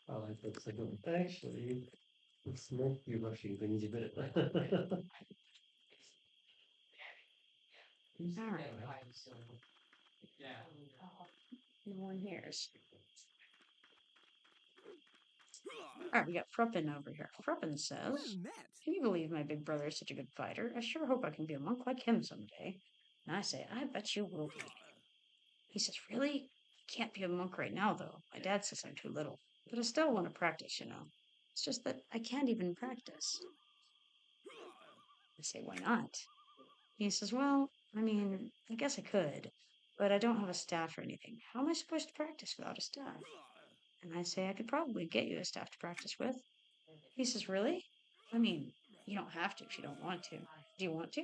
I like that second. Actually, it's not you rushing things a bit. All right. Yeah. No one hears. All right, we got Fruppin over here. Fruppin says, Well met. can you believe my big brother is such a good fighter? I sure hope I can be a monk like him someday. And I say, I bet you will be. He says, really? I can't be a monk right now, though. My dad says I'm too little. But I still want to practice, you know. It's just that I can't even practice. I say, why not? He says, well, I mean, I guess I could, but I don't have a staff or anything. How am I supposed to practice without a staff? And I say, I could probably get you a staff to practice with. He says, really? I mean, you don't have to if you don't want to. Do you want to?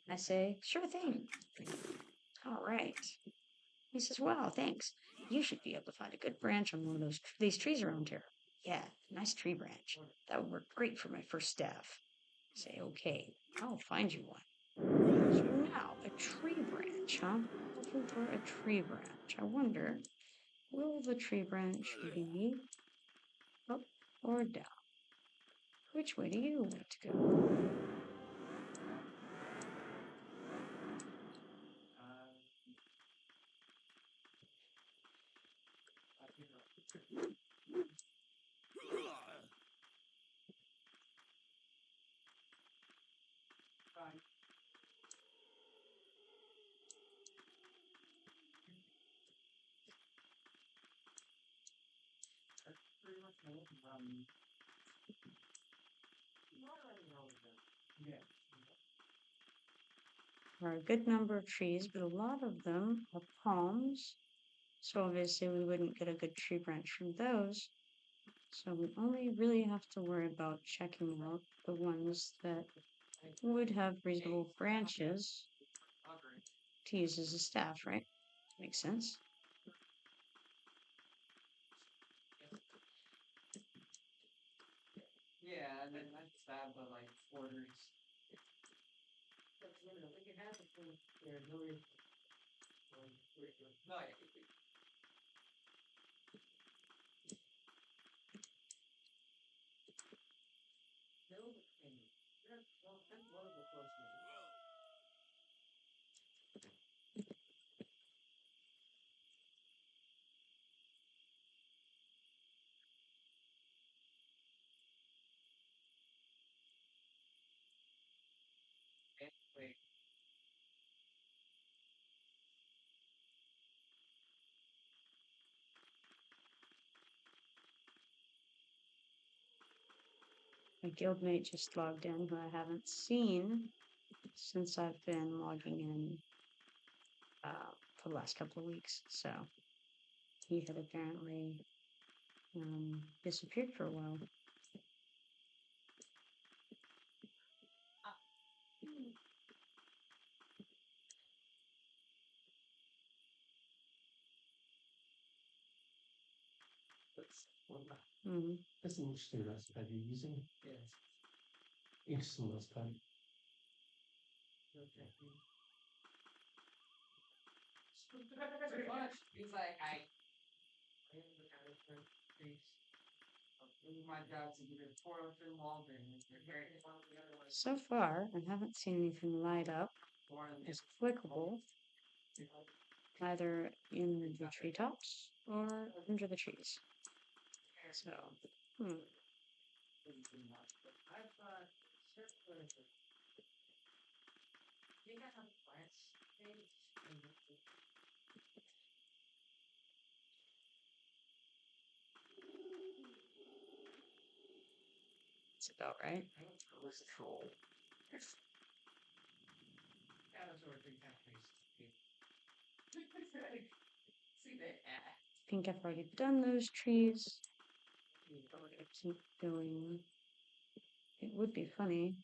I say, sure thing. All right. He says, wow, thanks. You should be able to find a good branch on one of these trees around here. Yeah, nice tree branch. That would work great for my first staff. I say, okay, I'll find you one. So now, a tree branch, huh? Looking for a tree branch. I wonder, will the tree branch be up or down? Which way do you want to go? Fine. That's pretty much all yeah. There are a good number of trees, but a lot of them are palms. So obviously we wouldn't get a good tree branch from those. So we only really have to worry about checking out the ones that would have reasonable branches to use as a staff, right? Makes sense. Yeah, and then I stab the like orders. We can have it for their no, wait. My guildmate just logged in, who I haven't seen since I've been logging in for the last couple of weeks. So he had apparently disappeared for a while. Mm-hmm. That's an interesting mousepad you're using. Yes. Interesting mousepad. Okay. Pretty much. He's like, I am the kind of face. It was my job to get a 403 longer and prepare it one of the other ones. So far, I haven't seen anything light up as clickable, either in the treetops or under the trees. So, I've circular. You guys have plants page? it's about right. Was troll. Yeah, that's what big cat face. See that? I think I've already done those trees. I'm gonna keep going. It would be funny.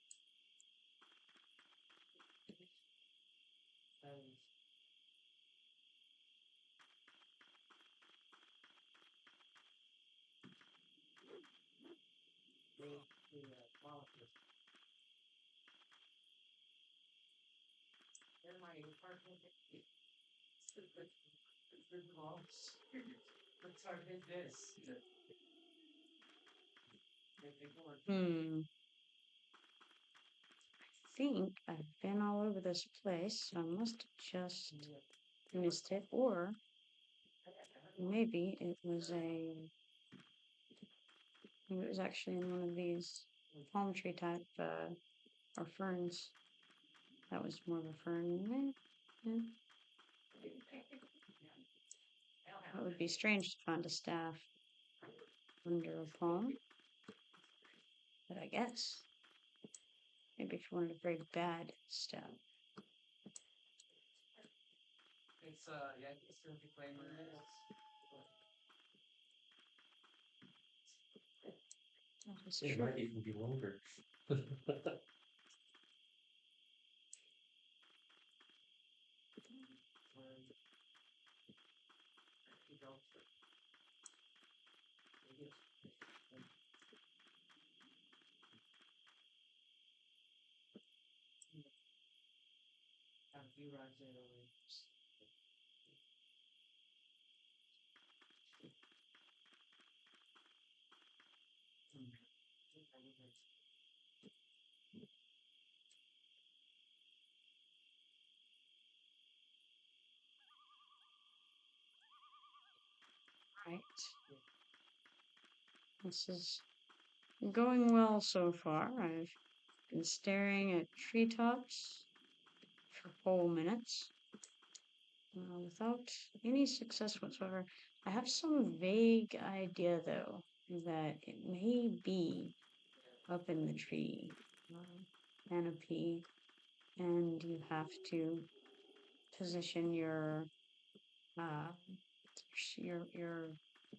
They're my apartment. It's been close. Let's start hit this. I think I've been all over this place, so I must have just missed it, or maybe it was actually in one of these palm tree type or ferns. That was more of a fern. That would be strange to find a staff under a palm, but I guess maybe if you wanted a very bad staff. It's yeah, it's gonna be playing with this. That is It true. might even be longer. Have a few rides there already. Right. This is going well so far. I've been staring at treetops for whole minutes without any success whatsoever. I have some vague idea, though, that it may be up in the tree canopy, and you have to position your your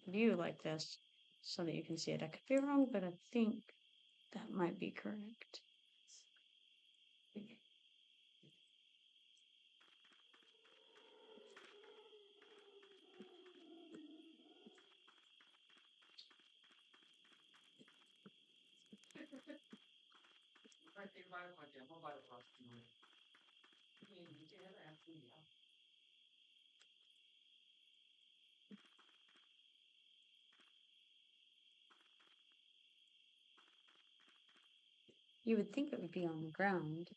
view like this so that you can see it. I could be wrong, but I think that might be correct. You would think it would be on the ground.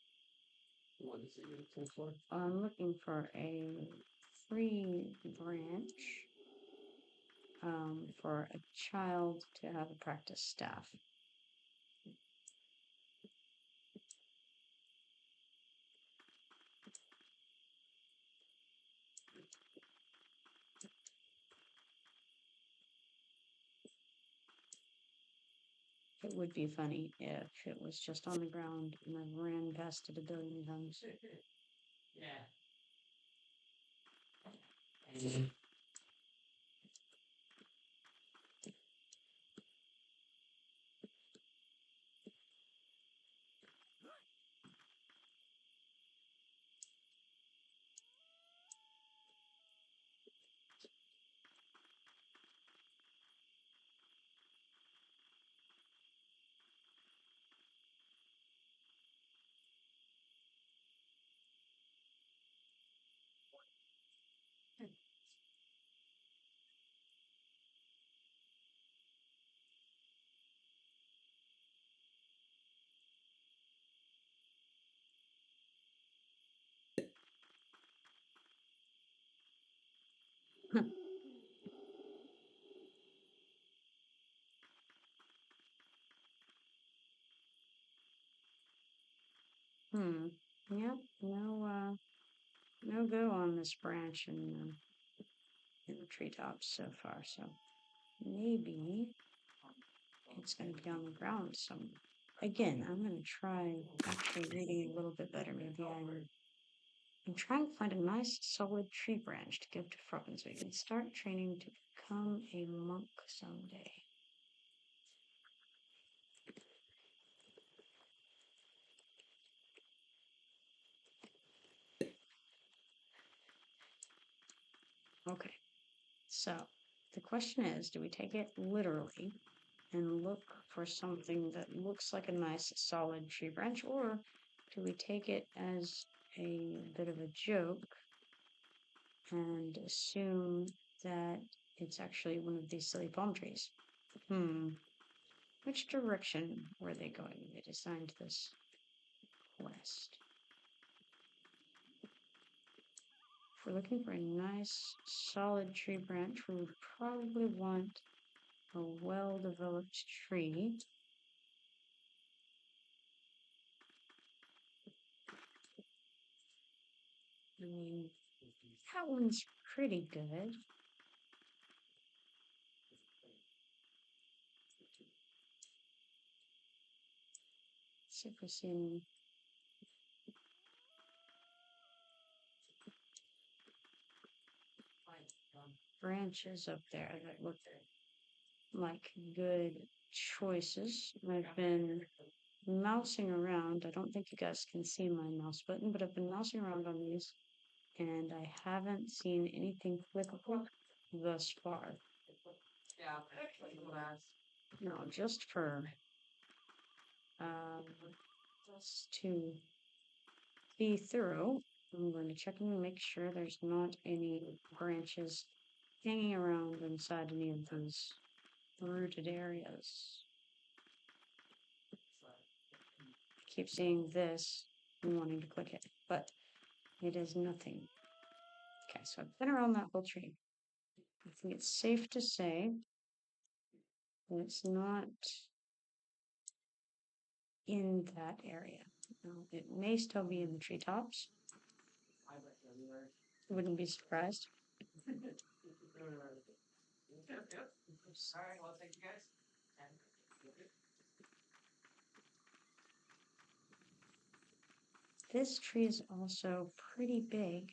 What is it you're looking for? I'm looking for a free branch for a child to have a practice staff. It would be funny if it was just on the ground and I ran past it a billion times. Yeah. Yep. No go on this branch in the treetops so far. So maybe it's going to be on the ground somewhere. Again, I'm going to try actually reading a little bit better. Maybe I'm trying to find a nice solid tree branch to give to Froggen so we can start training to become a monk someday. Okay, so the question is, do we take it literally and look for something that looks like a nice solid tree branch, or do we take it as a bit of a joke and assume that it's actually one of these silly palm trees? Which direction were they going when they designed this quest? If we're looking for a nice solid tree branch, we would probably want a well-developed tree. I mean, that one's pretty good. See if we see any branches up there that look like good choices. I've been mousing around. I don't think you guys can see my mouse button, but I've been mousing around on these, and I haven't seen anything clickable thus far. Yeah. No, just for just to be thorough, I'm going to check and make sure there's not any branches hanging around inside any of those rooted areas. I keep seeing this and wanting to click it, but it is nothing. Okay, so I've been around that whole tree. I think it's safe to say And it's not in that area. No, it may still be in the treetops. Wouldn't be surprised. Alright, well, thank you guys. This tree is also pretty big.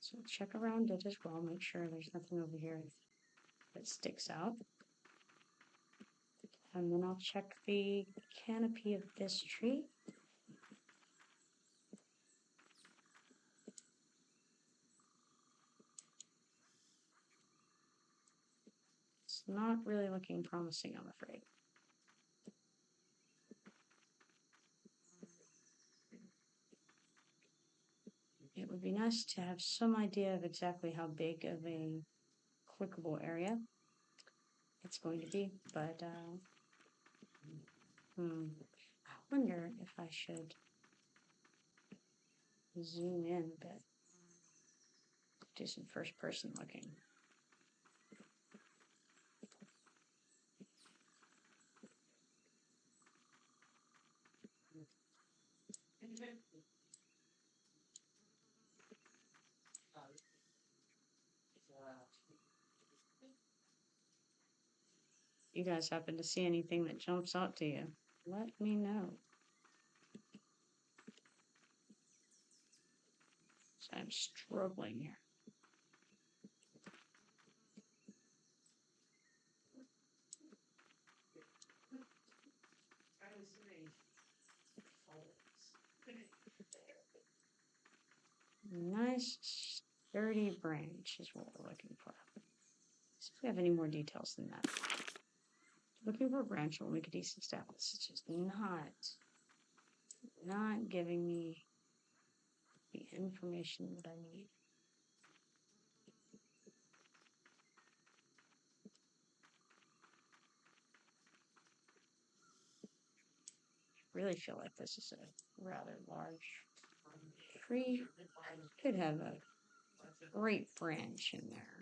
So check around it as well. Make sure there's nothing over here that sticks out. And then I'll check the canopy of this tree. It's not really looking promising, I'm afraid. It would be nice to have some idea of exactly how big of a clickable area it's going to be, but I wonder if I should zoom in a bit, do some first person looking. You guys happen to see anything that jumps out to you, let me know. So I'm struggling here. Nice sturdy branch is what we're looking for. See if we have any more details than that. Looking for a branch will make a decent step. This is just not giving me the information that I need. I really feel like this is a rather large tree. Could have a great branch in there.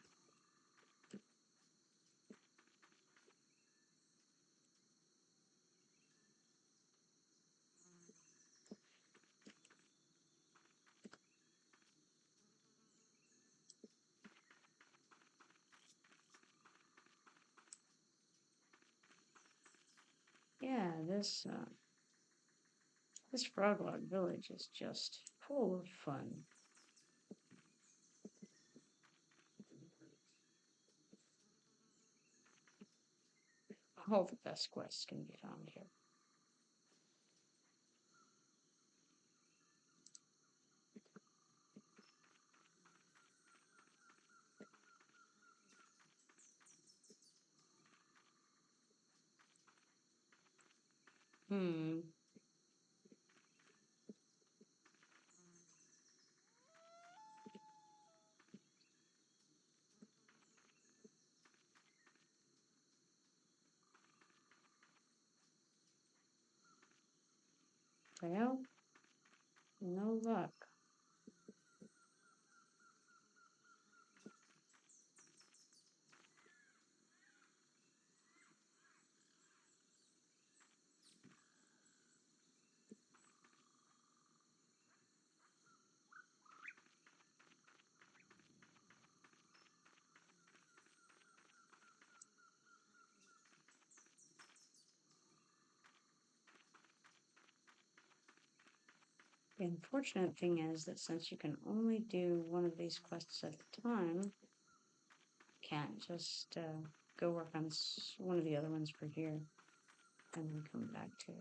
Yeah, this Froglock village is just full of fun. All the best quests can be found here. Well, no luck. The unfortunate thing is that since you can only do one of these quests at a time, you can't just go work on one of the other ones for here and then come back to it.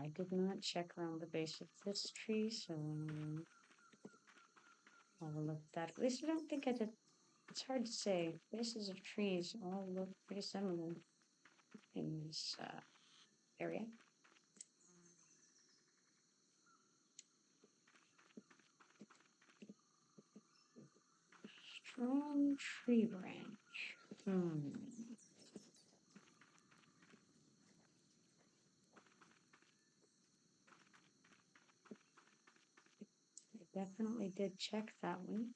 I did not check around the base of this tree, so I'll look at that. At least I don't think I did. It's hard to say. Bases of trees all look pretty similar in this area. Strong tree branch. I definitely did check that one.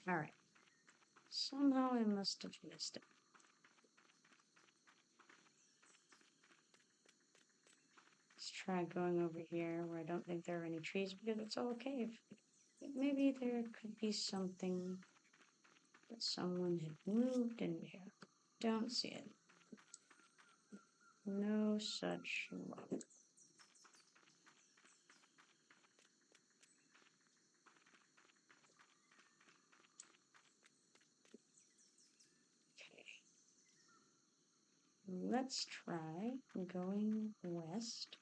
All right. Somehow I must have missed it. Let's try going over here where I don't think there are any trees because it's all cave. But maybe there could be something that someone had moved in here. Don't see it. No such luck. Okay. Let's try going west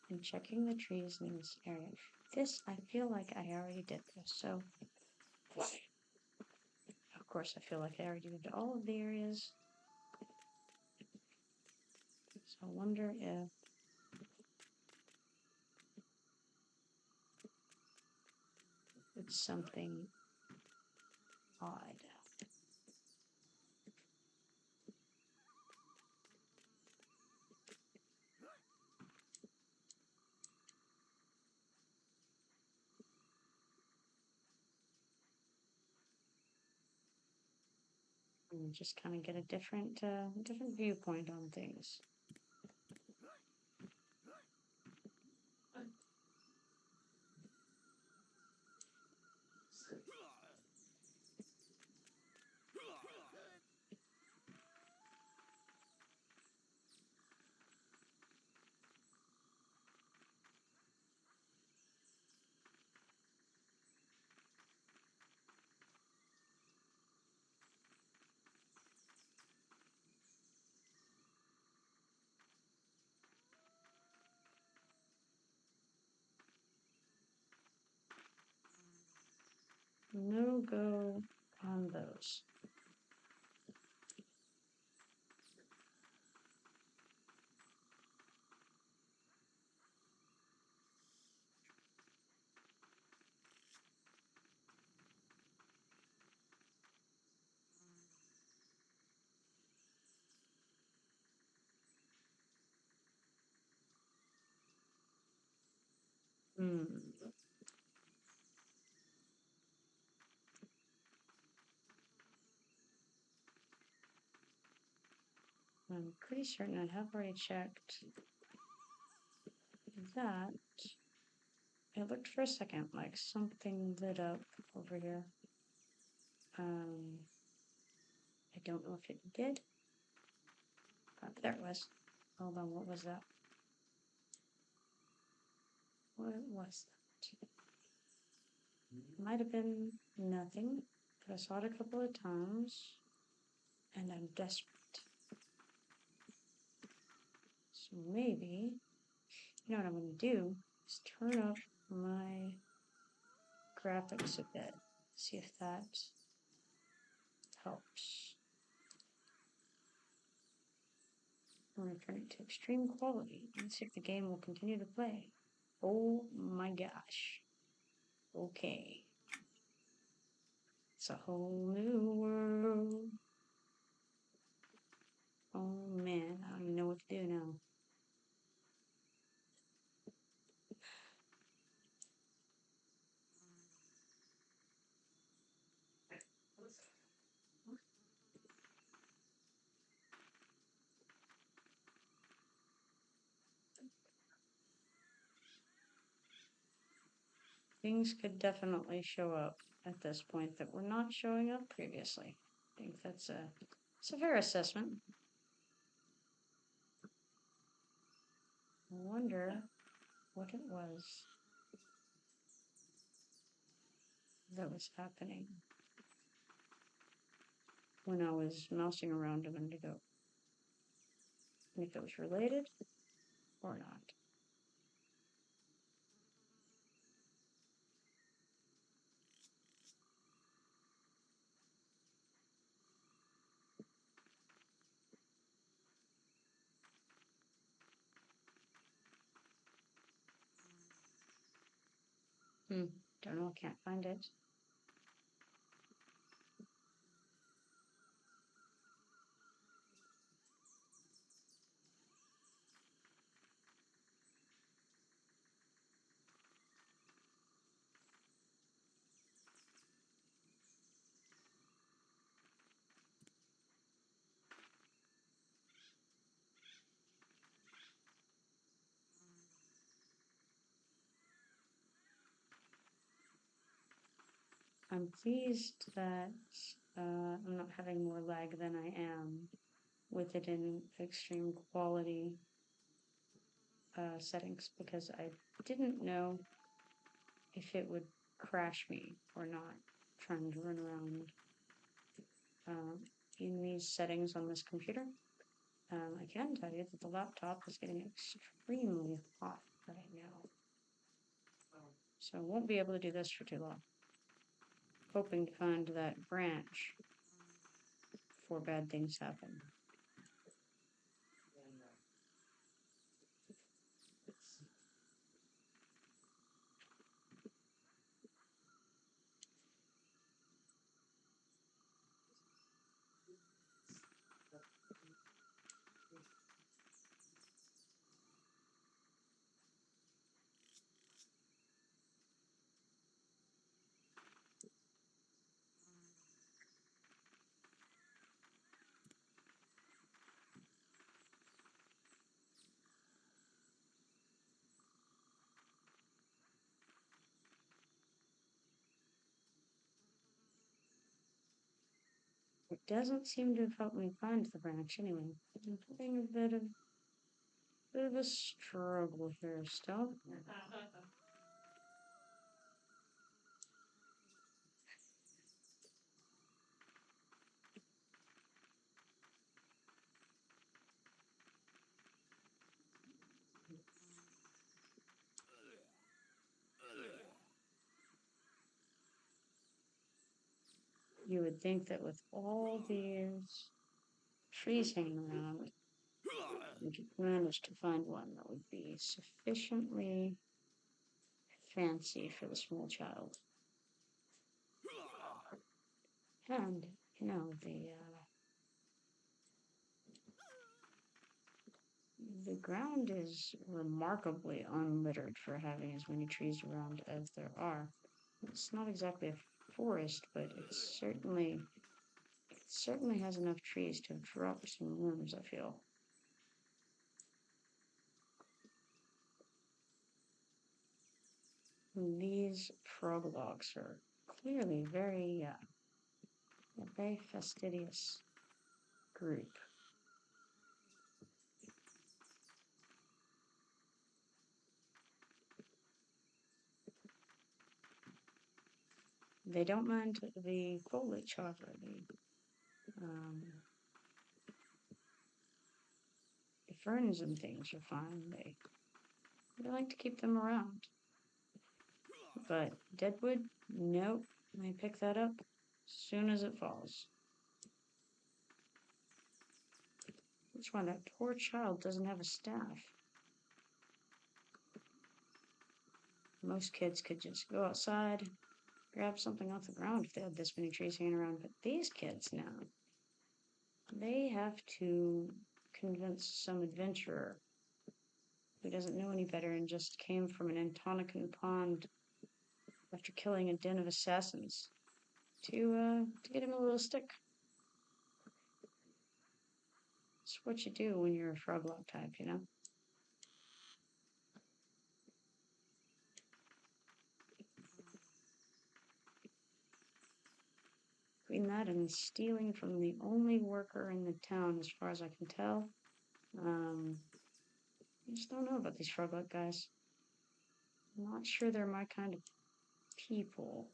and checking the trees in this area. This, I feel like I already did this, so of course I feel like I already did all of the areas. So I wonder if it's something odd. And just kind of get a different viewpoint on things. No go on those. I'm pretty certain I have already checked that. It looked for a second like something lit up over here. I don't know if it did. There it was. Hold on, what was that? What was that? Might have been nothing, but I saw it a couple of times, and I'm desperate. So maybe, you know what I'm going to do is turn up my graphics a bit, see if that helps. I'm going to turn it to extreme quality and see if the game will continue to play. Oh my gosh. Okay. It's a whole new world. Oh man, I don't even know what to do now. Things could definitely show up at this point that were not showing up previously. I think it's a fair assessment. I wonder what it was. that was happening when I was mousing around a minute ago. And if it was related or not. Don't know, I can't find it. I'm pleased that I'm not having more lag than I am with it in extreme quality settings, because I didn't know if it would crash me or not trying to run around in these settings on this computer. I can tell you that the laptop is getting extremely hot right now, so I won't be able to do this for too long. Hoping to find that branch before bad things happen. It doesn't seem to have helped me find the branch anyway. I'm having a bit of a struggle here still. You would think that with all these trees hanging around, we could manage to find one that would be sufficiently fancy for the small child. And, you know, the ground is remarkably unlittered for having as many trees around as there are. It's not exactly a forest, but it certainly has enough trees to drop some limbs, I feel. These Frogloks are clearly a very fastidious group. They don't mind the foliage, however. The ferns and things are fine. They like to keep them around. But deadwood, nope. They pick that up as soon as it falls. That's why that poor child doesn't have a staff. Most kids could just go outside, grab something off the ground if they had this many trees hanging around. But these kids now, they have to convince some adventurer who doesn't know any better and just came from an Antonican pond after killing a den of assassins to get him a little stick. It's what you do when you're a Froglok type, you know? Between that and stealing from the only worker in the town, as far as I can tell, I just don't know about these Froglok guys. I'm not sure they're my kind of people.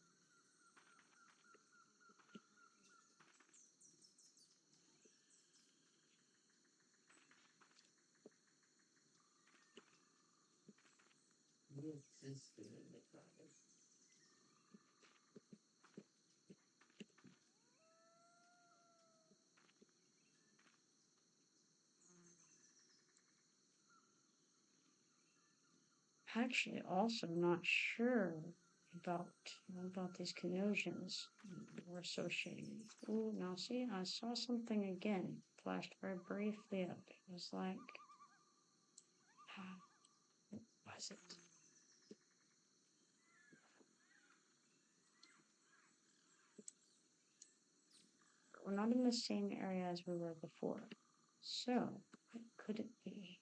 Actually, also not sure about these connotations we're associating. Ooh, now see, I saw something again. Flashed very briefly up. It was like, what was it? We're not in the same area as we were before. So, what could it be?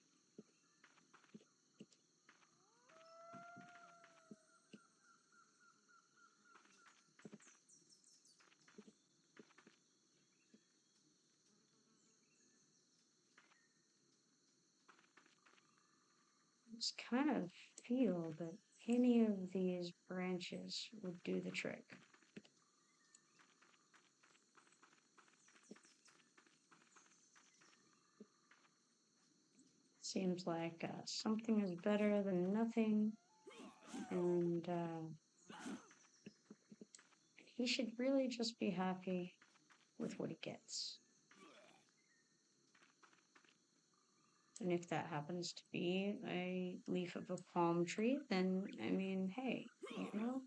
I just kind of feel that any of these branches would do the trick. Seems like something is better than nothing, and he should really just be happy with what he gets. And if that happens to be a leaf of a palm tree, then, I mean, hey, you know,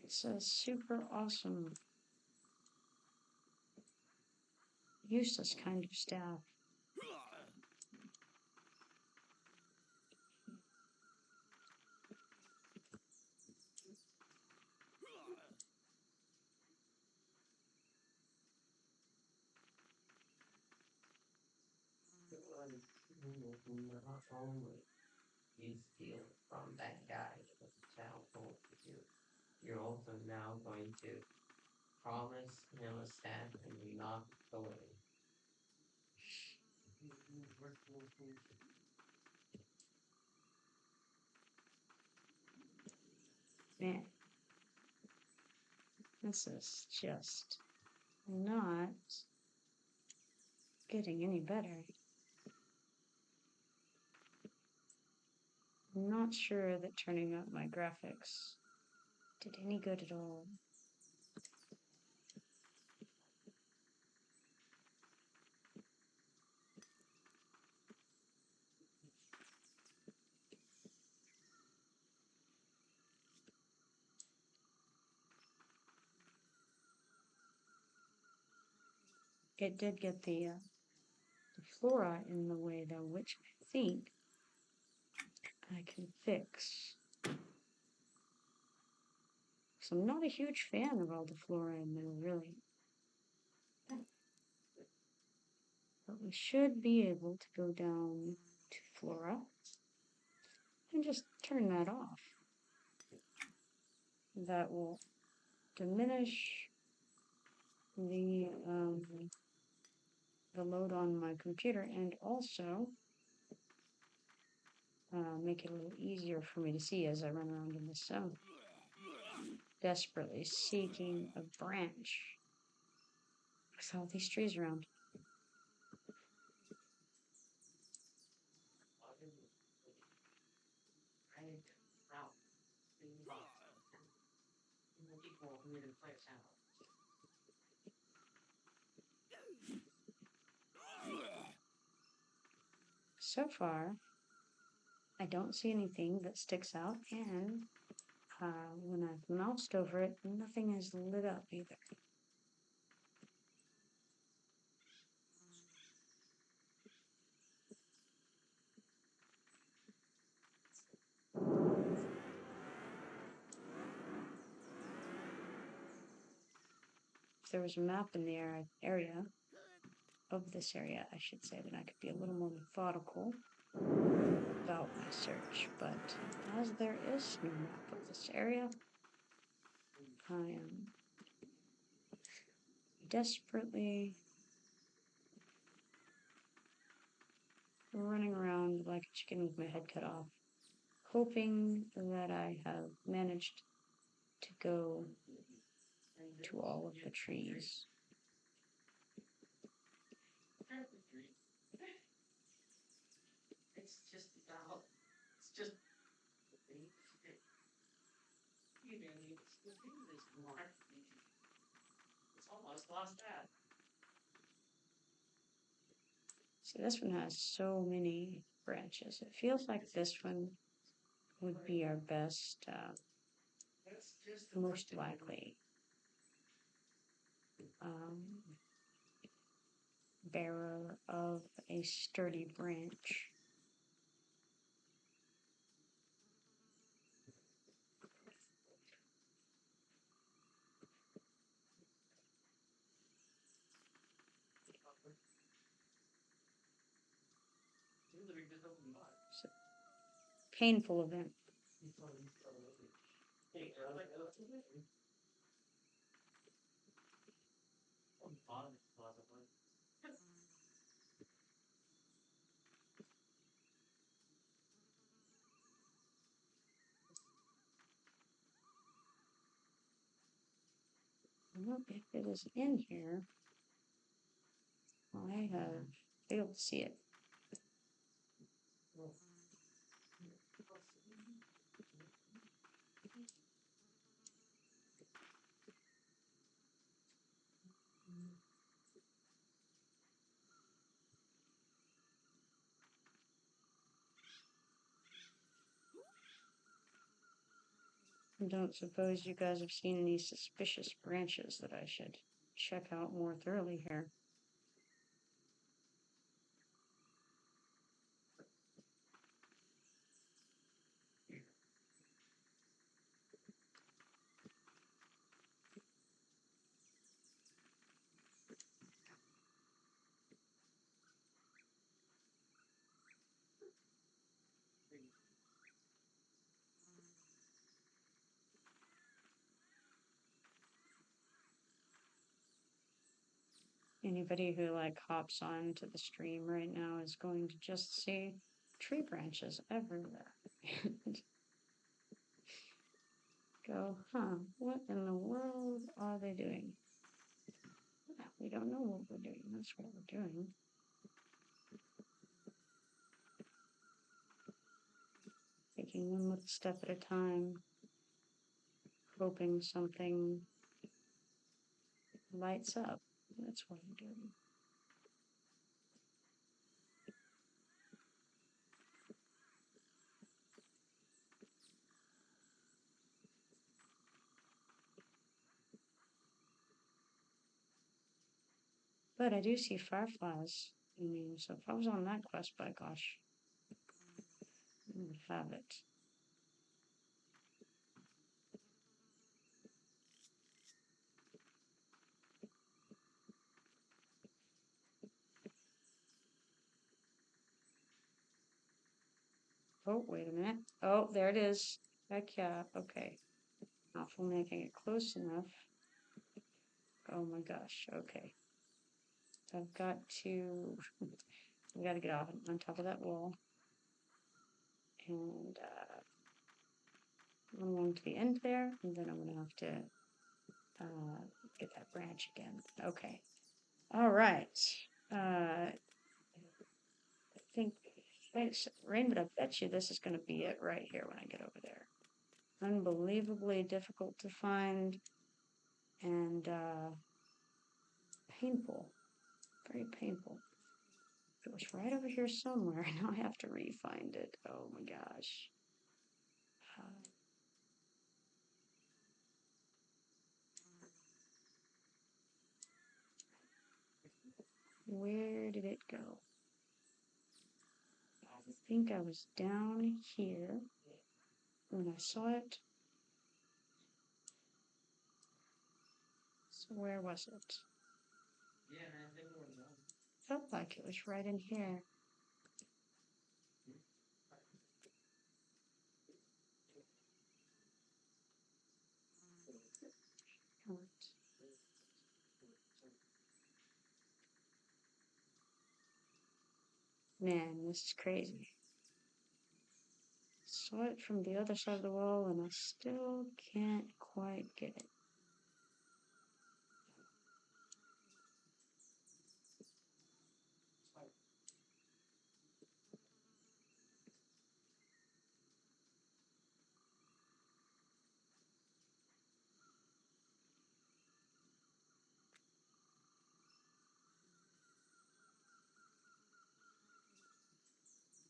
it's a super awesome, useless kind of staff. Not only you steal from that guy that the town told you, you're also now going to promise him a staff and not away. Man, this is just not getting any better. I'm not sure that turning up my graphics did any good at all. It did get the flora in the way though, which I think I can fix. So I'm not a huge fan of all the flora in there, really. But we should be able to go down to flora and just turn that off. That will diminish the load on my computer and also make it a little easier for me to see as I run around in the zone. Desperately seeking a branch with all these trees around. So far, I don't see anything that sticks out, and when I've moused over it, nothing is lit up either. If there was a map in the area of this area, I should say, then I could be a little more methodical about my search. But as there is no map of this area, I am desperately running around like a chicken with my head cut off, hoping that I have managed to go to all of the trees. It's just It's almost lost that. See, this one has so many branches. It feels like this one would be our best, most likely, bearer of a sturdy branch. It's a painful event. Well, if it is in here, I have failed to see it. I don't suppose you guys have seen any suspicious branches that I should check out more thoroughly here. Anybody who like hops on to the stream right now is going to just see tree branches everywhere. Go, huh, what in the world are they doing? We don't know what we're doing. That's what we're doing. Taking one little step at a time, hoping something lights up. That's what I'm doing. But I do see fireflies. I mean, so if I was on that quest, by gosh, I would have it. Oh, wait a minute. Oh, there it is. Heck yeah. Okay. Not for making it close enough. Oh my gosh. Okay. I've got to. We got to get off on top of that wall. And I'm going to the end there, and then I'm going to have to get that branch again. Okay. All right. I think. Thanks, Rain, but I bet you this is going to be it right here when I get over there. Unbelievably difficult to find and painful. Very painful. It was right over here somewhere. Now I have to re-find it. Oh my gosh. Where did it go? I think I was down here when I saw it. So where was it? Felt like it was right in here. Man, this is crazy. Saw it from the other side of the wall and I still can't quite get it.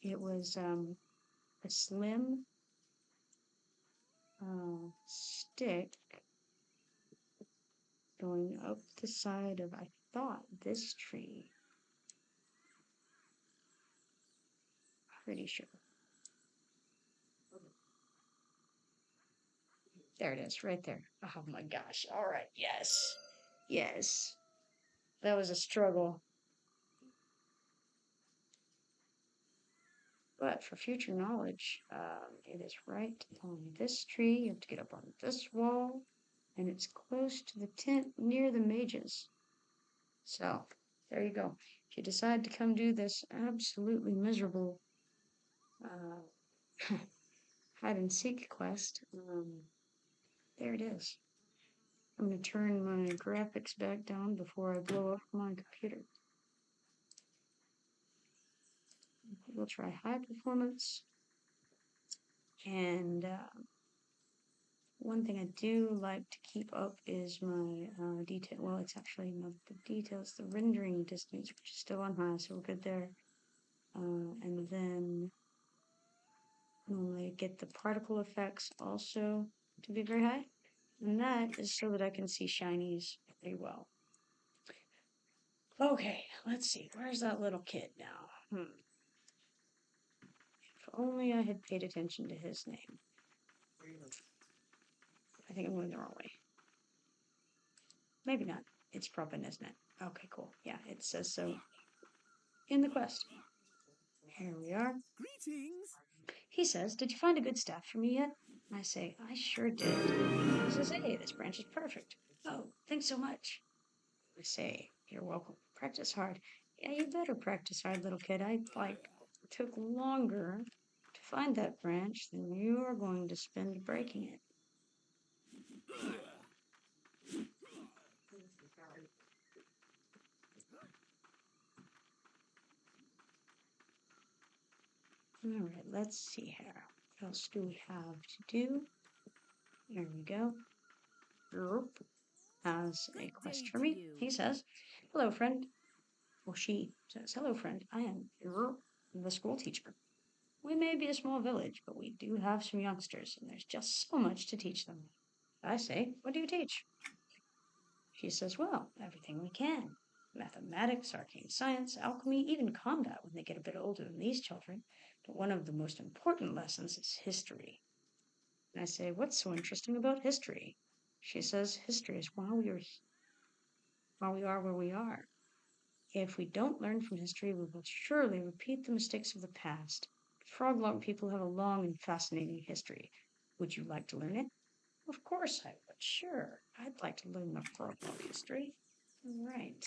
It was a slim stick going up the side of, I thought, this tree. Pretty sure. There it is, right there. Oh my gosh. All right. Yes. Yes. That was a struggle. But for future knowledge, it is right on this tree. You have to get up on this wall, and it's close to the tent near the mages. So, there you go. If you decide to come do this absolutely miserable hide and seek quest, there it is. I'm going to turn my graphics back down before I blow up my computer. We'll try high performance. And one thing I do like to keep up is my detail. Well, it's actually not the details, the rendering distance, which is still on high, so we're good there. And then normally get the particle effects also to be very high. And that is so that I can see shinies pretty well. Okay, let's see. Where's that little kid now? If only I had paid attention to his name. I think I'm going the wrong way. Maybe not. It's Probin, isn't it? Okay, cool. Yeah, it says so in the quest. Here we are. Greetings! He says, "Did you find a good staff for me yet?" I say, "I sure did." He says, "Hey, this branch is perfect." "Oh, thanks so much." I say, "You're welcome. Practice hard." "Yeah, you better practice hard, little kid. I, took longer to find that branch than you are going to spend breaking it." Alright, let's see here. What else do we have to do? There we go. Burp has a quest for me. He says, "Hello, friend." Well, she says, "Hello, friend. I am Burp, the school teacher. We may be a small village, but we do have some youngsters, and there's just so much to teach them." I say, "What do you teach?" She says, "Well, everything we can. Mathematics, arcane science, alchemy, even combat when they get a bit older than these children. But one of the most important lessons is history." And I say, "What's so interesting about history?" She says, "History is why we are where we are. If we don't learn from history, we will surely repeat the mistakes of the past. Froglock people have a long and fascinating history. Would you like to learn it?" "Of course I would. Sure. I'd like to learn the Froglock history." "All right.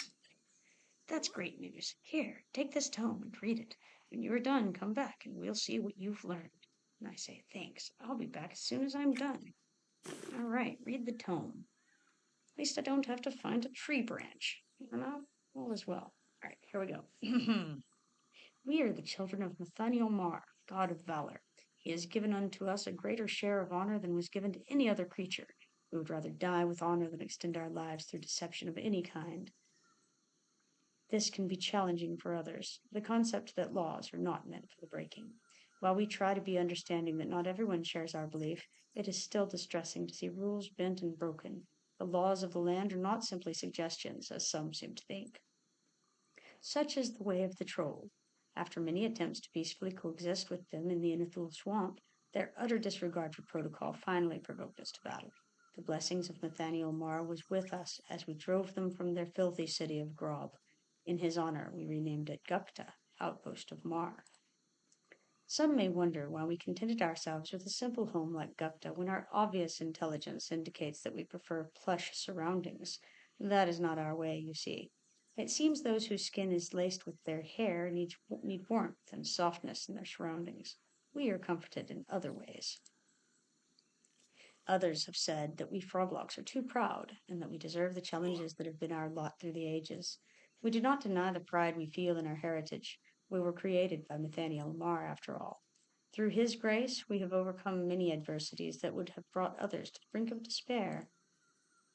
That's great news. Here, take this tome and read it. When you are done, come back and we'll see what you've learned." And I say, "Thanks. I'll be back as soon as I'm done." All right, read the tome. At least I don't have to find a tree branch. All is well. All right, here we go. "We are the children of Nathaniel Mar, god of valor. He has given unto us a greater share of honor than was given to any other creature. We would rather die with honor than extend our lives through deception of any kind. This can be challenging for others, the concept that laws are not meant for the breaking. While we try to be understanding that not everyone shares our belief, it is still distressing to see rules bent and broken. The laws of the land are not simply suggestions, as some seem to think. Such is the way of the troll. After many attempts to peacefully coexist with them in the Inithul swamp, their utter disregard for protocol finally provoked us to battle. The blessings of Nathaniel Mar was with us as we drove them from their filthy city of Grob. In his honor, we renamed it Gupta, outpost of Mar. Some may wonder why we contented ourselves with a simple home like Gupta when our obvious intelligence indicates that we prefer plush surroundings. That is not our way, you see. It seems those whose skin is laced with their hair need warmth and softness in their surroundings. We are comforted in other ways. Others have said that we Froglocks are too proud, and that we deserve the challenges that have been our lot through the ages. We do not deny the pride we feel in our heritage. We were created by Nathaniel Mar, after all. Through his grace, we have overcome many adversities that would have brought others to the brink of despair.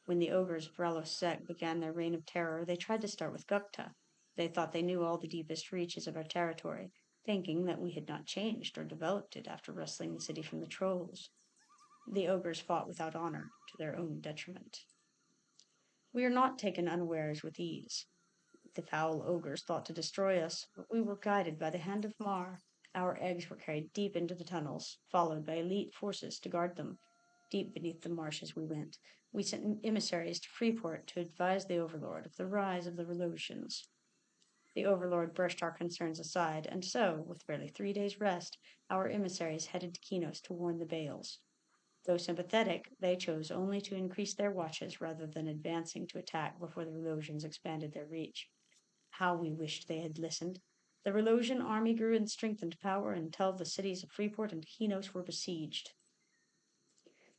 When the ogres of Ralos Sec began their reign of terror, they tried to start with Gupta. They thought they knew all the deepest reaches of our territory. thinking that we had not changed or developed it after wresting the city from the trolls. The ogres fought without honor, to their own detriment. We are not taken unawares with ease. The foul ogres thought to destroy us, but we were guided by the hand of Mar. Our eggs were carried deep into the tunnels, followed by elite forces to guard them. Deep beneath the marshes we went. We sent emissaries to Freeport to advise the Overlord of the rise of the Revolutions. The Overlord brushed our concerns aside, and so, with barely 3 days' rest, our emissaries headed to Kinos to warn the Bales. Though sympathetic, they chose only to increase their watches rather than advancing to attack before the Relosians expanded their reach. How we wished they had listened. The Relosian army grew in strength and power until the cities of Freeport and Kinos were besieged.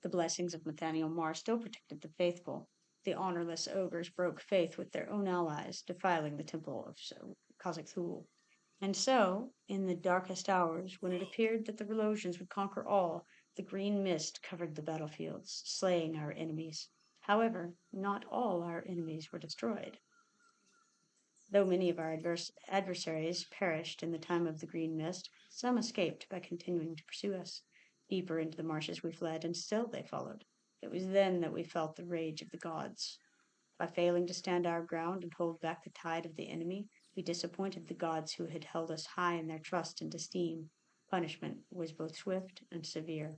The blessings of Nathaniel Mar still protected the faithful. The honorless ogres broke faith with their own allies, defiling the temple of Khazak-Thul. And so, in the darkest hours, when it appeared that the Relosians would conquer all, the green mist covered the battlefields, slaying our enemies. However, not all our enemies were destroyed. Though many of our adversaries perished in the time of the green mist, some escaped by continuing to pursue us. Deeper into the marshes we fled, and still they followed. It was then that we felt the rage of the gods. By failing to stand our ground and hold back the tide of the enemy, we disappointed the gods who had held us high in their trust and esteem. Punishment was both swift and severe.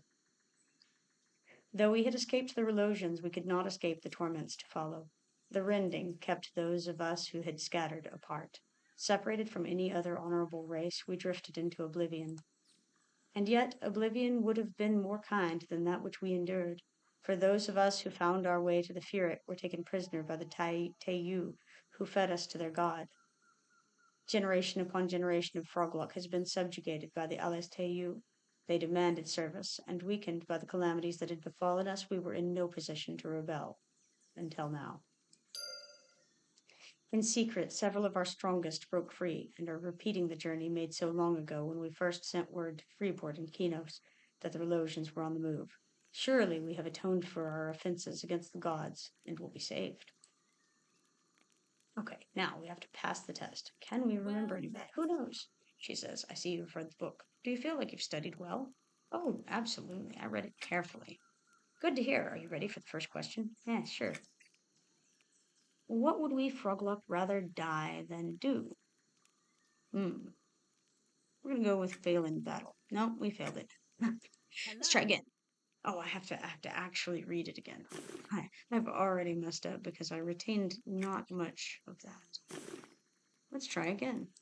Though we had escaped the Relosians, we could not escape the torments to follow. The rending kept those of us who had scattered apart. Separated from any other honorable race, we drifted into oblivion. And yet oblivion would have been more kind than that which we endured, for those of us who found our way to the Furyk were taken prisoner by the Taiyu, who fed us to their god. Generation upon generation of Froglok has been subjugated by the Alas Taiyu. They demanded service, and weakened by the calamities that had befallen us, we were in no position to rebel. Until now. In secret, several of our strongest broke free and are repeating the journey made so long ago when we first sent word to Freeport and Kinos that the Relosians were on the move. Surely we have atoned for our offenses against the gods and will be saved. Okay, now we have to pass the test. Can we remember any of that? Who knows? She says, I see you've read the book. Do you feel like you've studied well? Oh, absolutely. I read it carefully. Good to hear. Are you ready for the first question? Yeah, sure. What would we Froglok rather die than do? We're gonna go with fail in battle. No, we failed it. Let's try again. Oh, I have to actually read it again. I've already messed up because I retained not much of that. Let's try again.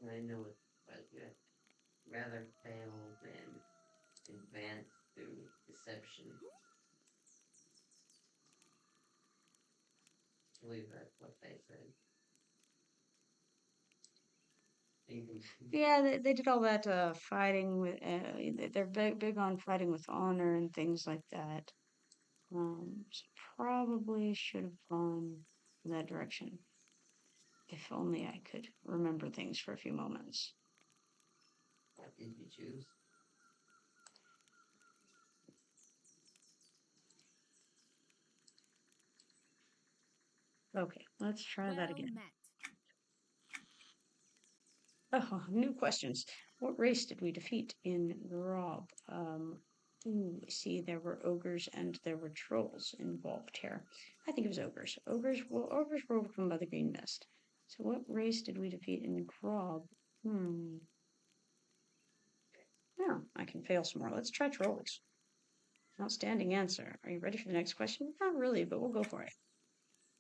I know it, but rather fail than advance through deception. I believe that's what they said. Yeah, they did all that fighting with. They're big on fighting with honor and things like that. So probably should have gone in that direction. If only I could remember things for a few moments. What did you choose? Okay, let's try that again. Oh, new questions. What race did we defeat in Grob? See, there were ogres and there were trolls involved here. I think it was ogres. Ogres were overcome by the green mist. So what race did we defeat in Grob? No, I can fail some more. Let's try trolls. Outstanding answer. Are you ready for the next question? Not really, but we'll go for it.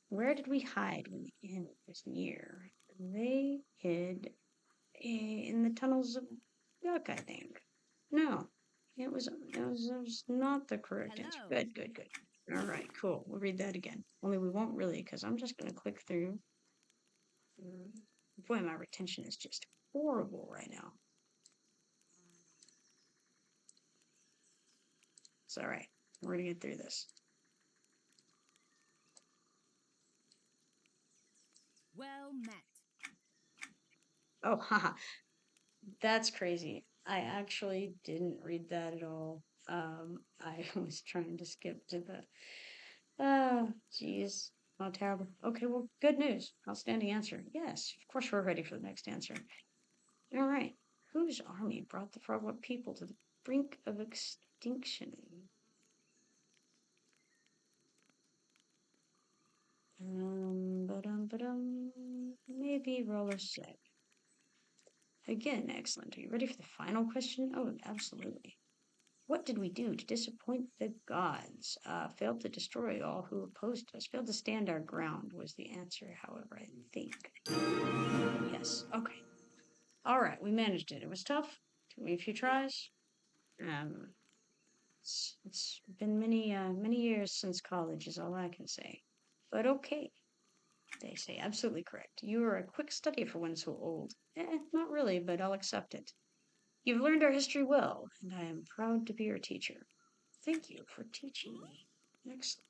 Where did we hide when the end was near? They hid in the tunnels of Yuck, I think. No, it was not the correct answer. Good. All right, cool. We'll read that again. Only we won't really, because I'm just going to click through. Boy, my retention is just horrible right now. It's all right. We're going to get through this. Well met. Oh, haha. That's crazy. I actually didn't read that at all. I was trying to skip to the. Jeez. Oh, terrible. Okay, well, good news. Outstanding answer. Yes, of course we're ready for the next answer. All right. Whose army brought the Froglok people to the brink of extinction? Maybe roll a set. Again, excellent. Are you ready for the final question? Oh, absolutely. What did we do to disappoint the gods? Failed to destroy all who opposed us. Failed to stand our ground was the answer, however, I think. Yes, okay. All right, we managed it. It was tough. Took me a few tries. It's been many years since college is all I can say. But okay. They say absolutely correct. You are a quick study for one so old. Not really, but I'll accept it. You've learned our history well, and I am proud to be your teacher. Thank you for teaching me. Excellent.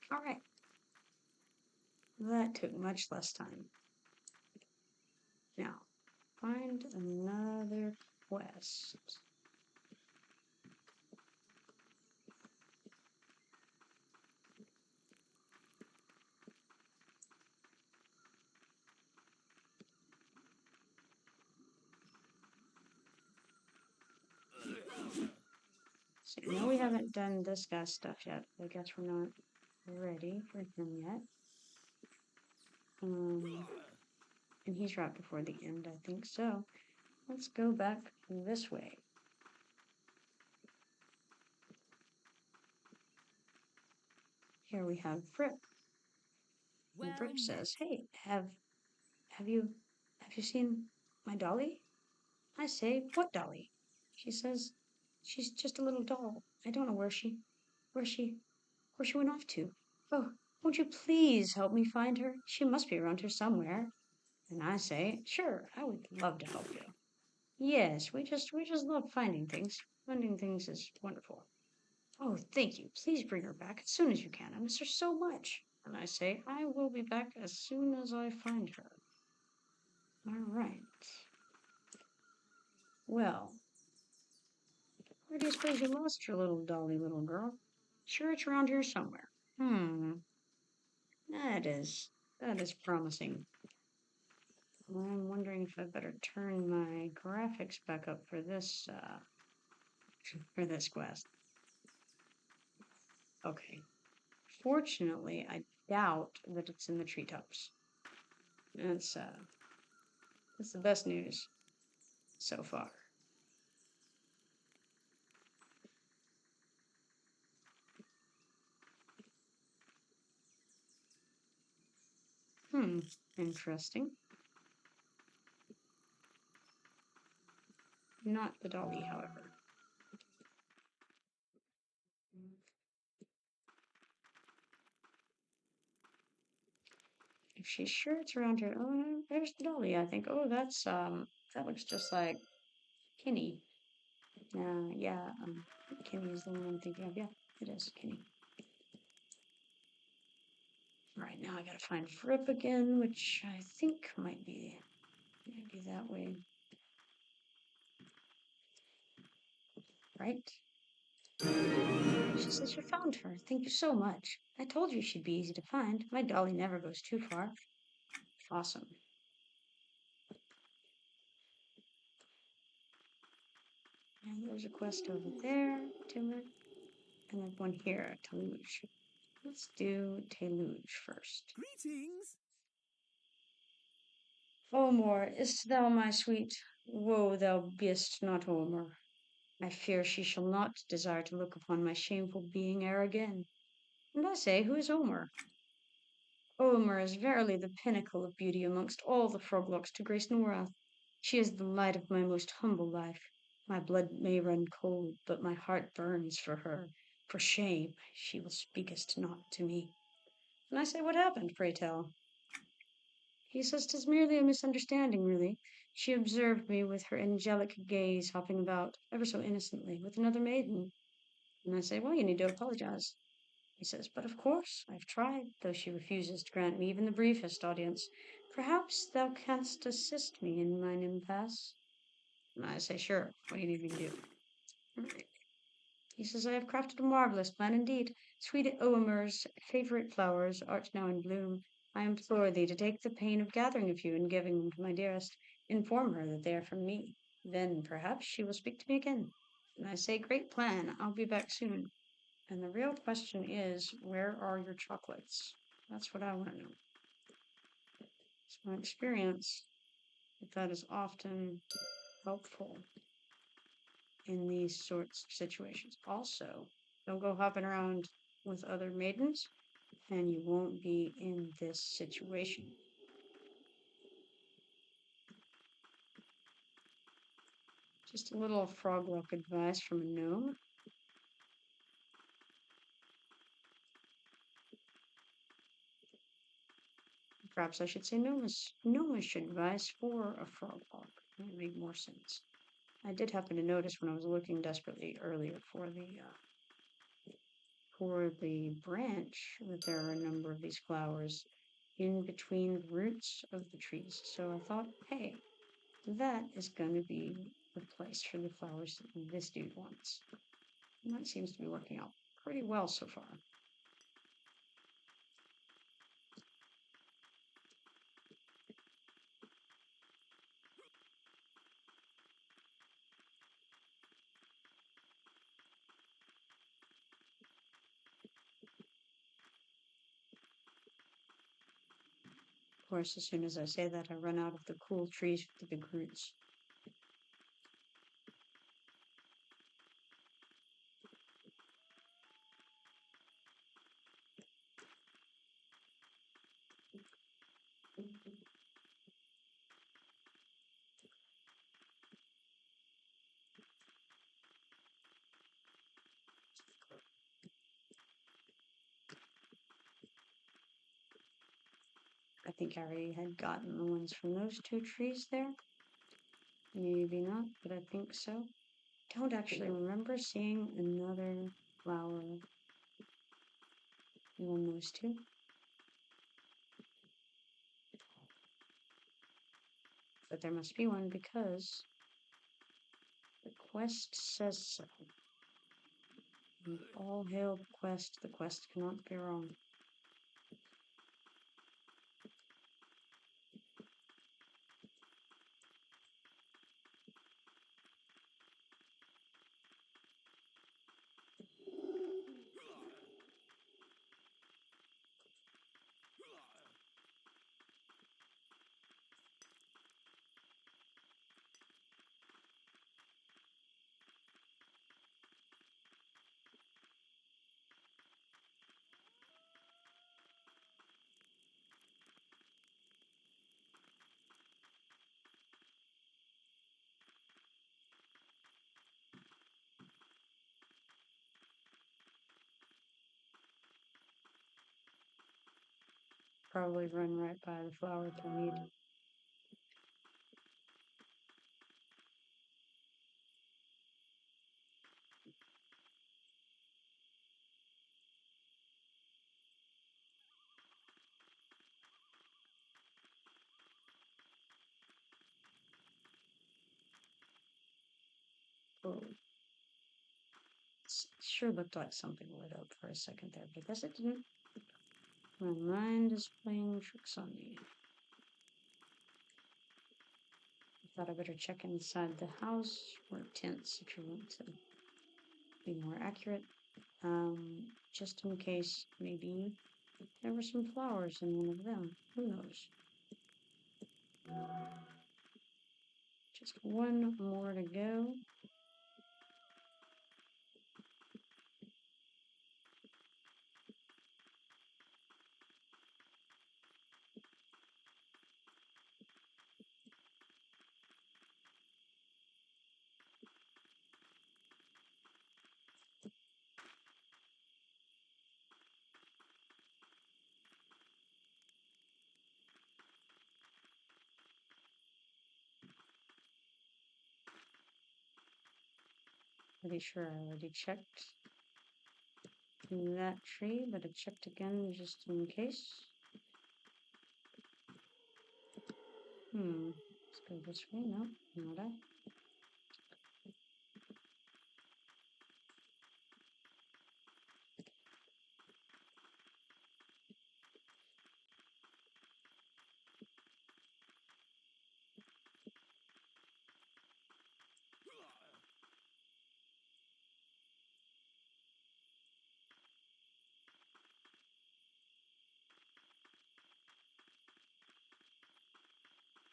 All right. That took much less time. Now, find another quest. So, I know we haven't done this guy's stuff yet. I guess we're not ready for him yet. And he's right before the end, I think. So, let's go back this way. Here we have Fripp. And Well Fripp says, met. "Hey, have you seen my dolly?" I say, "What dolly?" She says, "She's just a little doll. I don't know where she went off to. Oh, won't you please help me find her? She must be around here somewhere." And I say, "Sure, I would love to help you. Yes, we just love finding things. Finding things is wonderful. Oh, thank you. Please bring her back as soon as you can. I miss her so much." And I say, "I will be back as soon as I find her." All right. Well, where do you suppose you lost your little dolly, little girl? Sure, it's around here somewhere. That is promising. I'm wondering if I better turn my graphics back up for this quest. Okay. Fortunately, I doubt that it's in the treetops. That's the best news so far. Interesting. Not the dolly, however. If she's sure it's around here, oh, there's the dolly. I think. Oh, that's that looks just like Kinney. Yeah. Kinney is the one I'm thinking of. Yeah, it is Kinney. Right now, I gotta find Fripp again, which I think might be that way. Right? She says you found her. Thank you so much. I told you she'd be easy to find. My dolly never goes too far. Awesome. And there's a quest over there, Timur. And then one here, Taluge. Let's do Taluge first. Greetings. Omor, is't thou my sweet? Woe thou beest not Omor. I fear she shall not desire to look upon my shameful being ere again. And I say, who is Omor? Omor is verily the pinnacle of beauty amongst all the Froglocks to grace Norath. She is the light of my most humble life. My blood may run cold, but my heart burns for her. For shame, she will speakest not to me. And I say, what happened, pray tell? He says, 'tis merely a misunderstanding, really. She observed me with her angelic gaze hopping about, ever so innocently, with another maiden. And I say, well, you need to apologize. He says, but of course, I've tried, though she refuses to grant me even the briefest audience. Perhaps thou canst assist me in mine impasse. And I say, sure. What do you need me to do? Right. He says, I have crafted a marvelous plan indeed. Sweet Omer's favorite flowers art now in bloom. I implore thee to take the pain of gathering a few and giving them to my dearest. Inform her that they are from me. Then perhaps she will speak to me again. And I say, great plan. I'll be back soon. And the real question is, where are your chocolates? That's what I want to know. It's my experience that is often helpful in these sorts of situations. Also, don't go hopping around with other maidens, and you won't be in this situation. Just a little Froglok advice from a gnome. Perhaps I should say gnomish advice for a Froglok. That would make more sense. I did happen to notice when I was looking desperately earlier for the branch that there are a number of these flowers in between the roots of the trees. So I thought, hey, that is going to be the place for the flowers that this dude wants. And that seems to be working out pretty well so far. Of course, as soon as I say that, I run out of the cool trees with the big roots. I think I already had gotten the ones from those two trees there. Maybe not, but I think so. Don't actually remember seeing another flower on those two. But there must be one because the quest says so. And all hail the quest cannot be wrong. Probably run right by the flower that I need. Oh. It sure looked like something lit up for a second there, but I guess it didn't. My mind is playing tricks on me. I thought I better check inside the house, or tents if you want to be more accurate. Just in case maybe there were some flowers in one of them. Who knows? Just one more to go. Pretty sure I already checked that tree, but I checked again just in case. Let's go this way. No, not that.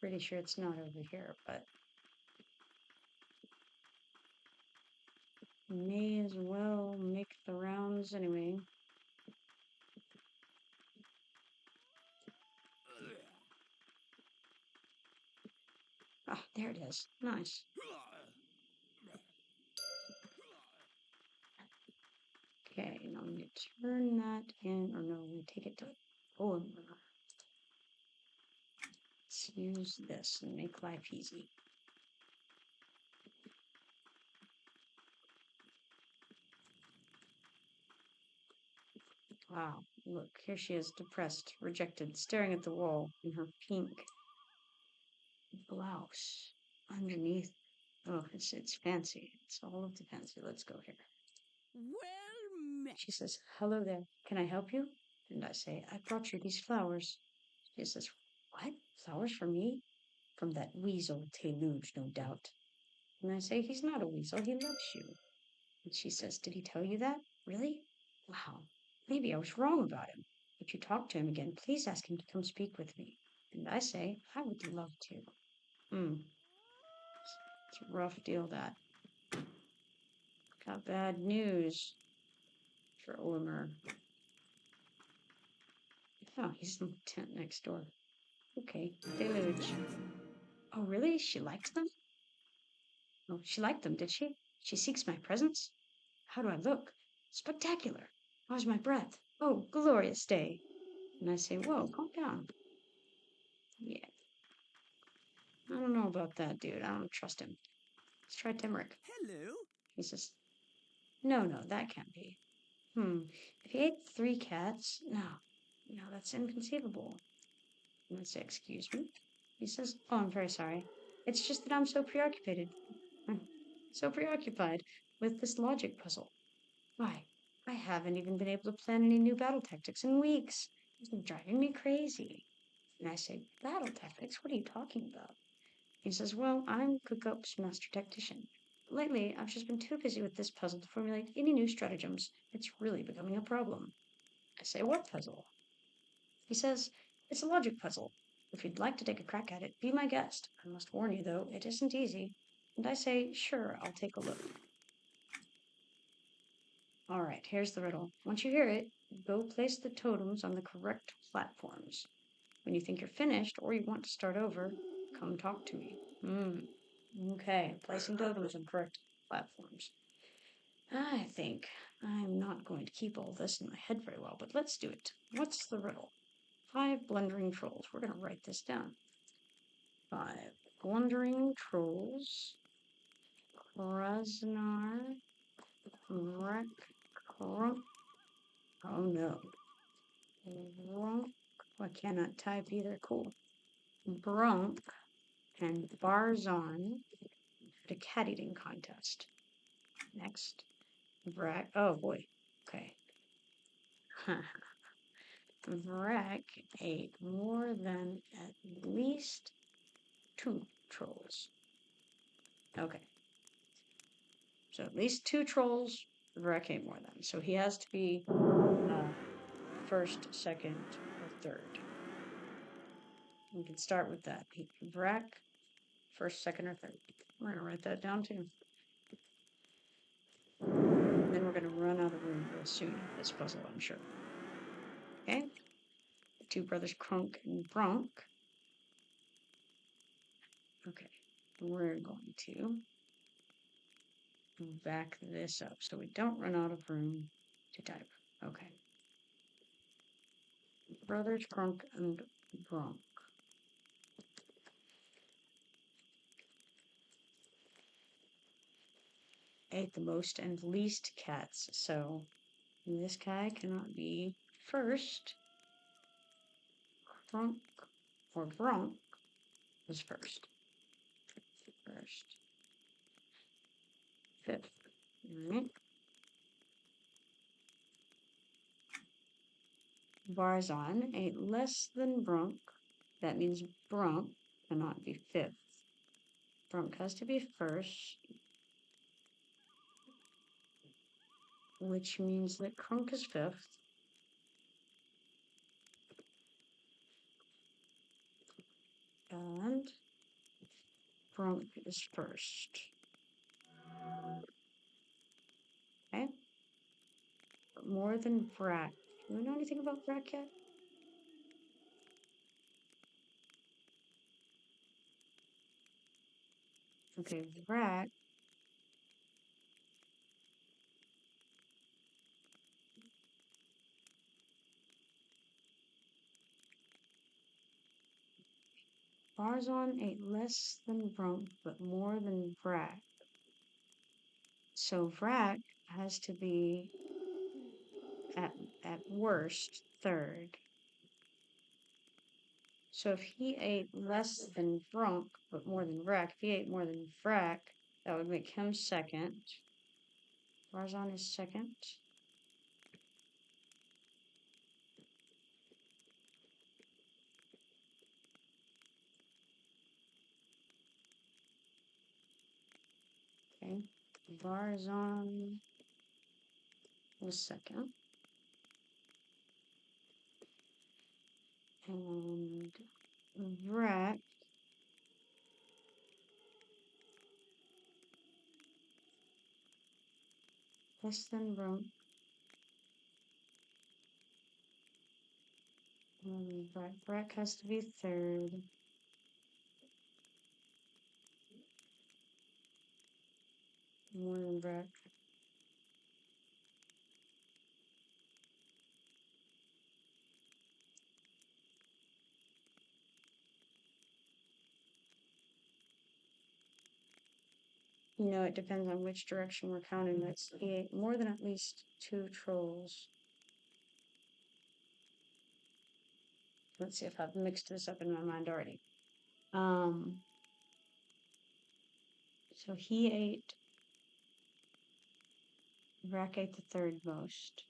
Pretty sure it's not over here, but may as well make the rounds anyway. Ah, there it is. Nice. Okay, now we need to turn that in, or no, we take it to Let's use this and make life easy. Wow, look, here she is, depressed, rejected, staring at the wall in her pink blouse underneath. Oh, it's fancy. It's all of the fancy. Let's go here. Well met. She says, hello there. Can I help you? And I say, I brought you these flowers. She says, what? Flowers for me? From that weasel Teluge, no doubt. And I say, he's not a weasel. He loves you. And she says, did he tell you that? Really? Wow. Maybe I was wrong about him. If you talk to him again, please ask him to come speak with me. And I say, I would love to. It's a rough deal, that. Got bad news for Omer. Oh, he's in the tent next door. Okay, Deluge. Oh, really? She liked them? Oh, she liked them, did she? She seeks my presence? How do I look? Spectacular. How's my breath? Oh, glorious day. And I say, whoa, calm down. Yeah. I don't know about that, dude. I don't trust him. Let's try Timerick. Hello. He says, no, that can't be. If he ate 3 cats, no, that's inconceivable. And I say, excuse me? He says, oh, I'm very sorry. It's just that I'm so preoccupied with this logic puzzle. Why, I haven't even been able to plan any new battle tactics in weeks. It's been driving me crazy. And I say, battle tactics? What are you talking about? He says, well, I'm Cookup's master tactician. Lately, I've just been too busy with this puzzle to formulate any new stratagems. It's really becoming a problem. I say, what puzzle? He says, it's a logic puzzle. If you'd like to take a crack at it, be my guest. I must warn you, though, it isn't easy. And I say, sure, I'll take a look. All right, here's the riddle. Once you hear it, go place the totems on the correct platforms. When you think you're finished or you want to start over, come talk to me. Okay, placing totems on correct platforms. I think I'm not going to keep all this in my head very well, but let's do it. What's the riddle? 5 blundering trolls. We're going to write this down. 5 blundering trolls. Krasnar. Rek. Krunk. Oh no. Brunk. I cannot type either. Cool. Brunk and Barzon at a cat eating contest. Next. Vrak. Oh boy. Okay. Vrak ate more than at least 2 trolls. Okay. So at least 2 trolls, Vrak ate more than. So he has to be first, second, or third. We can start with that. Vrak, first, second, or third. We're going to write that down too. And then we're going to run out of room real soon in this puzzle, I'm sure. Okay? The 2 brothers Krunk and Bronk. Okay. We're going to back this up so we don't run out of room to type. Okay. Brothers Krunk and Bronk. Ate the most and least cats, so this guy cannot be first. Krunk or Bronk is first. First. Fifth. Alright. Barzon ate less than Brunk. That means Brunk cannot be fifth. Brunk has to be first, which means that Crunk is fifth. And Brunk is first. Okay. But more than Brak. Do we know anything about Brak yet? Okay, Brak. Barzon ate less than Brunk, but more than Brak. So Vrak has to be at worst third. So if he ate less than Brunk, but more than Vrak, if he ate more than Vrak, that would make him second. Barzon is second. Okay. Barzon was second. And Vrak less than Brunk. Vrak has to be third. More than Vrak. You know, it depends on which direction we're counting. That's he ate more than at least 2 trolls. Let's see if I've mixed this up in my mind already. So he ate. Vrak ate the third most.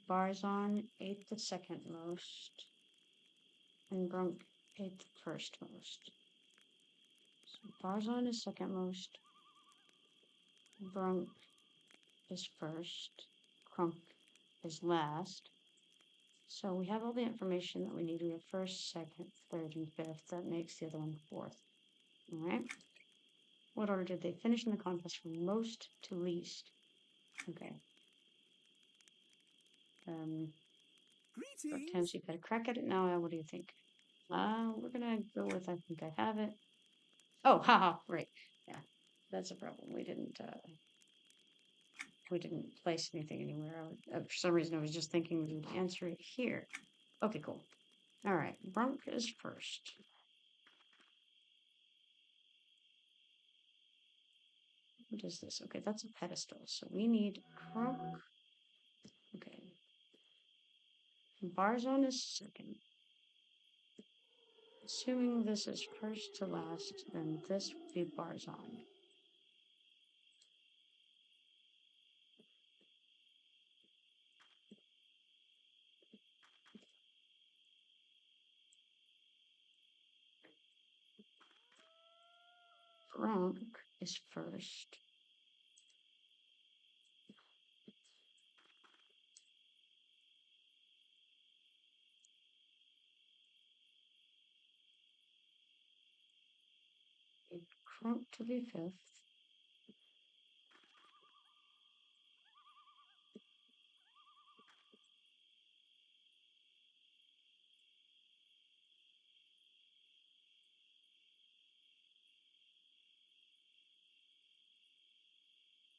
Barzon ate the second most. And Brunk ate the first most. So Barzon is second most. Brunk is first. Crunk is last. So we have all the information that we need. We have first, second, third, and fifth. That makes the other one fourth. Alright. What order did they finish in the contest from most to least? Okay. Greetings. You've had a crack at it now. What do you think? We're gonna go with I think I have it. Oh, haha, right. Yeah, that's a problem. We didn't place anything anywhere. For some reason, I was just thinking we would answer it here. Okay, cool. All right, Brunk is first. What is this? Okay, that's a pedestal. So we need Crunk. Okay. Barzon is second. Assuming this is first to last, then this would be Barzon. Crunk is first. Crunk to be fifth.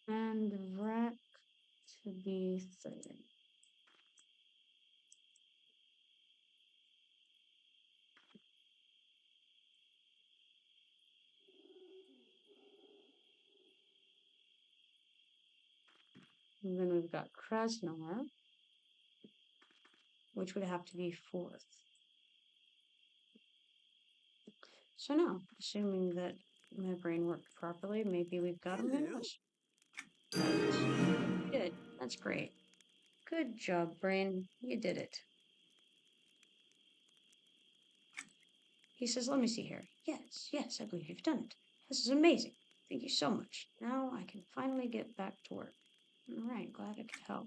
And Vrak to be third. And then we've got Krasnar, which would have to be fourth. So now, assuming that my brain worked properly, maybe we've got him in us. Good. That's great. Good job, brain. You did it. He says, let me see here. Yes, I believe you've done it. This is amazing. Thank you so much. Now I can finally get back to work. All right, glad I could help.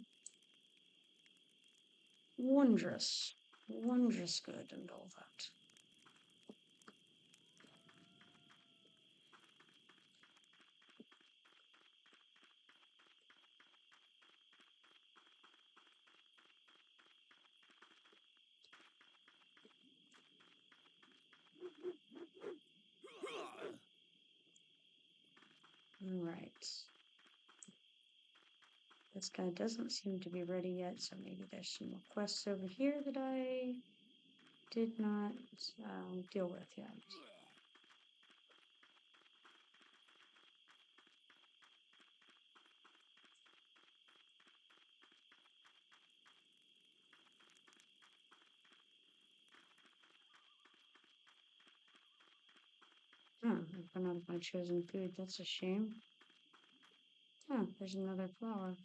Wondrous. Wondrous good and all that. All right. This guy doesn't seem to be ready yet, so maybe there's some more quests over here that I did not deal with yet. Huh, I've run out of my chosen food. That's a shame. Huh, there's another flower.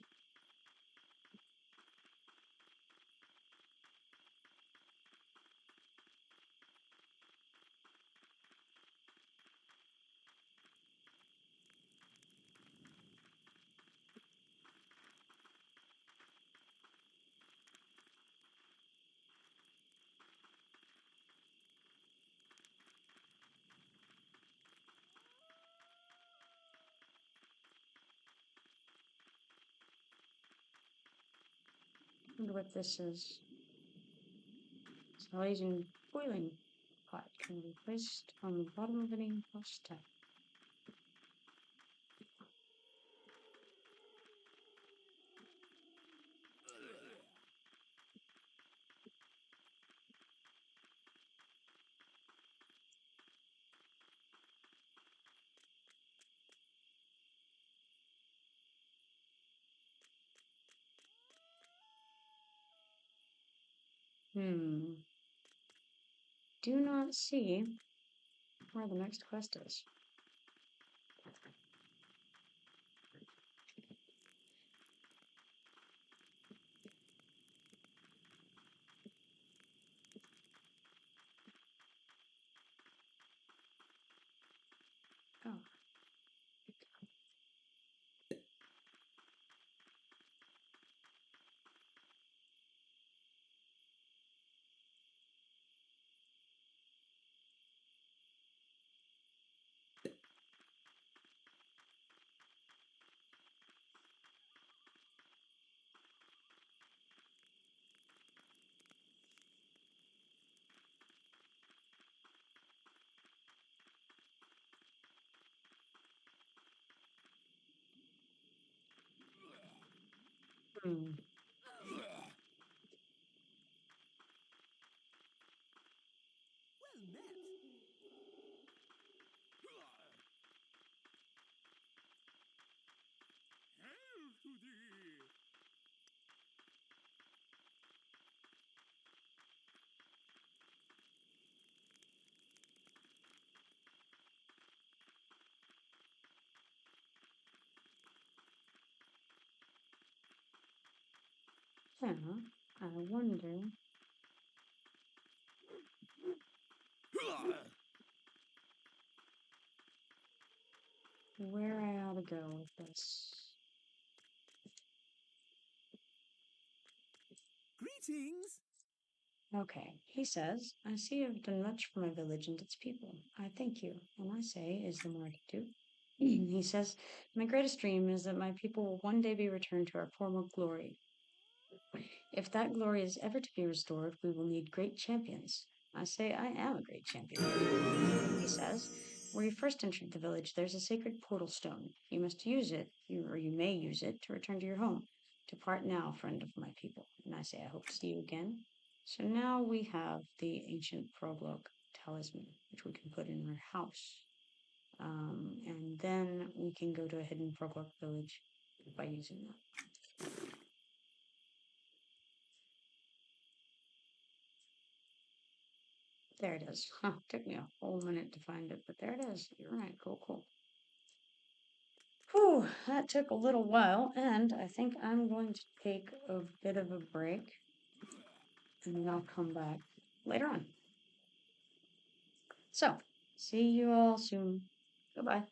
Wonder what this is. Salvation boiling pot can be placed on the bottom of any house step. Do not see where the next quest is. Oh. Hmm. Well met. Hail to thee. Yeah, I wonder where I ought to go with this. Greetings. Okay, he says, I see you've done much for my village and its people. I thank you, and I say, is there more to do? He says, my greatest dream is that my people will one day be returned to our former glory. If that glory is ever to be restored, we will need great champions. I say, I am a great champion. He says, where you first entered the village, there's a sacred portal stone. You must use it, or you may use it, to return to your home. Depart now, friend of my people. And I say, I hope to see you again. So now we have the Ancient Froglock Talisman, which we can put in our house. And then we can go to a hidden Froglock village by using that. There it is. Huh, took me a whole minute to find it, but there it is. You're right. Cool, cool. Whew, that took a little while, and I think I'm going to take a bit of a break, and then I'll come back later on. So, see you all soon. Goodbye.